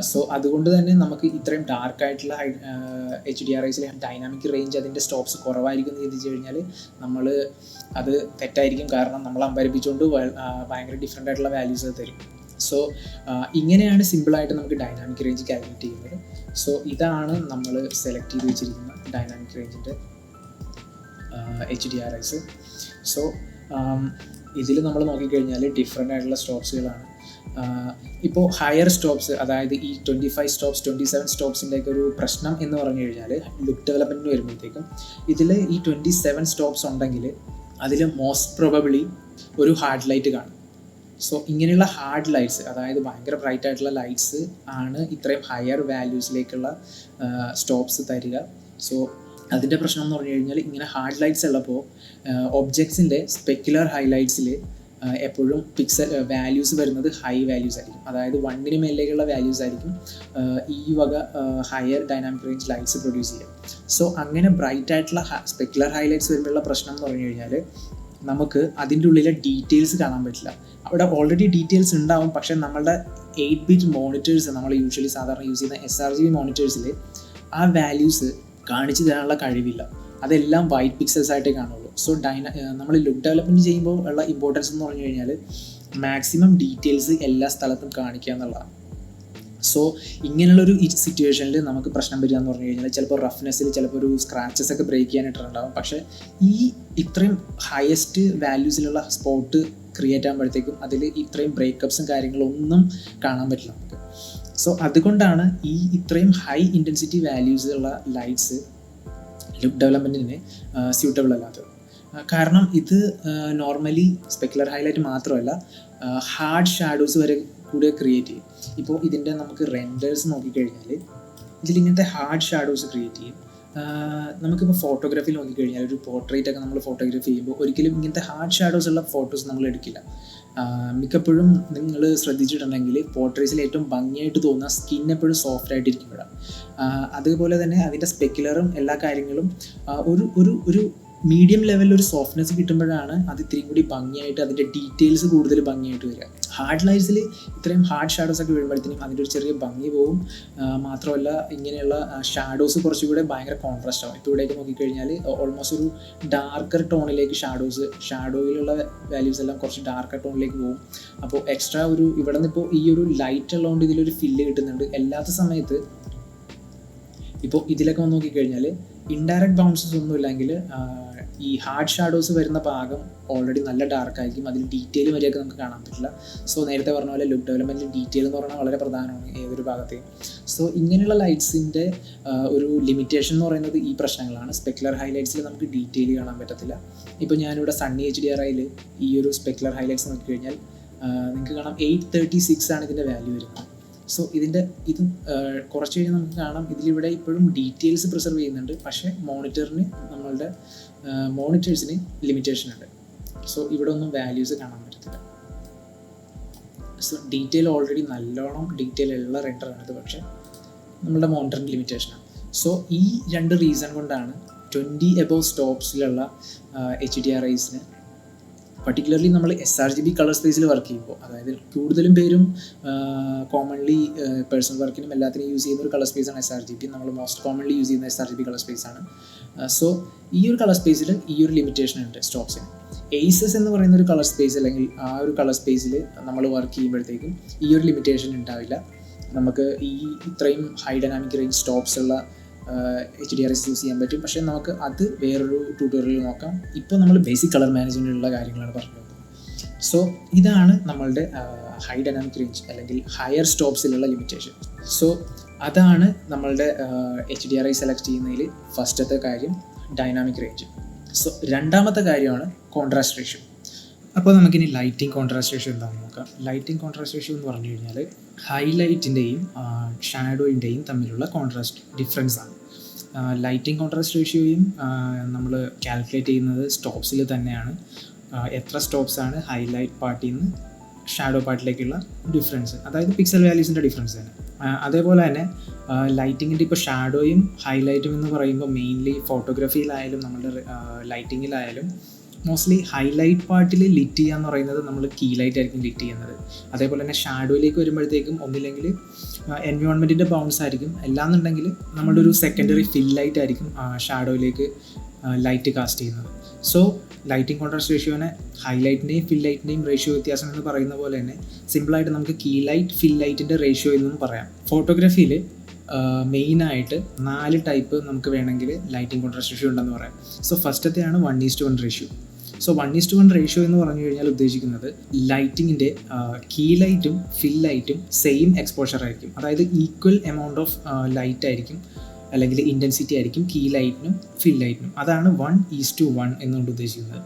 സോ അതുകൊണ്ട് തന്നെ നമുക്ക് ഇത്രയും ഡാർക്കായിട്ടുള്ള HDRIസിലെ ഡൈനാമിക് റേഞ്ച് അതിൻ്റെ സ്റ്റോപ്സ് കുറവായിരിക്കും എന്ന് ചിന്തിച്ചു കഴിഞ്ഞാൽ നമ്മൾ അത് തെറ്റായിരിക്കും. കാരണം നമ്മൾ അമ്പരിപ്പിച്ചുകൊണ്ട് ഭയങ്കര ഡിഫറെൻ്റ് ആയിട്ടുള്ള വാല്യൂസ് തരും. സോ ഇങ്ങനെയാണ് സിമ്പിളായിട്ട് നമുക്ക് ഡൈനാമിക് റേഞ്ച് കാൽക്കുലേറ്റ് ചെയ്യുന്നത്. സോ ഇതാണ് നമ്മൾ സെലക്ട് ചെയ്ത് വെച്ചിരിക്കുന്ന ഡൈനാമിക് റേഞ്ചിൻ്റെ HDRIs. സോ ഇതിൽ നമ്മൾ നോക്കിക്കഴിഞ്ഞാൽ ഡിഫറെൻ്റ് ആയിട്ടുള്ള സ്റ്റോപ്സുകളാണ്. ഇപ്പോൾ ഹയർ സ്റ്റോപ്സ്, അതായത് ഈ 25 സ്റ്റോപ്സ് 27 സ്റ്റോപ്സിൻ്റെയൊക്കെ ഒരു പ്രശ്നം എന്ന് പറഞ്ഞു കഴിഞ്ഞാൽ ലുക്ക് ഡെവലപ്മെൻറ്റ് വരുമ്പോഴത്തേക്കും ഇതിൽ ഈ 27 സ്റ്റോപ്സ് ഉണ്ടെങ്കിൽ അതിൽ മോസ്റ്റ് പ്രോബബ്ലി ഒരു ഹാർഡ് ലൈറ്റ് കാണും. സോ ഇങ്ങനെയുള്ള ഹാർഡ് ലൈറ്റ്സ്, അതായത് ഭയങ്കര ബ്രൈറ്റ് ആയിട്ടുള്ള ലൈറ്റ്സ് ആണ് ഇത്രയും ഹയർ വാല്യൂസിലേക്കുള്ള സ്റ്റോപ്സ് തരിക. സോ അതിൻ്റെ പ്രശ്നം എന്ന് പറഞ്ഞു കഴിഞ്ഞാൽ ഇങ്ങനെ ഹാർഡ് ലൈറ്റ്സ് ഉള്ളപ്പോൾ ഒബ്ജക്ട്സിൻ്റെ സ്പെക്കുലർ ഹൈലൈറ്റ്സിൽ എപ്പോഴും വാല്യൂസ് വരുന്നത് ഹൈ വാല്യൂസ് ആയിരിക്കും. അതായത് 1ന് മേലേക്കുള്ള വാല്യൂസ് ആയിരിക്കും ഈ വക higher dynamic range lights produce ചെയ്യുക. സോ അങ്ങനെ ബ്രൈറ്റ് ആയിട്ടുള്ള സ്പെക്കുലർ ഹൈലൈറ്റ്സ് വരുമ്പോഴുള്ള പ്രശ്നം എന്ന് പറഞ്ഞു കഴിഞ്ഞാൽ നമുക്ക് അതിൻ്റെ ഉള്ളിലെ ഡീറ്റെയിൽസ് കാണാൻ പറ്റില്ല. അവിടെ ഓൾറെഡി ഡീറ്റെയിൽസ് ഉണ്ടാവും, പക്ഷേ നമ്മളുടെ 8-bit മോണിറ്റേഴ്സ്, നമ്മൾ യൂഷ്വലി സാധാരണ യൂസ് ചെയ്യുന്ന sRGB മോണിറ്റേഴ്സിൽ ആ വാല്യൂസ് കാണിച്ചു തരാനുള്ള കഴിവില്ല. അതെല്ലാം വൈറ്റ് പിക്സൽസ് ആയിട്ടേ കാണുള്ളൂ. സോ നമ്മൾ ലുക്ക് ഡെവലപ്മെൻറ്റ് ചെയ്യുമ്പോൾ ഉള്ള ഇമ്പോർട്ടൻസ് എന്ന് പറഞ്ഞു കഴിഞ്ഞാൽ മാക്സിമം ഡീറ്റെയിൽസ് എല്ലാ സ്ഥലത്തും കാണിക്കുക എന്നുള്ളതാണ്. സോ ഇങ്ങനെയുള്ളൊരു സിറ്റുവേഷനിൽ നമുക്ക് പ്രശ്നം വരിക എന്ന് പറഞ്ഞു കഴിഞ്ഞാൽ ചിലപ്പോൾ റഫ്നെസ്സിൽ ചിലപ്പോൾ ഒരു സ്ക്രാച്ചസ് ഒക്കെ ബ്രേക്ക് ചെയ്യാനായിട്ടുണ്ടാകും. പക്ഷേ ഇത്രയും ഹയസ്റ്റ് വാല്യൂസിലുള്ള സ്പോട്ട് ക്രിയേറ്റ് ആകുമ്പോഴത്തേക്കും അതിൽ ഇത്രയും ബ്രേക്കപ്സും കാര്യങ്ങളൊന്നും കാണാൻ പറ്റില്ല നമുക്ക്. സോ അതുകൊണ്ടാണ് ഇത്രയും ഹൈ ഇൻറ്റൻസിറ്റി വാല്യൂസ് ഉള്ള ലൈറ്റ്സ് ലുക്ക് ഡെവലപ്മെൻറ്റിന് സ്യൂട്ടബിൾ അല്ലാത്തത്. കാരണം ഇത് നോർമലി സ്പെക്കുലർ ഹൈലൈറ്റ് മാത്രമല്ല ഹാർഡ് ഷാഡോസ് വരെ കൂടെ ക്രിയേറ്റ് ചെയ്യും. ഇപ്പോൾ ഇതിൻ്റെ നമുക്ക് റെൻഡേഴ്സ് നോക്കിക്കഴിഞ്ഞാൽ ഇതിലിങ്ങനത്തെ ഹാർഡ് ഷാഡോസ് ക്രിയേറ്റ് ചെയ്യും. നമുക്കിപ്പോൾ ഫോട്ടോഗ്രാഫിയിൽ നോക്കിക്കഴിഞ്ഞാൽ ഒരു പോർട്രേറ്റ് ഒക്കെ നമ്മൾ ഫോട്ടോഗ്രാഫി ചെയ്യുമ്പോൾ ഒരിക്കലും ഇങ്ങനത്തെ ഹാർഡ് ഷാഡോസ് ഉള്ള ഫോട്ടോസ് നമ്മൾ എടുക്കില്ല. മിക്കപ്പോഴും നിങ്ങൾ ശ്രദ്ധിച്ചിട്ടുണ്ടെങ്കിൽ പോർട്രേറ്റ്സിൽ ഏറ്റവും ഭംഗിയായിട്ട് തോന്നുന്ന സ്കിൻ എപ്പോഴും സോഫ്റ്റ് ആയിട്ടിരിക്കുമ്പോഴാണ്. അതുപോലെ തന്നെ അതിൻ്റെ സ്പെക്കുലറും എല്ലാ കാര്യങ്ങളും ഒരു മീഡിയം ലെവലിൽ ഒരു സോഫ്റ്റ്നെസ് കിട്ടുമ്പോഴാണ് അത് ഇത്രയും കൂടി ഭംഗിയായിട്ട് അതിൻ്റെ ഡീറ്റെയിൽസ് കൂടുതൽ ഭംഗിയായിട്ട് വരിക. ഹാർഡ് ലൈറ്റ്സിൽ ഇത്രയും ഹാർഡ് ഷാഡോസ് ഒക്കെ വീഴുമ്പോഴത്തേനും അതിൻ്റെ ഒരു ചെറിയ ഭംഗി പോവും. മാത്രമല്ല ഇങ്ങനെയുള്ള ഷാഡോസ് കുറച്ചുകൂടെ ഭയങ്കര കോൺട്രാസ്റ്റ് ആവും. ഇപ്പോൾ ഇവിടേക്ക് നോക്കിക്കഴിഞ്ഞാൽ ഓൾമോസ്റ്റ് ഒരു ഡാർക്കർ ടോണിലേക്ക് ഷാഡോയിലുള്ള വാല്യൂസ് എല്ലാം കുറച്ച് ഡാർക്കർ ടോണിലേക്ക് പോകും. അപ്പോൾ എക്സ്ട്രാ ഇവിടെ നിന്ന് ഇപ്പോൾ ഈ ഒരു ലൈറ്റ് ഉള്ളതുകൊണ്ട് ഇതിലൊരു ഫില്ല് കിട്ടുന്നുണ്ട്. അല്ലാത്ത സമയത്ത് ഇപ്പോൾ ഇതിലൊക്കെ വന്ന് നോക്കിക്കഴിഞ്ഞാൽ ഇൻഡയറക്റ്റ് ബൗൺസസ് ഒന്നും ഇല്ലെങ്കിൽ ഈ ഹാർഡ് ഷാഡോസ് വരുന്ന ഭാഗം ഓൾറെഡി നല്ല ഡാർക്കായിരിക്കും. അതിൽ ഡീറ്റെയിൽ വരെയൊക്കെ നമുക്ക് കാണാൻ പറ്റില്ല. സോ നേരത്തെ പറഞ്ഞ പോലെ ലുക്ക് ഡെവലപ്മെൻറ്റിൽ ഡീറ്റെയിൽ എന്ന് പറഞ്ഞാൽ വളരെ പ്രധാനമാണ് ഏതൊരു ഭാഗത്തെയും. സോ ഇങ്ങനെയുള്ള ലൈറ്റ്സിൻ്റെ ഒരു ലിമിറ്റേഷൻ എന്ന് പറയുന്നത് ഈ പ്രശ്നങ്ങളാണ്. സ്പെക്കുലർ ഹൈലൈറ്റ്സിൽ നമുക്ക് ഡീറ്റെയിൽ കാണാൻ പറ്റത്തില്ല. ഇപ്പോൾ ഞാനിവിടെ സണ്ണി HDRIയിൽ ഈ ഒരു സ്പെക്കുലർ ഹൈലൈറ്റ്സ് നോക്കിക്കഴിഞ്ഞാൽ നിങ്ങൾക്ക് കാണാം 836 ആണ് ഇതിൻ്റെ വാല്യൂ വരുന്നത്. സോ ഇതും കുറച്ച് കഴിഞ്ഞാൽ നമുക്ക് കാണാം ഇതിലിവിടെ ഇപ്പോഴും ഡീറ്റെയിൽസ് പ്രിസർവ് ചെയ്യുന്നുണ്ട്. പക്ഷേ നമ്മളുടെ മോണിറ്റേഴ്സിന് ലിമിറ്റേഷൻ ഉണ്ട്. സോ ഇവിടെ ഒന്നും വാല്യൂസ് കാണാൻ പറ്റത്തില്ല. സോ ഡീറ്റെയിൽ ഓൾറെഡി നല്ലോണം ഡീറ്റെയിൽ ഉള്ള റെൻഡറാണിത്, പക്ഷേ നമ്മളുടെ മോണിറ്ററിന് ലിമിറ്റേഷനാണ്. സോ ഈ 2 റീസൺ കൊണ്ടാണ് 20 എബോവ് സ്റ്റോപ്സിലുള്ള HDRIസിന് പർട്ടിക്കുലർലി നമ്മൾ sRGB കളർ സ്പേസിൽ വർക്ക് ചെയ്യുമ്പോൾ, അതായത് കൂടുതലും പേരും കോമൺലി പേഴ്സണൽ വർക്കിനും എല്ലാത്തിനും യൂസ് ചെയ്യുന്ന ഒരു കളർ സ്പേസാണ് sRGB. നമ്മൾ മോസ്റ്റ് കോമൺലി യൂസ് ചെയ്യുന്ന sRGB കളർ സ്പേസാണ്. സോ ഈ ഒരു കളർ സ്പേസിൽ ഈ ഒരു ലിമിറ്റേഷൻ ഉണ്ട് സ്റ്റോപ്സിന്. ACES എന്ന് പറയുന്ന ഒരു കളർ സ്പേസ് അല്ലെങ്കിൽ ആ ഒരു കളർ സ്പേസിൽ നമ്മൾ വർക്ക് ചെയ്യുമ്പോഴത്തേക്കും ഈ ഒരു ലിമിറ്റേഷൻ ഉണ്ടാവില്ല. നമുക്ക് ഇത്രയും ഹൈ ഡൈനാമിക് റേഞ്ച് സ്റ്റോപ്സ് ഉള്ള HDRIs യൂസ് ചെയ്യാൻ പറ്റും. പക്ഷേ നമുക്ക് അത് വേറൊരു ട്യൂട്ടോറിയൽ നോക്കാം. ഇപ്പോൾ നമ്മൾ ബേസിക് കളർ മാനേജ്മെൻറ്റിലുള്ള കാര്യങ്ങളാണ് പറഞ്ഞത്. സോ ഇതാണ് നമ്മളുടെ ഹൈ ഡൈനാമിക് റേഞ്ച് അല്ലെങ്കിൽ ഹയർ സ്റ്റോപ്സിലുള്ള ലിമിറ്റേഷൻ. സോ അതാണ് നമ്മളുടെ HDRI സെലക്ട് ചെയ്യുന്നതിൽ ഫസ്റ്റത്തെ കാര്യം, ഡൈനാമിക് റേഞ്ച്. സോ രണ്ടാമത്തെ കാര്യമാണ് കോൺട്രാസ്റ്റ് റേഷ്യോ. അപ്പോൾ നമുക്കിനി ലൈറ്റിംഗ് കോൺട്രാസ്റ്റ് റേഷ്യോ എന്താണെന്ന് നോക്കാം. ലൈറ്റിംഗ് കോൺട്രാസ്റ്റ് റേഷ്യോ എന്ന് പറഞ്ഞു കഴിഞ്ഞാൽ ഹൈലൈറ്റിൻ്റെയും ഷാഡോയിൻ്റെയും തമ്മിലുള്ള കോൺട്രാസ്റ്റ് ഡിഫറൻസ് ആണ്. ലൈറ്റിംഗ് കോൺട്രാസ്റ്റ് റേഷ്യോയും നമ്മൾ കാൽക്കുലേറ്റ് ചെയ്യുന്നത് സ്റ്റോപ്സിൽ തന്നെയാണ്. എത്ര സ്റ്റോപ്സാണ് ഹൈലൈറ്റ് പാർട്ടിൽ നിന്ന് ഷാഡോ പാർട്ടിലേക്കുള്ള ഡിഫറൻസ്, അതായത് പിക്സൽ വാല്യൂസിൻ്റെ ഡിഫറൻസ് തന്നെ. അതേപോലെ തന്നെ ലൈറ്റിങ്ങിൻ്റെ ഇപ്പോൾ ഷാഡോയും ഹൈലൈറ്റും എന്ന് പറയുമ്പോൾ മെയിൻലി ഫോട്ടോഗ്രാഫിയിലായാലും നമ്മളുടെ ലൈറ്റിങ്ങിലായാലും മോസ്റ്റ്ലി ഹൈലൈറ്റ് പാർട്ടിൽ ലിറ്റ് ചെയ്യുക എന്ന് പറയുന്നത് നമ്മൾ കീ ലൈറ്റ് ആയിരിക്കും ലിറ്റ് ചെയ്യുന്നത്. അതേപോലെ തന്നെ ഷാഡോയിലേക്ക് വരുമ്പോഴത്തേക്കും ഒന്നില്ലെങ്കിൽ എൻവയോൺമെൻറ്റിൻ്റെ ബൗൺസ് ആയിരിക്കും, അല്ലാന്നുണ്ടെങ്കിൽ നമ്മുടെ ഒരു സെക്കൻഡറി ഫിൽ ലൈറ്റ് ആയിരിക്കും ഷാഡോയിലേക്ക് ലൈറ്റ് കാസ്റ്റ് ചെയ്യുന്നത്. സോ ലൈറ്റിംഗ് കോൺട്രാസ്റ്റ് റേഷ്യോനെ ഹൈലൈറ്റിൻ്റെയും ഫിൽ ലൈറ്റിൻ്റെയും റേഷ്യോ വ്യത്യാസം എന്ന് പറയുന്ന പോലെ തന്നെ സിമ്പിളായിട്ട് നമുക്ക് കീ ലൈറ്റ് ഫിൽ ലൈറ്റിൻ്റെ റേഷ്യോ എന്നും പറയാം. ഫോട്ടോഗ്രാഫിയിൽ മെയിനായിട്ട് 4 ടൈപ്പ് നമുക്ക് വേണമെങ്കിൽ ലൈറ്റിംഗ് കോൺട്രാസ്റ്റ് റേഷ്യോ ഉണ്ടെന്ന് പറയാം. സോ ഫസ്റ്റത്തെയാണ് 1:1 റേഷ്യോ. സോ 1:1 റേഷ്യോ എന്ന് പറഞ്ഞു കഴിഞ്ഞാൽ ഉദ്ദേശിക്കുന്നത് ലൈറ്റിങ്ങിൻ്റെ കീ ലൈറ്റും ഫിൽ ലൈറ്റും സെയിം എക്സ്പോഷർ ആയിരിക്കും, അതായത് ഈക്വൽ എമൗണ്ട് ഓഫ് ലൈറ്റ് ആയിരിക്കും അല്ലെങ്കിൽ ഇൻറ്റൻസിറ്റി ആയിരിക്കും കീ ലൈറ്റിനും ഫിൽ ലൈറ്റിനും. അതാണ് 1:1 എന്നുകൊണ്ട് ഉദ്ദേശിക്കുന്നത്.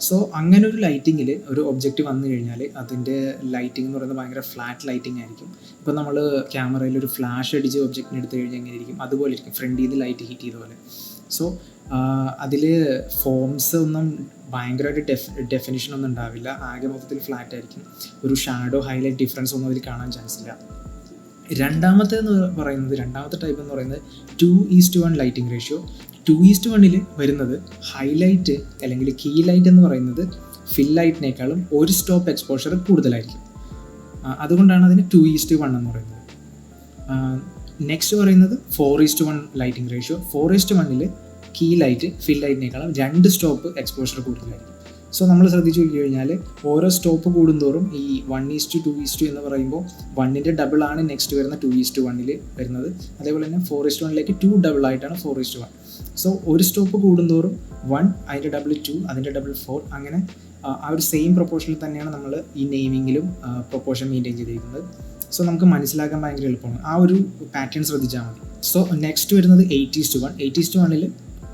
സോ അങ്ങനെ ഒരു ലൈറ്റിങ്ങിൽ ഒരു ഒബ്ജക്റ്റ് വന്നു കഴിഞ്ഞാൽ അതിൻ്റെ ലൈറ്റിംഗ് എന്ന് പറയുന്നത് ഭയങ്കര ഫ്ലാറ്റ് ലൈറ്റിംഗ് ആയിരിക്കും. ഇപ്പോൾ നമ്മൾ ക്യാമറയിൽ ഒരു ഫ്ലാഷ് അടിച്ച് ഒബ്ജക്റ്റിന് എടുത്തു കഴിഞ്ഞാൽ എങ്ങനെ ഇരിക്കും, അതുപോലെ ഇരിക്കും ഫ്രണ്ടിൽ നിന്ന് ലൈറ്റ് ഹിറ്റ് ചെയ്ത പോലെ. സോ അതിൽ ഫോംസ് ഒന്നും ഭയങ്കരമായിട്ട് ഡെഫിനിഷൻ ഒന്നും ഉണ്ടാവില്ല, ആകെ മൊത്തത്തിൽ ഫ്ലാറ്റ് ആയിരിക്കും. ഒരു ഷാഡോ ഹൈലൈറ്റ് ഡിഫറൻസ് ഒന്നും അതിൽ കാണാൻ ചാൻസ് ഇല്ല. രണ്ടാമത്തെ ടൈപ്പ് എന്ന് പറയുന്നത് 2:1 ലൈറ്റിംഗ് റേഷ്യോ. 2:1 വരുന്നത് ഹൈലൈറ്റ് അല്ലെങ്കിൽ കീ ലൈറ്റ് എന്ന് പറയുന്നത് ഫിൽ ലൈറ്റിനേക്കാളും ഒരു സ്റ്റോപ്പ് എക്സ്പോഷർ കൂടുതലായിരിക്കും. അതുകൊണ്ടാണ് അതിന് 2:1 എന്ന് പറയുന്നത്. നെക്സ്റ്റ് പറയുന്നത് 4:1 ലൈറ്റിംഗ് റേഷ്യോ. 4:1 കീ ലൈറ്റ് ഫിൽ ലൈറ്റിനേക്കാളും 2 സ്റ്റോപ്പ് എക്സ്പോഷർ കൂടുതലായിരിക്കും. സോ നമ്മൾ ശ്രദ്ധിച്ചു നോക്കി കഴിഞ്ഞാൽ ഓരോ സ്റ്റോപ്പ് കൂടുന്തോറും ഈ 1:2:2 എന്ന് പറയുമ്പോൾ 1ൻ്റെ ഡബിളാണ് നെക്സ്റ്റ് വരുന്ന 2:1 വരുന്നത്. അതേപോലെ തന്നെ 4:1 2 ഡബിളായിട്ടാണ് 4:1. സോ ഒരു സ്റ്റോപ്പ് കൂടുന്തോറും 1, അതിൻ്റെ ഡബിൾ 2, അതിൻ്റെ ഡബിൾ 4, അങ്ങനെ ആ ഒരു സെയിം പ്രൊപ്പോർഷനിൽ തന്നെയാണ് നമ്മൾ ഈ നെയിമിങ്ങിലും പ്രൊപ്പോർഷൻ മെയിൻറ്റെയിൻ ചെയ്തിരിക്കുന്നത്. സോ നമുക്ക് മനസ്സിലാക്കാൻ ഭയങ്കര എളുപ്പമാണ്, ആ ഒരു പാറ്റേൺ ശ്രദ്ധിച്ചാൽ മതി. സോ നെക്സ്റ്റ് വരുന്നത് 8:1. 8:1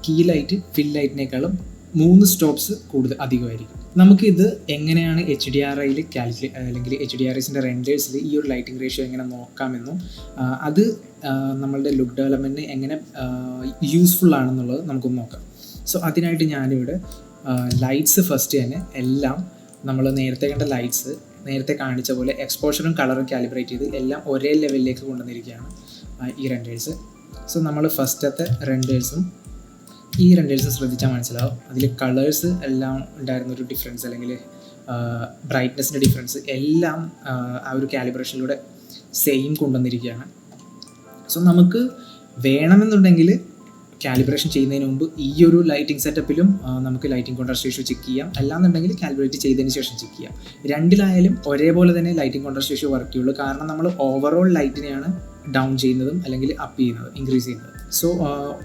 കീ ലൈറ്റ് ഫിൽ ലൈറ്റിനേക്കാളും 3 സ്റ്റോപ്സ് കൂടുതൽ അധികമായിരിക്കും. നമുക്കിത് എങ്ങനെയാണ് HDRIയിൽ അല്ലെങ്കിൽ HDRIസിൻ്റെ റെൻഡേഴ്സിൽ ഈ ഒരു ലൈറ്റിംഗ് റേഷ്യോ എങ്ങനെ നോക്കാമെന്നും അത് നമ്മളുടെ ലുക്ക് ഡെവലപ്മെൻറ്റിന് എങ്ങനെ യൂസ്ഫുൾ ആണെന്നുള്ളത് നമുക്കൊന്ന് നോക്കാം. സോ അതിനായിട്ട് ഞാനിവിടെ ലൈറ്റ്സ് ഫസ്റ്റ് തന്നെ എല്ലാം നമ്മൾ നേരത്തെ കണ്ട ലൈറ്റ്സ് നേരത്തെ കാണിച്ച പോലെ എക്സ്പോഷറും കളറും കാലിബ്രേറ്റ് ചെയ്ത് എല്ലാം ഒരേ ലെവലിലേക്ക് കൊണ്ടുവന്നിരിക്കുകയാണ് ഈ റെൻഡേഴ്സ്. സോ നമ്മൾ ഫസ്റ്റത്തെ റെൻഡേഴ്സും ഈ റെൻഡേഴ്സ് ശ്രദ്ധിച്ചാൽ മനസ്സിലാവും. അതിൽ കളേഴ്സ് എല്ലാം ഉണ്ടായിരുന്നൊരു ഡിഫറൻസ് അല്ലെങ്കിൽ ബ്രൈറ്റ്നസ്സിൻ്റെ ഡിഫറൻസ് എല്ലാം ആ ഒരു കാലിബ്രേഷനിലൂടെ സെയിം കൊണ്ടുവന്നിരിക്കുകയാണ്. സോ നമുക്ക് വേണമെന്നുണ്ടെങ്കിൽ കാലിബ്രേഷൻ ചെയ്യുന്നതിന് മുമ്പ് ഈ ഒരു ലൈറ്റിംഗ് സെറ്റപ്പിലും നമുക്ക് ലൈറ്റിംഗ് കോൺട്രാസ്റ്റ് റേഷ്യോ ചെക്ക് ചെയ്യാം. അല്ലാന്നുണ്ടെങ്കിൽ കാലിബ്രേറ്റ് ചെയ്തതിന് ശേഷം ചെക്ക് ചെയ്യാം. രണ്ടിലായാലും ഒരേപോലെ തന്നെ ലൈറ്റിംഗ് കോൺട്രാസ്റ്റ് റേഷ്യോ വർക്ക് ചെയ്യുള്ളൂ. കാരണം നമ്മൾ ഓവറോൾ ലൈറ്റിനെയാണ് ഡൗൺ ചെയ്യുന്നതും അല്ലെങ്കിൽ അപ്പ് ചെയ്യുന്നതും ഇൻക്രീസ് ചെയ്യുന്നത്. സോ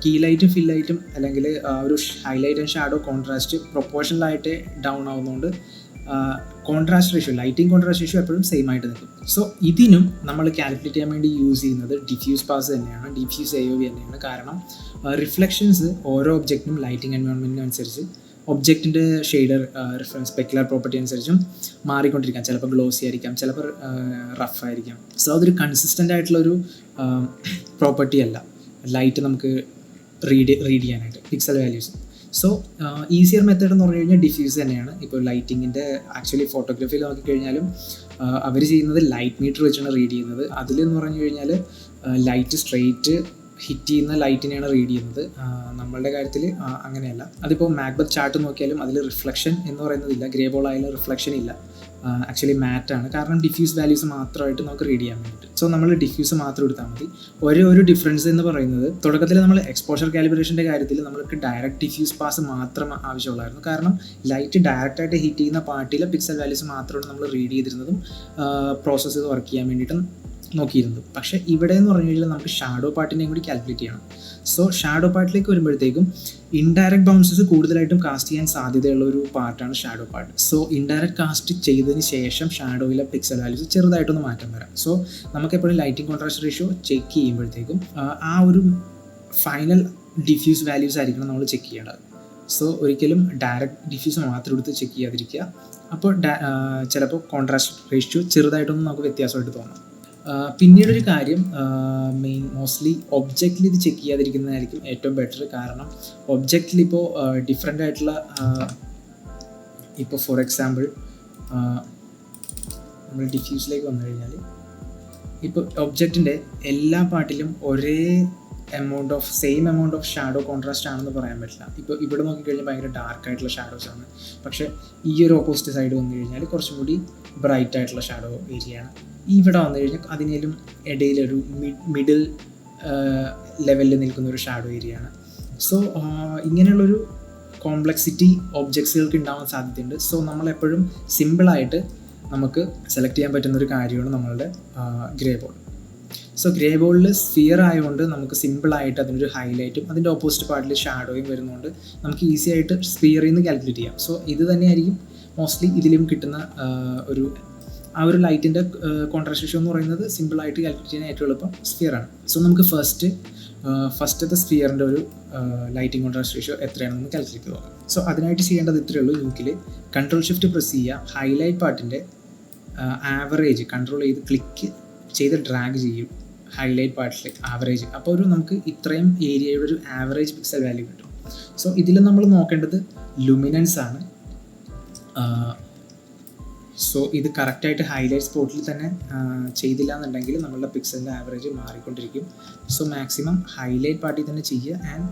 കീ ലൈറ്റും ഫിൽ ലൈറ്റും അല്ലെങ്കിൽ ഒരു ഹൈലൈറ്റ് ആൻഡ് ഷാഡോ കോൺട്രാസ്റ്റ് പ്രൊപ്പോർഷണലായിട്ട് ഡൗൺ ആവുന്നതുകൊണ്ട് contrast ratio lighting contrast ratio എപ്പോഴും സെയിം ആയിട്ട് നിൽക്കും. സോ ഇതിനും നമ്മൾ കാൽക്കുലേറ്റ് ചെയ്യാൻ വേണ്ടി യൂസ് ചെയ്യുന്നത് ഡിഫ്യൂസ് പാസ് തന്നെയാണ്, ഡിഫ്യൂസ് AOV തന്നെയാണ്. കാരണം റിഫ്ലക്ഷൻസ് ഓരോ ഒബ്ജക്റ്റിനും ലൈറ്റിംഗ് എൻവയോൺമെൻറ്റിനും അനുസരിച്ച് ഒബ്ജക്റ്റിൻ്റെ ഷെയ്ഡർ സ്പെക്കുലർ പ്രോപ്പർട്ടി അനുസരിച്ചും മാറിക്കൊണ്ടിരിക്കാം. ചിലപ്പോൾ ഗ്ലോസി ആയിരിക്കാം, ചിലപ്പോൾ റഫ് ആയിരിക്കാം. സോ അതൊരു കൺസിസ്റ്റൻ്റ് ആയിട്ടുള്ളൊരു പ്രോപ്പർട്ടി അല്ല ലൈറ്റ് നമുക്ക് റീഡ് ചെയ്യാനായിട്ട് pixel values. So easier method എന്ന് പറഞ്ഞു കഴിഞ്ഞാൽ ഡിഫ്യൂസ് തന്നെയാണ്. ഇപ്പോൾ ലൈറ്റിങ്ങിൻ്റെ ആക്ച്വലി ഫോട്ടോഗ്രാഫിയിൽ നോക്കിക്കഴിഞ്ഞാലും അവർ ചെയ്യുന്നത് ലൈറ്റ് മീറ്റർ വെച്ചാണ് റീഡ് ചെയ്യുന്നത്. അതിലെന്ന് പറഞ്ഞു കഴിഞ്ഞാൽ ലൈറ്റ് സ്ട്രെയിറ്റ് ഹിറ്റ് ചെയ്യുന്ന ലൈറ്റിനെയാണ് റീഡ് ചെയ്യുന്നത്. നമ്മളുടെ കാര്യത്തിൽ അങ്ങനെയല്ല. അതിപ്പോൾ മാക്ബത്ത് ചാർട്ട് നോക്കിയാലും അതിൽ റിഫ്ലക്ഷൻ എന്ന് പറയുന്നതില്ല, ഗ്രേ ബോൾ ആയാലും റിഫ്ലക്ഷൻ ഇല്ല. ആക്ച്വലി മാറ്റാണ്. കാരണം ഡിഫ്യൂസ് വാല്യൂസ് മാത്രമായിട്ട് നമുക്ക് റീഡ് ചെയ്യാൻ വേണ്ടിയിട്ട്. സോ നമ്മൾ ഡിഫ്യൂസ് മാത്രം എടുത്താൽ മതി. ഒരു ഡിഫറൻസ് എന്ന് പറയുന്നത് തുടക്കത്തിൽ നമ്മൾ എക്സ്പോഷർ കാലിബ്രേഷൻ്റെ കാര്യത്തിൽ നമ്മൾക്ക് ഡയറക്റ്റ് ഡിഫ്യൂസ് പാസ് മാത്രം ആവശ്യമുള്ളായിരുന്നു. കാരണം ലൈറ്റ് ഡയറക്റ്റായിട്ട് ഹിറ്റ് ചെയ്യുന്ന പാർട്ടിയിലെ പിക്സൽ വാല്യൂസ് മാത്രമാണ് നമ്മൾ റീഡ് ചെയ്തിരുന്നതും പ്രോസസ്സ് ചെയ്ത് വർക്ക് ചെയ്യാൻ വേണ്ടിയിട്ടും നോക്കിയിരുന്നത്. പക്ഷേ ഇവിടെ എന്ന് പറഞ്ഞു കഴിഞ്ഞാൽ നമുക്ക് ഷാഡോ പാർട്ടിനെയും കൂടി കാൽക്കുലേറ്റ് ചെയ്യണം. സോ ഷാഡോ പാർട്ടിലേക്ക് വരുമ്പോഴത്തേക്കും ഇൻഡയറക്റ്റ് ബൗൺസസ് കൂടുതലായിട്ടും കാസ്റ്റ് ചെയ്യാൻ സാധ്യതയുള്ള ഒരു പാർട്ടാണ് shadow part. So indirect cast ചെയ്തതിന് ശേഷം ഷാഡോയിലെ പിക്സൽ വാല്യൂസ് ചെറുതായിട്ടൊന്ന് മാറ്റം വരാം. സോ നമുക്കെപ്പോഴും ലൈറ്റിംഗ് കോൺട്രാസ്റ്റ് റേഷ്യോ ചെക്ക് ചെയ്യുമ്പോഴത്തേക്കും ആ ഒരു ഫൈനൽ ഡിഫ്യൂസ് വാല്യൂസ് ആയിരിക്കണം നമ്മൾ ചെക്ക് ചെയ്യേണ്ടത്. സോ ഒരിക്കലും ഡയറക്റ്റ് ഡിഫ്യൂസ് മാത്രം എടുത്ത് ചെക്ക് ചെയ്യാതിരിക്കുക. അപ്പോൾ ചിലപ്പോൾ കോൺട്രാസ്റ്റ് റേഷ്യോ ചെറുതായിട്ടൊന്നും നമുക്ക് വ്യത്യാസമായിട്ട് തോന്നാം. പിന്നീടൊരു കാര്യം, മോസ്റ്റ്ലി ഒബ്ജക്റ്റിൽ ഇത് ചെക്ക് ചെയ്യാതിരിക്കുന്നതായിരിക്കും ഏറ്റവും ബെറ്റർ. കാരണം ഒബ്ജക്റ്റിൽ ഇപ്പോൾ ഡിഫറെൻ്റ് ആയിട്ടുള്ള ഇപ്പോൾ ഫോർ എക്സാമ്പിൾ നമ്മൾ ഡിഫ്യൂസിലേക്ക് വന്നു കഴിഞ്ഞാൽ ഇപ്പോൾ ഒബ്ജക്റ്റിൻ്റെ എല്ലാ പാർട്ടിലും ഒരേ same amount of shadow contrast ആണെന്ന് പറയാൻ പറ്റില്ല. ഇപ്പോൾ ഇവിടെ നോക്കിക്കഴിഞ്ഞാൽ ഭയങ്കര ഡാർക്ക് ആയിട്ടുള്ള ഷാഡോസ് ആണ്. പക്ഷേ ഈ ഒരു ഓപ്പോസിറ്റ് സൈഡ് വന്നു കഴിഞ്ഞാൽ കുറച്ചും കൂടി ബ്രൈറ്റ് ആയിട്ടുള്ള ഷാഡോ ഏരിയയാണ്. ഇവിടെ വന്നു കഴിഞ്ഞാൽ അതിനേലും ഇടയിലൊരു മിഡിൽ ലെവലിൽ നിൽക്കുന്നൊരു ഷാഡോ ഏരിയയാണ്. സോ ഇങ്ങനെയുള്ളൊരു കോംപ്ലക്സിറ്റി ഒബ്ജക്ട്സുകൾക്ക് ഉണ്ടാവാൻ സാധ്യതയുണ്ട്. സോ നമ്മളെപ്പോഴും സിമ്പിളായിട്ട് നമുക്ക് സെലക്ട് ചെയ്യാൻ പറ്റുന്നൊരു കാര്യമാണ് നമ്മളുടെ ഗ്രേ ബോൾ. സോ ഗ്രേ ബോളിൽ സ്ഫിയർ ആയതുകൊണ്ട് നമുക്ക് സിമ്പിളായിട്ട് അതിനൊരു ഹൈലൈറ്റും അതിൻ്റെ ഓപ്പോസിറ്റ് പാർട്ടിൽ ഷാഡോയും വരുന്നതുകൊണ്ട് നമുക്ക് ഈസി ആയിട്ട് സ്ഫിയറിൽ നിന്ന് കാൽക്കുലേറ്റ് ചെയ്യാം. സോ ഇത് തന്നെയായിരിക്കും മോസ്റ്റ്ലി ഇതിലും കിട്ടുന്ന ആ ഒരു ലൈറ്റിൻ്റെ കോൺട്രാസ്റ്റ് റേഷ്യോ എന്ന് പറയുന്നത് സിമ്പിളായിട്ട് കാൽക്കുലേറ്റ് ചെയ്യാൻ ഏറ്റവും എളുപ്പം സ്ഫിയറാണ്. സോ നമുക്ക് ഫസ്റ്റത്തെ സ്ഫിയറിൻ്റെ ഒരു ലൈറ്റിംഗ് കോൺട്രാസ്റ്റ് റേഷ്യോ എത്രയാണെന്ന് കാൽക്കുലേറ്റ് ചെയ്യാം. സോ അതിനായിട്ട് ചെയ്യേണ്ടത് ഇത്രയേ ഉള്ളൂ. ന്യൂക്കിൽ കൺട്രോൾ ഷിഫ്റ്റ് പ്രസ് ചെയ്യുക, ഹൈലൈറ്റ് പാർട്ടിൻ്റെ ആവറേജ് കൺട്രോൾ ചെയ്ത് ക്ലിക്ക് ചെയ്ത് ഡ്രാഗ് ചെയ്യും ഹൈലൈറ്റ് പാർട്ടിൽ ആവറേജ്. അപ്പോൾ നമുക്ക് ഇത്രയും ഏരിയയുടെ ഒരു ആവറേജ് പിക്സൽ വാല്യൂ കിട്ടും. സോ ഇതിൽ നമ്മൾ നോക്കേണ്ടത് ലുമിനൻസ് ആണ്. സോ ഇത് കറക്റ്റായിട്ട് ഹൈലൈറ്റ് സ്പോട്ടിൽ തന്നെ ചെയ്തില്ല എന്നുണ്ടെങ്കിൽ നമ്മളുടെ പിക്സലിൻ്റെ ആവറേജ് മാറിക്കൊണ്ടിരിക്കും. സോ മാക്സിമം ഹൈലൈറ്റ് പാർട്ടിൽ തന്നെ ചെയ്യുക ആൻഡ്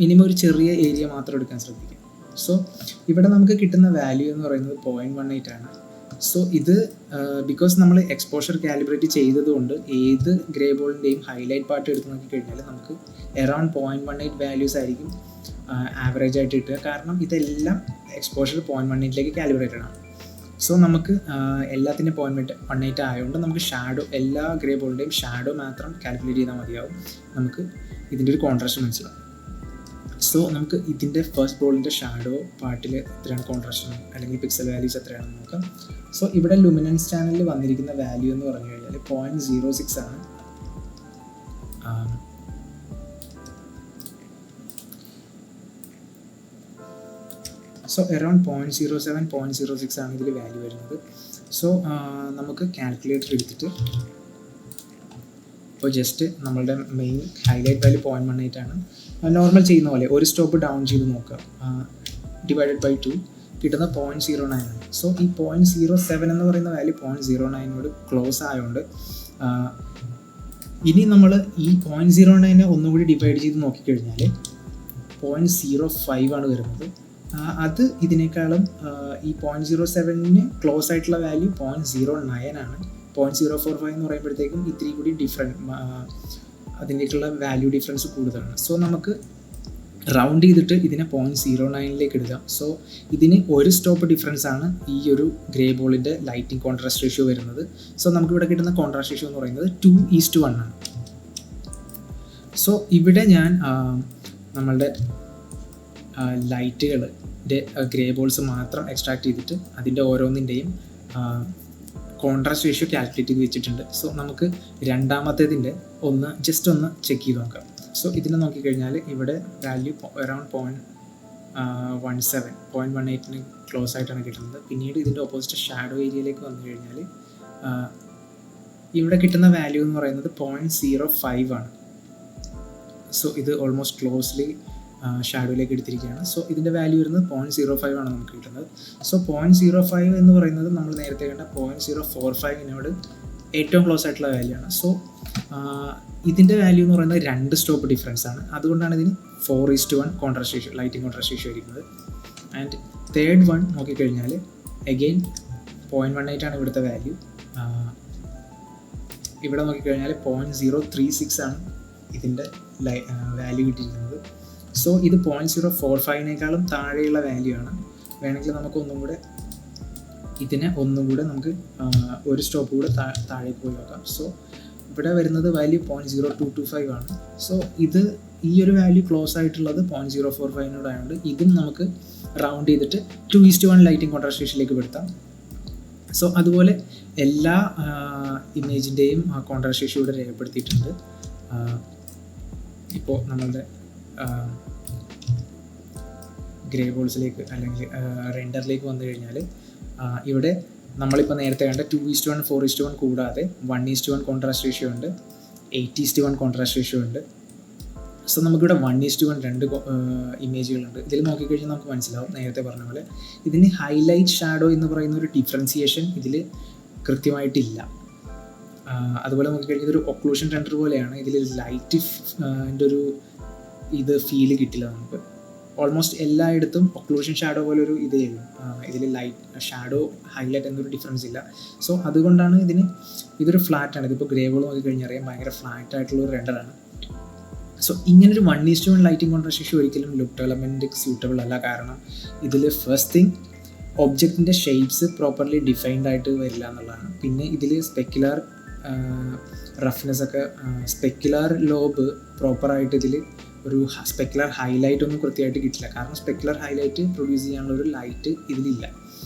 മിനിമം ഒരു ചെറിയ ഏരിയ മാത്രം എടുക്കാൻ ശ്രദ്ധിക്കുക. സോ ഇവിടെ നമുക്ക് കിട്ടുന്ന വാല്യൂ എന്ന് പറയുന്നത് 0.18 ആണ്. സോ ഇത് ബിക്കോസ് നമ്മൾ എക്സ്പോഷർ കാലിബ്രേറ്റ് ചെയ്തതുകൊണ്ട് ഏത് ഗ്രേ ബോളിൻ്റെയും ഹൈലൈറ്റ് പാർട്ട് എടുത്ത് നോക്കിക്കഴിഞ്ഞാൽ നമുക്ക് അറൗണ്ട് 0.18 വാല്യൂസ് ആയിരിക്കും ആവറേജ് ആയിട്ട് കിട്ടുക. കാരണം ഇതെല്ലാം എക്സ്പോഷർ 0.18ലേക്ക് കാലിബ്രേറ്റഡ് ആണ്. സോ നമുക്ക് എല്ലാത്തിൻ്റെയും 0.18 ആയതുകൊണ്ട് നമുക്ക് ഷാഡോ എല്ലാ ഗ്രേ ബോളിൻ്റെയും ഷാഡോ മാത്രം കാൽക്കുലേറ്റ് ചെയ്താൽ മതിയാവും. നമുക്ക് ഇതിൻ്റെ ഒരു കോൺട്രാസ്റ്റ് മനസ്സിലാവും. സോ നമുക്ക് ഇതിൻ്റെ ഫസ്റ്റ് ബോളിൻ്റെ ഷാഡോ പാർട്ടിൽ എത്രയാണ് കോൺട്രാസ്റ്റ് അല്ലെങ്കിൽ പിക്സൽ വാല്യൂസ് എത്രയാണെന്ന് നോക്കാം. സോ ഇവിടെ ലുമിനൻസ് ചാനലിൽ വന്നിരിക്കുന്ന വാല്യൂ എന്ന് പറഞ്ഞു കഴിഞ്ഞാൽ 0.06 ആണ്. സോ അറൗണ്ട് 0.07 0.06 ആണ് ഇതിൽ വാല്യൂ വരുന്നത്. സോ നമുക്ക് കാൽക്കുലേറ്റർ എടുത്തിട്ട് ഇപ്പോൾ ജസ്റ്റ് നമ്മളുടെ മെയിൻ ഹൈലൈറ്റ് വാല്യൂ 0.18 ആണ്. നോർമൽ ചെയ്യുന്ന പോലെ ഒരു സ്റ്റോപ്പ് ഡൗൺ ചെയ്ത് നോക്കുക, ഡിവൈഡഡ് ബൈ 2 കിട്ടുന്ന 0.09 ആണ്. സോ ഈ 0.07 എന്ന് പറയുന്ന വാല്യൂ 0.09നോട് ക്ലോസ് ആയതുകൊണ്ട് ഇനി നമ്മൾ ഈ 0.09 ഒന്നുകൂടി ഡിവൈഡ് ചെയ്ത് നോക്കിക്കഴിഞ്ഞാൽ 0.05 ആണ് വരുന്നത്. അത് ഇതിനേക്കാളും ഈ 0.07ന് ക്ലോസ് ആയിട്ടുള്ള വാല്യൂ 0.09 ആണ്. 0.045 എന്ന് പറയുമ്പോഴത്തേക്കും ഇത്തിരി കൂടി അതിൻ്റെയൊക്കെയുള്ള വാല്യൂ ഡിഫറൻസ് കൂടുതലാണ്. സോ നമുക്ക് റൗണ്ട് ചെയ്തിട്ട് ഇതിനെ 0.09ലേക്ക് എടുക്കാം. സോ ഇതിന് ഒരു സ്റ്റോപ്പ് ഡിഫറൻസ് ആണ് ഈ ഒരു ഗ്രേ ബോളിൻ്റെ ലൈറ്റിംഗ് കോൺട്രാസ്റ്റ് റേഷ്യോ വരുന്നത്. സോ നമുക്കിവിടെ കിട്ടുന്ന കോൺട്രാസ്റ്റ് റേഷ്യോ എന്ന് പറയുന്നത് 2:1 ആണ്. സോ ഇവിടെ ഞാൻ നമ്മളുടെ ലൈറ്റുകളുടെ ഗ്രേ ബോൾസ് മാത്രം എക്സ്ട്രാക്ട് ചെയ്തിട്ട് അതിൻ്റെ ഓരോന്നിൻ്റെയും കോൺട്രാസ്റ്റ് റേഷ്യോ കാൽക്കുലേറ്റ് ചെയ്ത് വെച്ചിട്ടുണ്ട്. സോ നമുക്ക് രണ്ടാമത്തേതിൻ്റെ ജസ്റ്റ് ഒന്ന് ചെക്ക് ചെയ്ത് നോക്കാം. സോ ഇതിനെ നോക്കിക്കഴിഞ്ഞാൽ ഇവിടെ വാല്യൂ അറൗണ്ട് 0.18ന് ക്ലോസ് ആയിട്ടാണ് കിട്ടുന്നത്. പിന്നീട് ഇതിൻ്റെ ഓപ്പോസിറ്റ് ഷാഡോ ഏരിയയിലേക്ക് വന്നു കഴിഞ്ഞാൽ ഇവിടെ കിട്ടുന്ന വാല്യൂ എന്ന് പറയുന്നത് 0.05 ആണ്. സോ ഇത് ഓൾമോസ്റ്റ് ക്ലോസ്ലി ഷാഡോയിലേക്ക് എടുത്തിരിക്കുകയാണ്. സോ ഇതിൻ്റെ വാല്യൂ വരുന്നത് 0.05 ആണ് നമുക്ക് കിട്ടുന്നത്. സോ 0.05 എന്ന് പറയുന്നത് നമ്മൾ നേരത്തെ കണ്ട 0.045നോട് ഏറ്റവും ക്ലോസ് ആയിട്ടുള്ള വാല്യൂ ആണ്. സോ ഇതിൻ്റെ വാല്യൂ എന്ന് പറയുന്നത് 2 സ്റ്റോപ്പ് ഡിഫറൻസ് ആണ്. അതുകൊണ്ടാണ് ഇതിന് 4:1 contrast ratio, lighting contrast ratio ഇരിക്കുന്നത്. ആൻഡ് തേർഡ് വൺ നോക്കിക്കഴിഞ്ഞാൽ അഗെയിൻ 0.18 ആണ് ഇവിടുത്തെ വാല്യൂ. ഇവിടെ നോക്കിക്കഴിഞ്ഞാൽ 0.036 ആണ് ഇതിൻ്റെ വാല്യൂ കിട്ടിയിരിക്കുന്നത്. സോ ഇത് 0.045നേക്കാളും താഴെയുള്ള വാല്യൂ ആണ്. വേണമെങ്കിൽ നമുക്ക് ഒന്നും കൂടെ നമുക്ക് ഒരു സ്റ്റോപ്പ് കൂടെ താഴേക്ക് പോയി നോക്കാം. സോ ഇവിടെ വരുന്നത് വാല്യൂ 0.0225 ആണ്. സോ ഈ ഒരു വാല്യൂ ക്ലോസ് ആയിട്ടുള്ളത് 0.045നോടായതുകൊണ്ട് ഇതും നമുക്ക് റൗണ്ട് ചെയ്തിട്ട് 2:1 ലൈറ്റിംഗ് കോൺട്രാസ്റ്റ് റേഷ്യോയിലേക്ക് പെടുത്താം. സോ അതുപോലെ എല്ലാ ഇമേജിൻ്റെയും കോൺട്രാസ്റ്റ് റേഷ്യോ ഇവിടെ രേഖപ്പെടുത്തിയിട്ടുണ്ട്. ഇപ്പോൾ നമ്മളുടെ ഗ്രേ ബോൾസിലേക്ക് അല്ലെങ്കിൽ റെൻഡറിലേക്ക് വന്നു കഴിഞ്ഞാൽ ഇവിടെ നമ്മളിപ്പോൾ നേരത്തെ കണ്ട 2:1 4:1 കൂടാതെ 1:1 കോൺട്രാസ്റ്റ് റേഷ്യോ ഉണ്ട്, 8:1 കോൺട്രാസ്റ്റ് റേഷ്യോ ഉണ്ട്. സോ നമുക്കിവിടെ 1:1 രണ്ട് ഇമേജുകളുണ്ട്. ഇതിൽ നോക്കിക്കഴിഞ്ഞാൽ നമുക്ക് മനസ്സിലാവും, നേരത്തെ പറഞ്ഞ പോലെ ഇതിന് ഹൈലൈറ്റ് ഷാഡോ എന്ന് പറയുന്ന ഒരു ഡിഫറൻസിയേഷൻ ഇതിൽ കൃത്യമായിട്ടില്ല. അതുപോലെ നോക്കിക്കഴിഞ്ഞാൽ ഇതൊരു ഒക്ലൂഷൻ റെൻഡർ പോലെയാണ്. ഇതിൽ ലൈറ്റിൻ്റെ ഒരു ഫീല് കിട്ടില്ല നമുക്ക്. ഓൾമോസ്റ്റ് എല്ലായിടത്തും ഒക്ലൂഷൻ ഷാഡോ പോലെ ഒരു ഇതിൽ ലൈറ്റ് ഷാഡോ ഹൈലൈറ്റ് എന്നൊരു ഡിഫറൻസ് ഇല്ല. സോ അതുകൊണ്ടാണ് ഇതൊരു ഫ്ലാറ്റാണ്. ഇതിപ്പോൾ ഗ്രേ ബോൾ നോക്കിക്കഴിഞ്ഞാൽ അറിയാം, ഭയങ്കര ഫ്ലാറ്റ് ആയിട്ടുള്ള ഒരു റെൻഡറാണ്. സോ ഇങ്ങനൊരു 1:1 ലൈറ്റിംഗ് കോൺട്രാസ്റ്റ് റേഷ്യോ ഒരിക്കലും ലുക്ക് ഡെവലപ്മെൻറ്റ് സ്യൂട്ടബിൾ അല്ല. കാരണം ഇതിൽ ഫസ്റ്റ് തിങ് ഒബ്ജക്റ്റിൻ്റെ ഷേപ്സ് പ്രോപ്പർലി ഡിഫൈൻഡ് ആയിട്ട് വരില്ല എന്നുള്ളതാണ്. പിന്നെ ഇതിൽ സ്പെക്കുലാർ റഫ്നെസ് ഒക്കെ, സ്പെക്കുലാർ ലോബ് പ്രോപ്പറായിട്ട് ഇതിൽ ഒരു സ്പെക്കുലർ ഹൈലൈറ്റ് ഒന്നും കൃത്യമായിട്ട് കിട്ടില്ല. കാരണം സ്പെക്കുലർ ഹൈലൈറ്റ് പ്രൊഡ്യൂസ് ചെയ്യാനുള്ള ഒരു ലൈറ്റ് ഇതിലില്ല.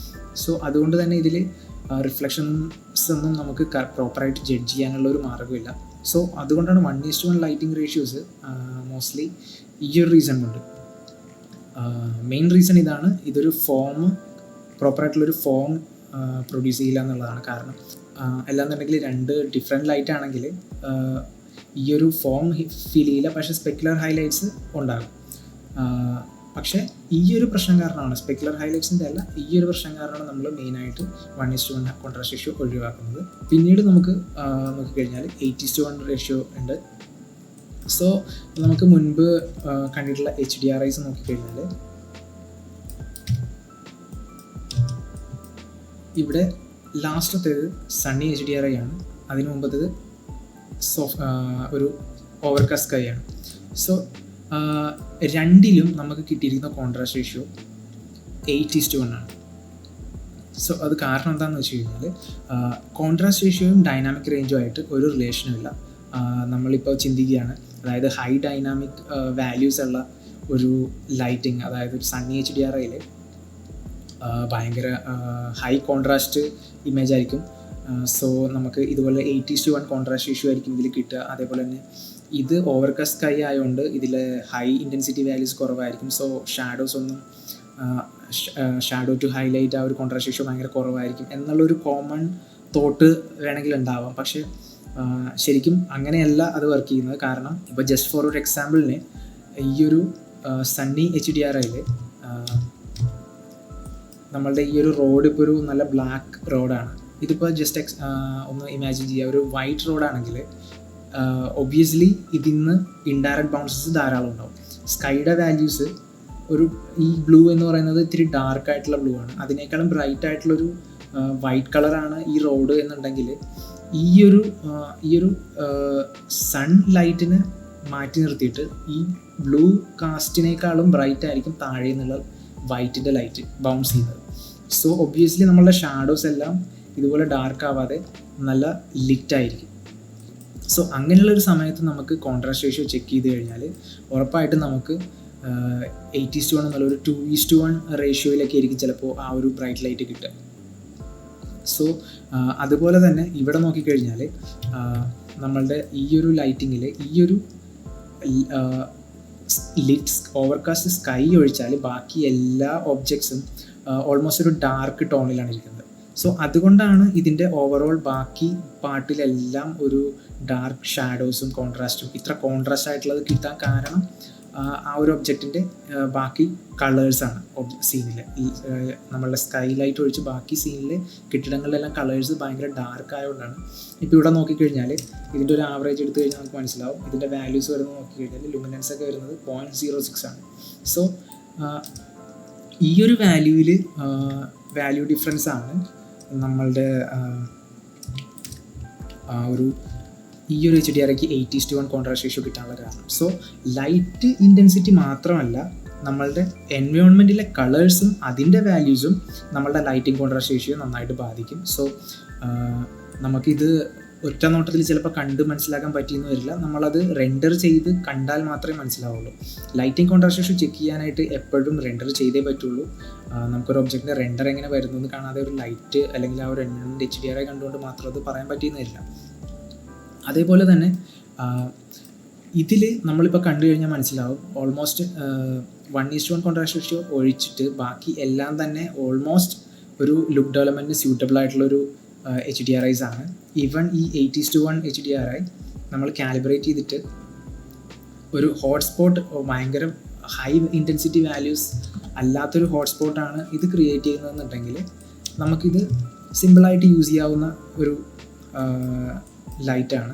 സോ അതുകൊണ്ട് തന്നെ ഇതിൽ റിഫ്ലക്ഷൻസ് ഒന്നും നമുക്ക് പ്രോപ്പറായിട്ട് ജഡ്ജ് ചെയ്യാനുള്ള ഒരു മാർഗ്ഗമില്ല. സോ അതുകൊണ്ടാണ് 1:1 ലൈറ്റിംഗ് റേഷ്യോസ് മോസ്റ്റ്ലി ഈ ഒരു റീസൺ കൊണ്ട്. മെയിൻ റീസൺ ഇതാണ്, ഇതൊരു പ്രോപ്പറായിട്ടുള്ളൊരു ഫോം പ്രൊഡ്യൂസ് ചെയ്യില്ല എന്നുള്ളതാണ്. കാരണം അല്ലാന്നുണ്ടെങ്കിൽ 2 ഡിഫറെൻറ്റ് ലൈറ്റ് ആണെങ്കിൽ ഈ ഒരു ഫോം ഫീൽ ചെയ്യില്ല, പക്ഷേ സ്പെക്കുലർ ഹൈലൈറ്റ്സ് ഉണ്ടാകും. പക്ഷേ ഈ ഒരു പ്രശ്നം കാരണമാണ്, സ്പെക്കുലർ ഹൈലൈറ്റ്സിൻ്റെ അല്ല, ഈ ഒരു പ്രശ്നം കാരണമാണ് നമ്മൾ മെയിനായിട്ട് 1:1 കോൺട്രാസ്റ്റ് റേഷ്യോ ഒഴിവാക്കുന്നത്. പിന്നീട് നമുക്ക് നോക്കിക്കഴിഞ്ഞാൽ 8:1 റേഷ്യോ ഉണ്ട്. സോ നമുക്ക് മുൻപ് കണ്ടിട്ടുള്ള HDRIs നോക്കിക്കഴിഞ്ഞാൽ ഇവിടെ ലാസ്റ്റത്തേത് സണ്ണി HDRI ആണ്, അതിന് മുമ്പത്തേത് ഒരു ഓവർകാസ്റ്റ് സ്കൈ ആണ്. സോ രണ്ടിലും നമുക്ക് കിട്ടിയിരിക്കുന്ന കോൺട്രാസ്റ്റ് റേഷ്യോ 8:1 ആണ്. സോ അത് കാരണം എന്താണെന്ന് വെച്ച് കഴിഞ്ഞാൽ കോൺട്രാസ്റ്റ് റേഷ്യോയും ഡൈനാമിക് റേഞ്ചും ആയിട്ട് ഒരു റിലേഷനും ഇല്ല. നമ്മളിപ്പോൾ ചിന്തിക്കുകയാണ്, അതായത് ഹൈ ഡൈനാമിക് വാല്യൂസ് ഉള്ള ഒരു ലൈറ്റിംഗ്, അതായത് ഒരു സണ്ണി HDRIയിൽ ഭയങ്കര ഹൈ കോൺട്രാസ്റ്റ് ഇമേജ് ആയിരിക്കും. സോ നമുക്ക് ഇതുപോലെ 8:1 കോൺട്രാസ്റ്റ് റേഷ്യോ ആയിരിക്കും ഇതിൽ കിട്ടുക. അതേപോലെ തന്നെ ഇത് ഓവർകാസ്റ്റ് സ്കൈ ആയതുകൊണ്ട് ഇതിൽ ഹൈ ഇൻറ്റൻസിറ്റി വാല്യൂസ് കുറവായിരിക്കും. സോ ഷാഡോ ടു ഹൈലൈറ്റ് ആ ഒരു കോൺട്രാസ്റ്റ് റേഷ്യോ ഭയങ്കര കുറവായിരിക്കും എന്നുള്ളൊരു കോമൺ തോട്ട് വേണമെങ്കിൽ ഉണ്ടാവാം. പക്ഷേ ശരിക്കും അങ്ങനെയല്ല അത് വർക്ക് ചെയ്യുന്നത്. കാരണം ഇപ്പോൾ ജസ്റ്റ് ഫോർ ഒരു എക്സാമ്പിളിന് ഈ ഒരു സണ്ണി HDRIയിൽ നമ്മളുടെ ഈ ഒരു റോഡ് ഇപ്പോൾ ഒരു നല്ല ബ്ലാക്ക് റോഡാണ്. ഇതിപ്പോൾ ജസ്റ്റ് ഒന്ന് ഇമാജിൻ ചെയ്യുക, ഒരു വൈറ്റ് റോഡാണെങ്കിൽ ഒബ്വിയസ്ലി ഇതിന്ന് ഇൻഡയറക്റ്റ് ബൗൺസസ് ധാരാളം ഉണ്ടാവും. സ്കൈയുടെ വാല്യൂസ് ഒരു ഈ ബ്ലൂ എന്ന് പറയുന്നത് ഇത്തിരി ഡാർക്ക് ആയിട്ടുള്ള ബ്ലൂ ആണ്. അതിനേക്കാളും ബ്രൈറ്റ് ആയിട്ടുള്ളൊരു വൈറ്റ് കളറാണ് ഈ റോഡ് എന്നുണ്ടെങ്കിൽ ഈ ഒരു സൺ ലൈറ്റിനെ മാറ്റി നിർത്തിയിട്ട് ഈ ബ്ലൂ കാസ്റ്റിനേക്കാളും ബ്രൈറ്റ് ആയിരിക്കും താഴെ നിന്നുള്ള വൈറ്റിൻ്റെ ലൈറ്റ് ബൗൺസ് ചെയ്യുന്നത്. സോ ഒബ്വിയസ്ലി നമ്മളുടെ ഷാഡോസ് എല്ലാം ഇതുപോലെ ഡാർക്ക് ആവാതെ നല്ല ലിറ്റ് ആയിരിക്കും. സോ അങ്ങനെയുള്ളൊരു സമയത്ത് നമുക്ക് കോൺട്രാസ്റ്റ് റേഷ്യോ ചെക്ക് ചെയ്ത് കഴിഞ്ഞാൽ ഉറപ്പായിട്ടും നമുക്ക് 8:1 എന്നുള്ള ഒരു 2:1 റേഷ്യോയിലൊക്കെ ആയിരിക്കും ചിലപ്പോൾ ആ ഒരു ബ്രൈറ്റ് ലൈറ്റ് കിട്ടുക. സോ അതുപോലെ തന്നെ ഇവിടെ നോക്കിക്കഴിഞ്ഞാൽ നമ്മളുടെ ഈ ഒരു ലൈറ്റിങ്ങിൽ ഈ ഒരു ലിറ്റ് ഓവർകാസ്റ്റ് സ്കൈ ഒഴിച്ചാൽ ബാക്കി എല്ലാ ഒബ്ജക്ട്സും ഓൾമോസ്റ്റ് ഒരു ഡാർക്ക് ടോണിലാണ് ഇരിക്കുന്നത്. സോ അതുകൊണ്ടാണ് ഇതിൻ്റെ ഓവറോൾ ബാക്കി പാർട്ടിലെല്ലാം ഒരു ഡാർക്ക് ഷാഡോസും കോൺട്രാസ്റ്റും ഇത്ര കോൺട്രാസ്റ്റ് ആയിട്ടുള്ളത് കിട്ടാൻ കാരണം ആ ഒരു ഒബ്ജക്റ്റിൻ്റെ ബാക്കി കളേഴ്സാണ് സീനിൽ. നമ്മളുടെ സ്കൈ ലൈറ്റ് ഒഴിച്ച് ബാക്കി സീനിലെ കെട്ടിടങ്ങളിലെല്ലാം കളേഴ്സ് ഭയങ്കര ഡാർക്ക് ആയതുകൊണ്ടാണ്. ഇപ്പോൾ ഇവിടെ നോക്കിക്കഴിഞ്ഞാൽ ഇതിൻ്റെ ഒരു ആവറേജ് എടുത്തു കഴിഞ്ഞാൽ നമുക്ക് മനസ്സിലാവും. ഇതിൻ്റെ വാല്യൂസ് വരുന്നത് നോക്കിക്കഴിഞ്ഞാൽ ലുമിനൻസ് ഒക്കെ വരുന്നത് 0.06 ആണ്. സോ ഈ ഒരു വാല്യൂ ഡിഫറൻസ് ആണ് നമ്മളുടെ ഈ ഒരു HDRIക്ക് 8:1 കോൺട്രാസ്റ്റ് റേഷ്യോ കിട്ടാനുള്ള കാരണം. സോ ലൈറ്റ് ഇൻറ്റൻസിറ്റി മാത്രമല്ല, നമ്മളുടെ എൻവയോൺമെൻറ്റിലെ കളേഴ്സും അതിൻ്റെ വാല്യൂസും നമ്മളുടെ ലൈറ്റിംഗ് കോൺട്രാസ്റ്റ് റേഷ്യോ നന്നായിട്ട് ബാധിക്കും. സോ നമുക്കിത് ഒറ്റ നോട്ടത്തിൽ ചിലപ്പോൾ കണ്ട് മനസ്സിലാക്കാൻ പറ്റിയെന്ന് വരില്ല. നമ്മളത് റെൻഡർ ചെയ്ത് കണ്ടാൽ മാത്രമേ മനസ്സിലാവുള്ളൂ. ലൈറ്റിംഗ് കോൺട്രാസ്റ്റ് റേഷ്യോ ചെക്ക് ചെയ്യാനായിട്ട് എപ്പോഴും റെൻഡർ ചെയ്തേ പറ്റുള്ളൂ. നമുക്കൊരു ഒബ്ജക്റ്റിൻ്റെ റെൻഡർ എങ്ങനെ വരുന്നു എന്ന് കാണാതെ ഒരു ലൈറ്റ് അല്ലെങ്കിൽ ആ ഒരു എൻവയോൺമെൻറ്റ് HDRI കണ്ടുകൊണ്ട് മാത്രം അത് പറയാൻ പറ്റിയെന്ന് വരില്ല. അതേപോലെ തന്നെ ഇതിൽ നമ്മളിപ്പോൾ കണ്ടു കഴിഞ്ഞാൽ മനസ്സിലാവും ഓൾമോസ്റ്റ് 1:1 കോൺട്രാസ്റ്റ് റേഷ്യോ ഒഴിച്ചിട്ട് ബാക്കി എല്ലാം തന്നെ ഓൾമോസ്റ്റ് ഒരു ലുക്ക് ഡെവലപ്മെൻറ്റിന് സ്യൂട്ടബിൾ ആയിട്ടുള്ളൊരു HDRIs ആണ്. ഈവൻ ഈ 8:1 HDRI നമ്മൾ കാലിബ്രേറ്റ് ചെയ്തിട്ട് ഒരു ഹോട്ട്സ്പോട്ട് ഭയങ്കര ഹൈ ഇൻറ്റൻസിറ്റി വാല്യൂസ് അല്ലാത്തൊരു ഹോട്ട്സ്പോട്ടാണ് ഇത് ക്രിയേറ്റ് ചെയ്യുന്നതെന്നുണ്ടെങ്കിൽ നമുക്കിത് സിമ്പിളായിട്ട് യൂസ് ചെയ്യാവുന്ന ഒരു ലൈറ്റാണ്.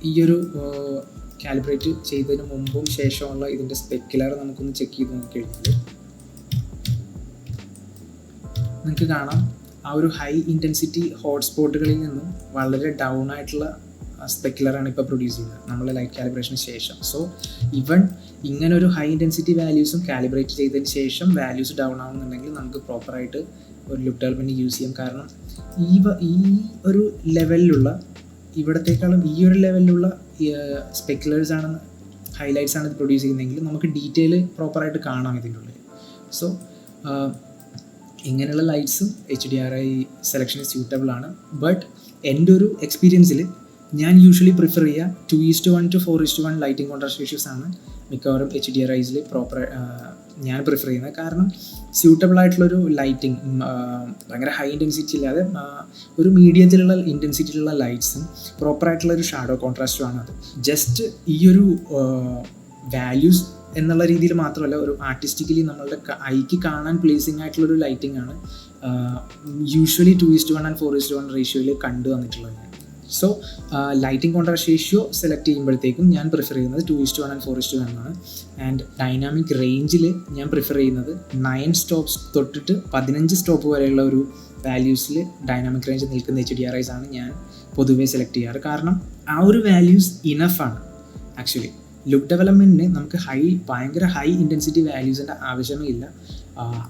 ഈ ഒരു കാലിബ്രേറ്റ് ചെയ്തതിന് മുമ്പും ശേഷമുള്ള ഇതിൻ്റെ സ്പെക്കുലർ നമുക്കൊന്ന് ചെക്ക് ചെയ്ത് നോക്കിക്കഴിഞ്ഞാൽ നിങ്ങൾക്ക് കാണാം ആ ഒരു ഹൈ ഇൻറ്റൻസിറ്റി ഹോട്ട്സ്പോട്ടുകളിൽ നിന്നും വളരെ ഡൗൺ ആയിട്ടുള്ള സ്പെക്കുലറാണ് ഇപ്പോൾ പ്രൊഡ്യൂസ് ചെയ്യുന്നത് നമ്മൾ ലൈറ്റ് കാലിബ്രേഷന് ശേഷം. സോ ഈവൻ ഇങ്ങനൊരു ഹൈ ഇൻറ്റൻസിറ്റി വാല്യൂസും കാലിബ്രേറ്റ് ചെയ്തതിന് ശേഷം വാല്യൂസ് ഡൗൺ ആവുന്നുണ്ടെങ്കിൽ നമുക്ക് പ്രോപ്പറായിട്ട് ഒരു ലുക്ക് ഡെവലപ്മെൻറ്റ് യൂസ് ചെയ്യാം. കാരണം ഈ ഒരു ലെവലിലുള്ള ഇവിടത്തേക്കാളും ഈ ഒരു ലെവലിലുള്ള സ്പെക്കുലേഴ്സ് ആണ് ഹൈലൈറ്റ്സ് ആണ് ഇത് പ്രൊഡ്യൂസ് ചെയ്യുന്നതെങ്കിൽ നമുക്ക് ഡീറ്റെയിൽ പ്രോപ്പറായിട്ട് കാണാം ഇതിൻ്റെ ഉള്ളിൽ. സോ ഇങ്ങനെയുള്ള ലൈറ്റ്സും HDRI സെലക്ഷന് സ്യൂട്ടബിൾ ആണ്. ബട്ട് എൻ്റെ ഒരു എക്സ്പീരിയൻസിൽ ഞാൻ യൂഷ്വലി പ്രിഫർ ചെയ്യുക 2:1 to 4:1 ലൈറ്റിംഗ് കോൺട്രാസ്റ്റ് റേഷ്യോസ് ആണ് മിക്കവാറും HDRIസിൽ ഞാൻ പ്രിഫർ ചെയ്യുന്നത്. കാരണം സ്യൂട്ടബിൾ ആയിട്ടുള്ളൊരു ലൈറ്റിംഗ് ഭയങ്കര ഹൈ ഇൻറ്റൻസിറ്റി ഇല്ലാതെ ഒരു മീഡിയത്തിലുള്ള ഇൻറ്റൻസിറ്റിയിലുള്ള ലൈറ്റ്സും പ്രോപ്പറായിട്ടുള്ളൊരു ഷാഡോ കോൺട്രാസ്റ്റുമാണ് അത്. ജസ്റ്റ് ഈ ഒരു വാല്യൂസ് എന്നുള്ള രീതിയിൽ മാത്രമല്ല, ഒരു ആർട്ടിസ്റ്റിക്കലി നമ്മളുടെ ഐക്ക് കാണാൻ പ്ലീസിങ് ആയിട്ടുള്ളൊരു ലൈറ്റിംഗ് ആണ് യൂഷ്വലി 2:1 and 4:1 റേഷ്യോയിൽ കണ്ടുവന്നിട്ടുള്ളത്. So lighting contrast ratio select ചെയ്യുമ്പോഴത്തേക്കും ഞാൻ പ്രിഫർ ചെയ്യുന്നത് 2:1 and 4:1 ആണ്. ആൻഡ് ഡൈനാമിക് റേഞ്ചിൽ ഞാൻ പ്രിഫർ ചെയ്യുന്നത് 9 സ്റ്റോപ്സ് തൊട്ടിട്ട് 15 സ്റ്റോപ്പ് വരെയുള്ള ഒരു വാല്യൂസിൽ ഡൈനാമിക് റേഞ്ച് നിൽക്കുന്ന HDRIs ആണ് ഞാൻ പൊതുവേ സെലക്ട് ചെയ്യാറ്. കാരണം ആ ഒരു വാല്യൂസ് ഇനഫാണ്. ആക്ച്വലി ലുക്ക് ഡെവലപ്മെൻറ്റിന് നമുക്ക് ഭയങ്കര ഹൈ ഇൻറ്റൻസിറ്റി വാല്യൂസിൻ്റെ ആവശ്യമേ ഇല്ല.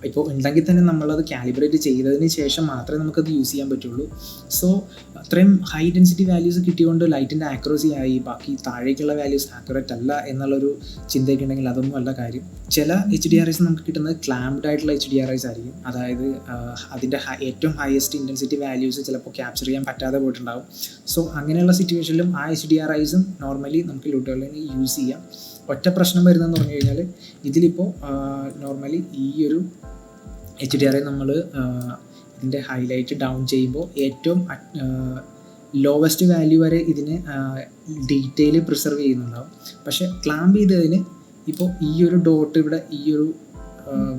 ഇപ്പോൾ ഉണ്ടെങ്കിൽ തന്നെ നമ്മളത് കാലിബ്രേറ്റ് ചെയ്തതിന് ശേഷം മാത്രമേ നമുക്കത് യൂസ് ചെയ്യാൻ പറ്റുള്ളൂ. സോ അത്രയും ഹൈ ഡെൻസിറ്റി വാല്യൂസ് കിട്ടിയതുകൊണ്ട് ലൈറ്റിൻ്റെ ആക്യുറസി ആയി, ബാക്കി താഴേക്കുള്ള വാല്യൂസ് ആക്യുറേറ്റ് അല്ല എന്നുള്ളൊരു ചിന്തയൊക്കെ ഉണ്ടെങ്കിൽ അതൊന്നും അല്ല കാര്യം. ചില HDRIs നമുക്ക് കിട്ടുന്നത് ക്ലാംപ്ഡ് ആയിട്ടുള്ള HDRIs ആയിരിക്കും. അതായത് അതിൻ്റെ ഏറ്റവും ഹയസ്റ്റ് ഇൻറ്റൻസിറ്റി വാല്യൂസ് ചിലപ്പോൾ ക്യാപ്ചർ ചെയ്യാൻ പറ്റാതെ പോയിട്ടുണ്ടാകും. സോ അങ്ങനെയുള്ള സിറ്റുവേഷനിലും ആ HDRIസും നോർമലി നമുക്ക് ലുഡോലിന് യൂസ് ചെയ്യാം. ഒറ്റ പ്രശ്നം വരുന്നതെന്ന് പറഞ്ഞു കഴിഞ്ഞാൽ ഇതിലിപ്പോൾ നോർമലി ഈ ഒരു HDRI നമ്മൾ ഇതിൻ്റെ ഹൈലൈറ്റ് ഡൗൺ ചെയ്യുമ്പോൾ ഏറ്റവും ലോവസ്റ്റ് വാല്യൂ വരെ ഇതിന് ഡീറ്റെയിൽ പ്രിസർവ് ചെയ്യുന്നുണ്ടാവും. പക്ഷേ ക്ലാമ്പ് ചെയ്തതിന് ഇപ്പോൾ ഈ ഒരു ഡോട്ട് ഇവിടെ ഈ ഒരു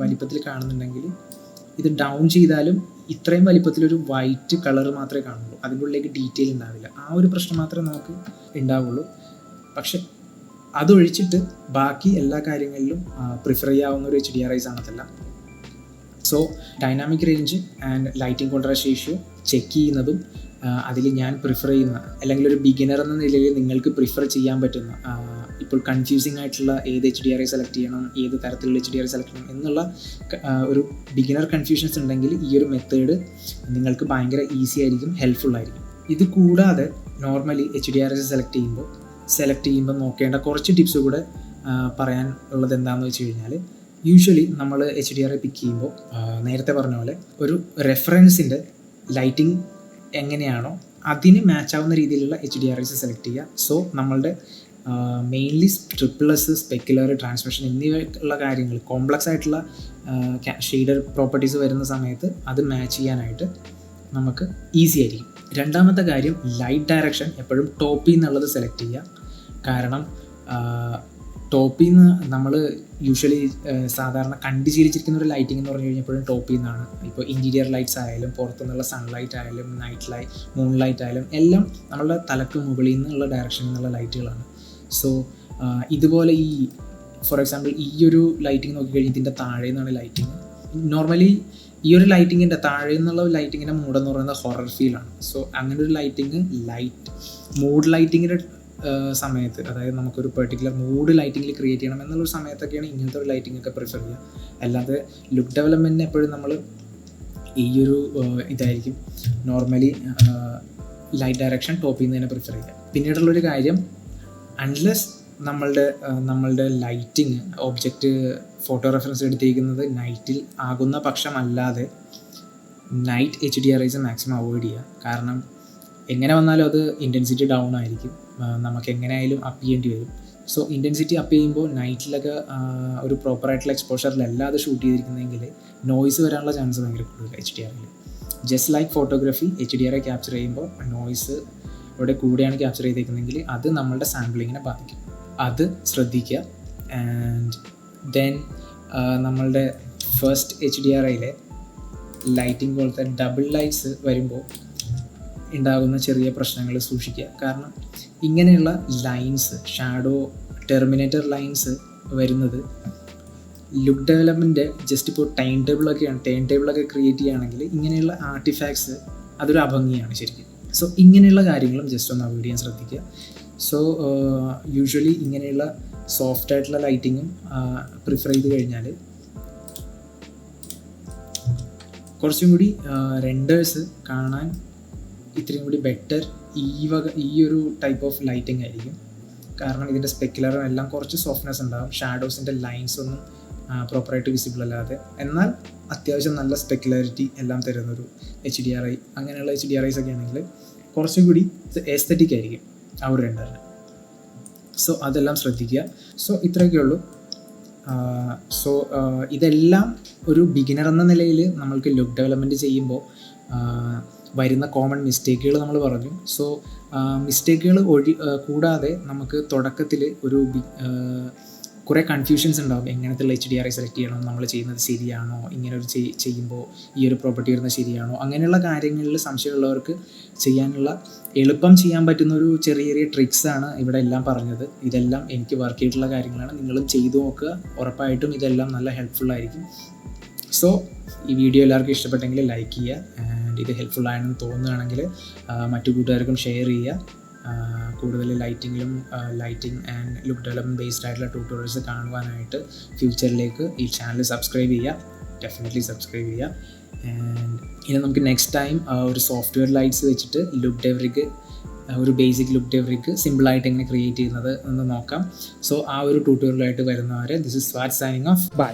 വലിപ്പത്തിൽ കാണുന്നുണ്ടെങ്കിൽ ഇത് ഡൗൺ ചെയ്താലും ഇത്രയും വലിപ്പത്തിലൊരു വൈറ്റ് കളർ മാത്രമേ കാണുള്ളൂ, അതിൻ്റെ ഉള്ളിലേക്ക് ഡീറ്റെയിൽ ഉണ്ടാവില്ല. ആ ഒരു പ്രശ്നം മാത്രമേ നമുക്ക് ഉണ്ടാവുള്ളൂ. പക്ഷെ അതൊഴിച്ചിട്ട് ബാക്കി എല്ലാ കാര്യങ്ങളിലും പ്രിഫർ ചെയ്യാവുന്ന ഒരു HDRIs ആണ് അതെല്ലാം. So dynamic range and lighting contrast ratio check ചെയ്യുന്നതും അതിൽ ഞാൻ പ്രിഫർ ചെയ്യുന്ന, അല്ലെങ്കിൽ ഒരു ബിഗിനർ എന്ന നിലയിൽ നിങ്ങൾക്ക് പ്രിഫർ ചെയ്യാൻ പറ്റുന്ന, ഇപ്പോൾ കൺഫ്യൂസിങ് ആയിട്ടുള്ള ഏത് HDRI സെലക്ട് ചെയ്യണം, ഏത് തരത്തിലുള്ള HDRI സെലക്ട് ചെയ്യണം എന്നുള്ള ഒരു ബിഗിനർ കൺഫ്യൂഷൻസ് ഉണ്ടെങ്കിൽ ഈ ഒരു മെത്തേഡ് നിങ്ങൾക്ക് ഭയങ്കര ഈസി ആയിരിക്കും, ഹെൽപ്ഫുൾ ആയിരിക്കും. ഇത് കൂടാതെ നോർമലി HDRIs സെലക്ട് ചെയ്യുമ്പോൾ നോക്കേണ്ട കുറച്ച് ടിപ്സ് കൂടെ പറയാൻ ഉള്ളത് എന്താണെന്ന് വെച്ച് കഴിഞ്ഞാൽ, യൂഷ്വലി നമ്മൾ HDRI പിക്ക് ചെയ്യുമ്പോൾ നേരത്തെ പറഞ്ഞ പോലെ ഒരു റെഫറൻസിൻ്റെ ലൈറ്റിംഗ് എങ്ങനെയാണോ അതിന് മാച്ച് ആവുന്ന രീതിയിലുള്ള HDRIs സെലക്ട് ചെയ്യുക. സോ നമ്മളുടെ മെയിൻലി ട്രിപ്പിൾസ്, സ്പെക്കുലർ, ട്രാൻസ്മിഷൻ എന്നിവയുള്ള കാര്യങ്ങൾ, കോംപ്ലക്സ് ആയിട്ടുള്ള ഷെയ്ഡർ പ്രോപ്പർട്ടീസ് വരുന്ന സമയത്ത് അത് മാച്ച് ചെയ്യാനായിട്ട് നമുക്ക് ഈസി ആയിരിക്കും. രണ്ടാമത്തെ കാര്യം, ലൈറ്റ് ഡയറക്ഷൻ എപ്പോഴും ടോപ്പിൽ നിന്നുള്ളത് സെലക്ട് ചെയ്യുക. കാരണം ടോപ്പിൽ നിന്ന് നമ്മൾ യൂഷ്വലി സാധാരണ കണ്ടുശീലിച്ചിരിക്കുന്ന ഒരു ലൈറ്റിംഗ് എന്ന് പറഞ്ഞു കഴിഞ്ഞപ്പോഴും ടോപ്പിൽ നിന്നാണ്. ഇപ്പോൾ ഇൻറ്റീരിയർ ലൈറ്റ്സ് ആയാലും പുറത്തുനിന്നുള്ള സൺലൈറ്റ് ആയാലും നൈറ്റ് ലൈറ്റ്, മൂൺ ലൈറ്റ് ആയാലും എല്ലാം നമ്മളുടെ തലക്ക് മുകളിൽ നിന്നുള്ള ഡയറക്ഷനിൽ നിന്നുള്ള ലൈറ്റുകളാണ്. സോ ഇതുപോലെ ഈ ഫോർ എക്സാമ്പിൾ ഈ ഒരു ലൈറ്റിംഗ് നോക്കിക്കഴിഞ്ഞാൽ ഇതിൻ്റെ താഴെ നിന്നാണ് ലൈറ്റിംഗ്. നോർമലി ഈ ഒരു ലൈറ്റിങ്ങിൻ്റെ താഴെ നിന്നുള്ള ലൈറ്റിങ്ങിൻ്റെ മൂഡെന്ന് പറയുന്നത് ഹൊറർ ഫീലാണ്. സോ അങ്ങനെ ഒരു മൂഡ് ലൈറ്റിങ്ങിൻ്റെ സമയത്ത്, അതായത് നമുക്കൊരു പെർട്ടിക്കുലർ മൂഡ് ലൈറ്റിങ്ങിൽ ക്രിയേറ്റ് ചെയ്യണം എന്നുള്ളൊരു സമയത്തൊക്കെയാണ് ഇങ്ങനത്തെ ഒരു ലൈറ്റിംഗ് ഒക്കെ പ്രിഫർ ചെയ്യുക. അല്ലാതെ ലുക്ക് ഡെവലപ്മെൻറ്റിന് എപ്പോഴും നമ്മൾ ഈ ഒരു ഇതായിരിക്കും നോർമലി ലൈറ്റ് ഡയറക്ഷൻ ടോപ്പിൽ നിന്ന് തന്നെ പ്രിഫർ ചെയ്യുക. പിന്നീടുള്ളൊരു കാര്യം, അൺലെസ് നമ്മളുടെ ലൈറ്റിങ് ഒബ്ജക്റ്റ് ഫോട്ടോ റെഫറൻസ് എടുത്തിരിക്കുന്നത് നൈറ്റിൽ ആകുന്ന പക്ഷമല്ലാതെ നൈറ്റ് HDRIs മാക്സിമം അവോയ്ഡ് ചെയ്യുക. കാരണം എങ്ങനെ വന്നാലും അത് ഇൻറ്റൻസിറ്റി ഡൗൺ ആയിരിക്കും, നമുക്ക് എങ്ങനെയായാലും അപ്പ് ചെയ്യേണ്ടി വരും. സോ ഇൻറ്റൻസിറ്റി അപ്പ് ചെയ്യുമ്പോൾ നൈറ്റിലൊക്കെ ഒരു പ്രോപ്പറായിട്ടുള്ള എക്സ്പോഷറിലല്ല അത് ഷൂട്ട് ചെയ്തിരിക്കുന്നതെങ്കിൽ നോയ്സ് വരാനുള്ള ചാൻസ് ഭയങ്കര കൂടുതൽ HDRIൽ. Just like photography, HDRI capture ചെയ്യുമ്പോൾ നോയ്സ് ഇവിടെ കൂടെയാണ് ക്യാപ്ചർ ചെയ്തേക്കുന്നതെങ്കിൽ അത് നമ്മളുടെ സാമ്പിളിങ്ങിനെ ബാധിക്കും. അത് ശ്രദ്ധിക്കുക. ആൻഡ് ദെൻ നമ്മളുടെ ഫസ്റ്റ് HDRIയിലെ ലൈറ്റിംഗ് പോലത്തെ ഡബിൾ ലൈറ്റ്സ് വരുമ്പോൾ ഉണ്ടാകുന്ന ചെറിയ പ്രശ്നങ്ങൾ സൂക്ഷിക്കുക. കാരണം ഇങ്ങനെയുള്ള ലൈൻസ്, ഷാഡോ, ടെർമിനേറ്റർ ലൈൻസ് വരുന്നത് ലുക്ക് ഡെവലപ്മെൻറ്റ് ജസ്റ്റ് ഇപ്പോൾ ടൈം ടേബിളൊക്കെ ക്രിയേറ്റ് ചെയ്യുകയാണെങ്കിൽ ഇങ്ങനെയുള്ള ആർട്ടിഫാക്ട്സ് അതൊരു അഭംഗിയാണ് ശരിക്കും. സോ ഇങ്ങനെയുള്ള കാര്യങ്ങളും ജസ്റ്റ് ഒന്ന് അവോയ്ഡ് ചെയ്യാൻ ശ്രദ്ധിക്കുക. സോ യൂഷ്വലി ഇങ്ങനെയുള്ള സോഫ്റ്റ് ആയിട്ടുള്ള ലൈറ്റിങ്ങും പ്രിഫർ ചെയ്ത് കഴിഞ്ഞാൽ കുറച്ചും കൂടി റെൻഡേഴ്സ് കാണാൻ ഇത്രയും കൂടി ബെറ്റർ ഈ ഒരു ടൈപ്പ് ഓഫ് ലൈറ്റിംഗ് ആയിരിക്കും. കാരണം ഇതിൻ്റെ സ്പെക്കുലറും എല്ലാം കുറച്ച് സോഫ്റ്റ്നെസ് ഉണ്ടാകും, ഷാഡോസിൻ്റെ ലൈൻസ് ഒന്നും പ്രോപ്പറായിട്ട് വിസിബിൾ അല്ലാതെ, എന്നാൽ അത്യാവശ്യം നല്ല സ്പെക്കുലാരിറ്റി എല്ലാം തരുന്നൊരു HDRI, അങ്ങനെയുള്ള HDRIs ഒക്കെ ആണെങ്കിൽ കുറച്ചും കൂടി എസ്തെറ്റിക് ആയിരിക്കും ആ ഒരു റെൻഡറിന്. സോ അതെല്ലാം ശ്രദ്ധിക്കുക. സോ ഇത്രയൊക്കെ ഉള്ളൂ. സോ ഇതെല്ലാം ഒരു ബിഗിനർ എന്ന നിലയിൽ നമ്മൾക്ക് ലുക്ക് ഡെവലപ്മെൻറ്റ് ചെയ്യുമ്പോൾ വരുന്ന കോമൺ മിസ്റ്റേക്കുകൾ നമ്മൾ പറഞ്ഞു. സോ മിസ്റ്റേക്കുകൾ കൂടാതെ നമുക്ക് തുടക്കത്തിൽ ഒരു കുറേ കൺഫ്യൂഷൻസ് ഉണ്ടാകും. എങ്ങനത്തുള്ള HDRI സെലക്ട് ചെയ്യണം, നമ്മൾ ചെയ്യുന്നത് ശരിയാണോ, ഇങ്ങനെ ഒരു ചെയ്യുമ്പോൾ ഈ ഒരു പ്രോപ്പർട്ടി വരുന്നത് ശരിയാണോ, അങ്ങനെയുള്ള കാര്യങ്ങളിൽ സംശയമുള്ളവർക്ക് എളുപ്പം ചെയ്യാൻ പറ്റുന്ന ഒരു ചെറിയ ട്രിക്സാണ് ഇവിടെ എല്ലാം പറഞ്ഞത്. ഇതെല്ലാം എനിക്ക് വർക്ക് ചെയ്തിട്ടുള്ള കാര്യങ്ങളാണ്, നിങ്ങളും ചെയ്തു നോക്കുക, ഉറപ്പായിട്ടും ഇതെല്ലാം നല്ല ഹെൽപ്ഫുൾ ആയിരിക്കും. സോ ഈ വീഡിയോ എല്ലാവർക്കും ഇഷ്ടപ്പെട്ടെങ്കിൽ ലൈക്ക് ചെയ്യുക, ആൻഡ് ഇത് ഹെൽപ്ഫുൾ ആണെന്ന് തോന്നുകയാണെങ്കിൽ മറ്റു കൂട്ടുകാർക്കും ഷെയർ ചെയ്യുക. കൂടുതൽ lighting and look development based ആയിട്ടുള്ള ട്യൂട്ടോറിയൽസ് കാണുവാനായിട്ട് ഫ്യൂച്ചറിലേക്ക് ഈ ചാനൽ സബ്സ്ക്രൈബ് ചെയ്യുക. ഡെഫിനറ്റ്ലി സബ്സ്ക്രൈബ് ചെയ്യുക. ആൻഡ് ഇനി നമുക്ക് നെക്സ്റ്റ് ടൈം ഒരു സോഫ്റ്റ്വെയർ ലൈറ്റ്സ് വെച്ചിട്ട് ലുക്ക് ഡെവ് റിഗ്, ഒരു ബേസിക് ലുക്ക് ഡെവ് റിഗ് സിമ്പിളായിട്ട് എങ്ങനെ ക്രിയേറ്റ് ചെയ്യുന്നത് എന്ന് നോക്കാം. സോ ആ ഒരു ട്യൂട്ടോറിയലായിട്ട് വരുന്നവരെ this is Swat signing off. By.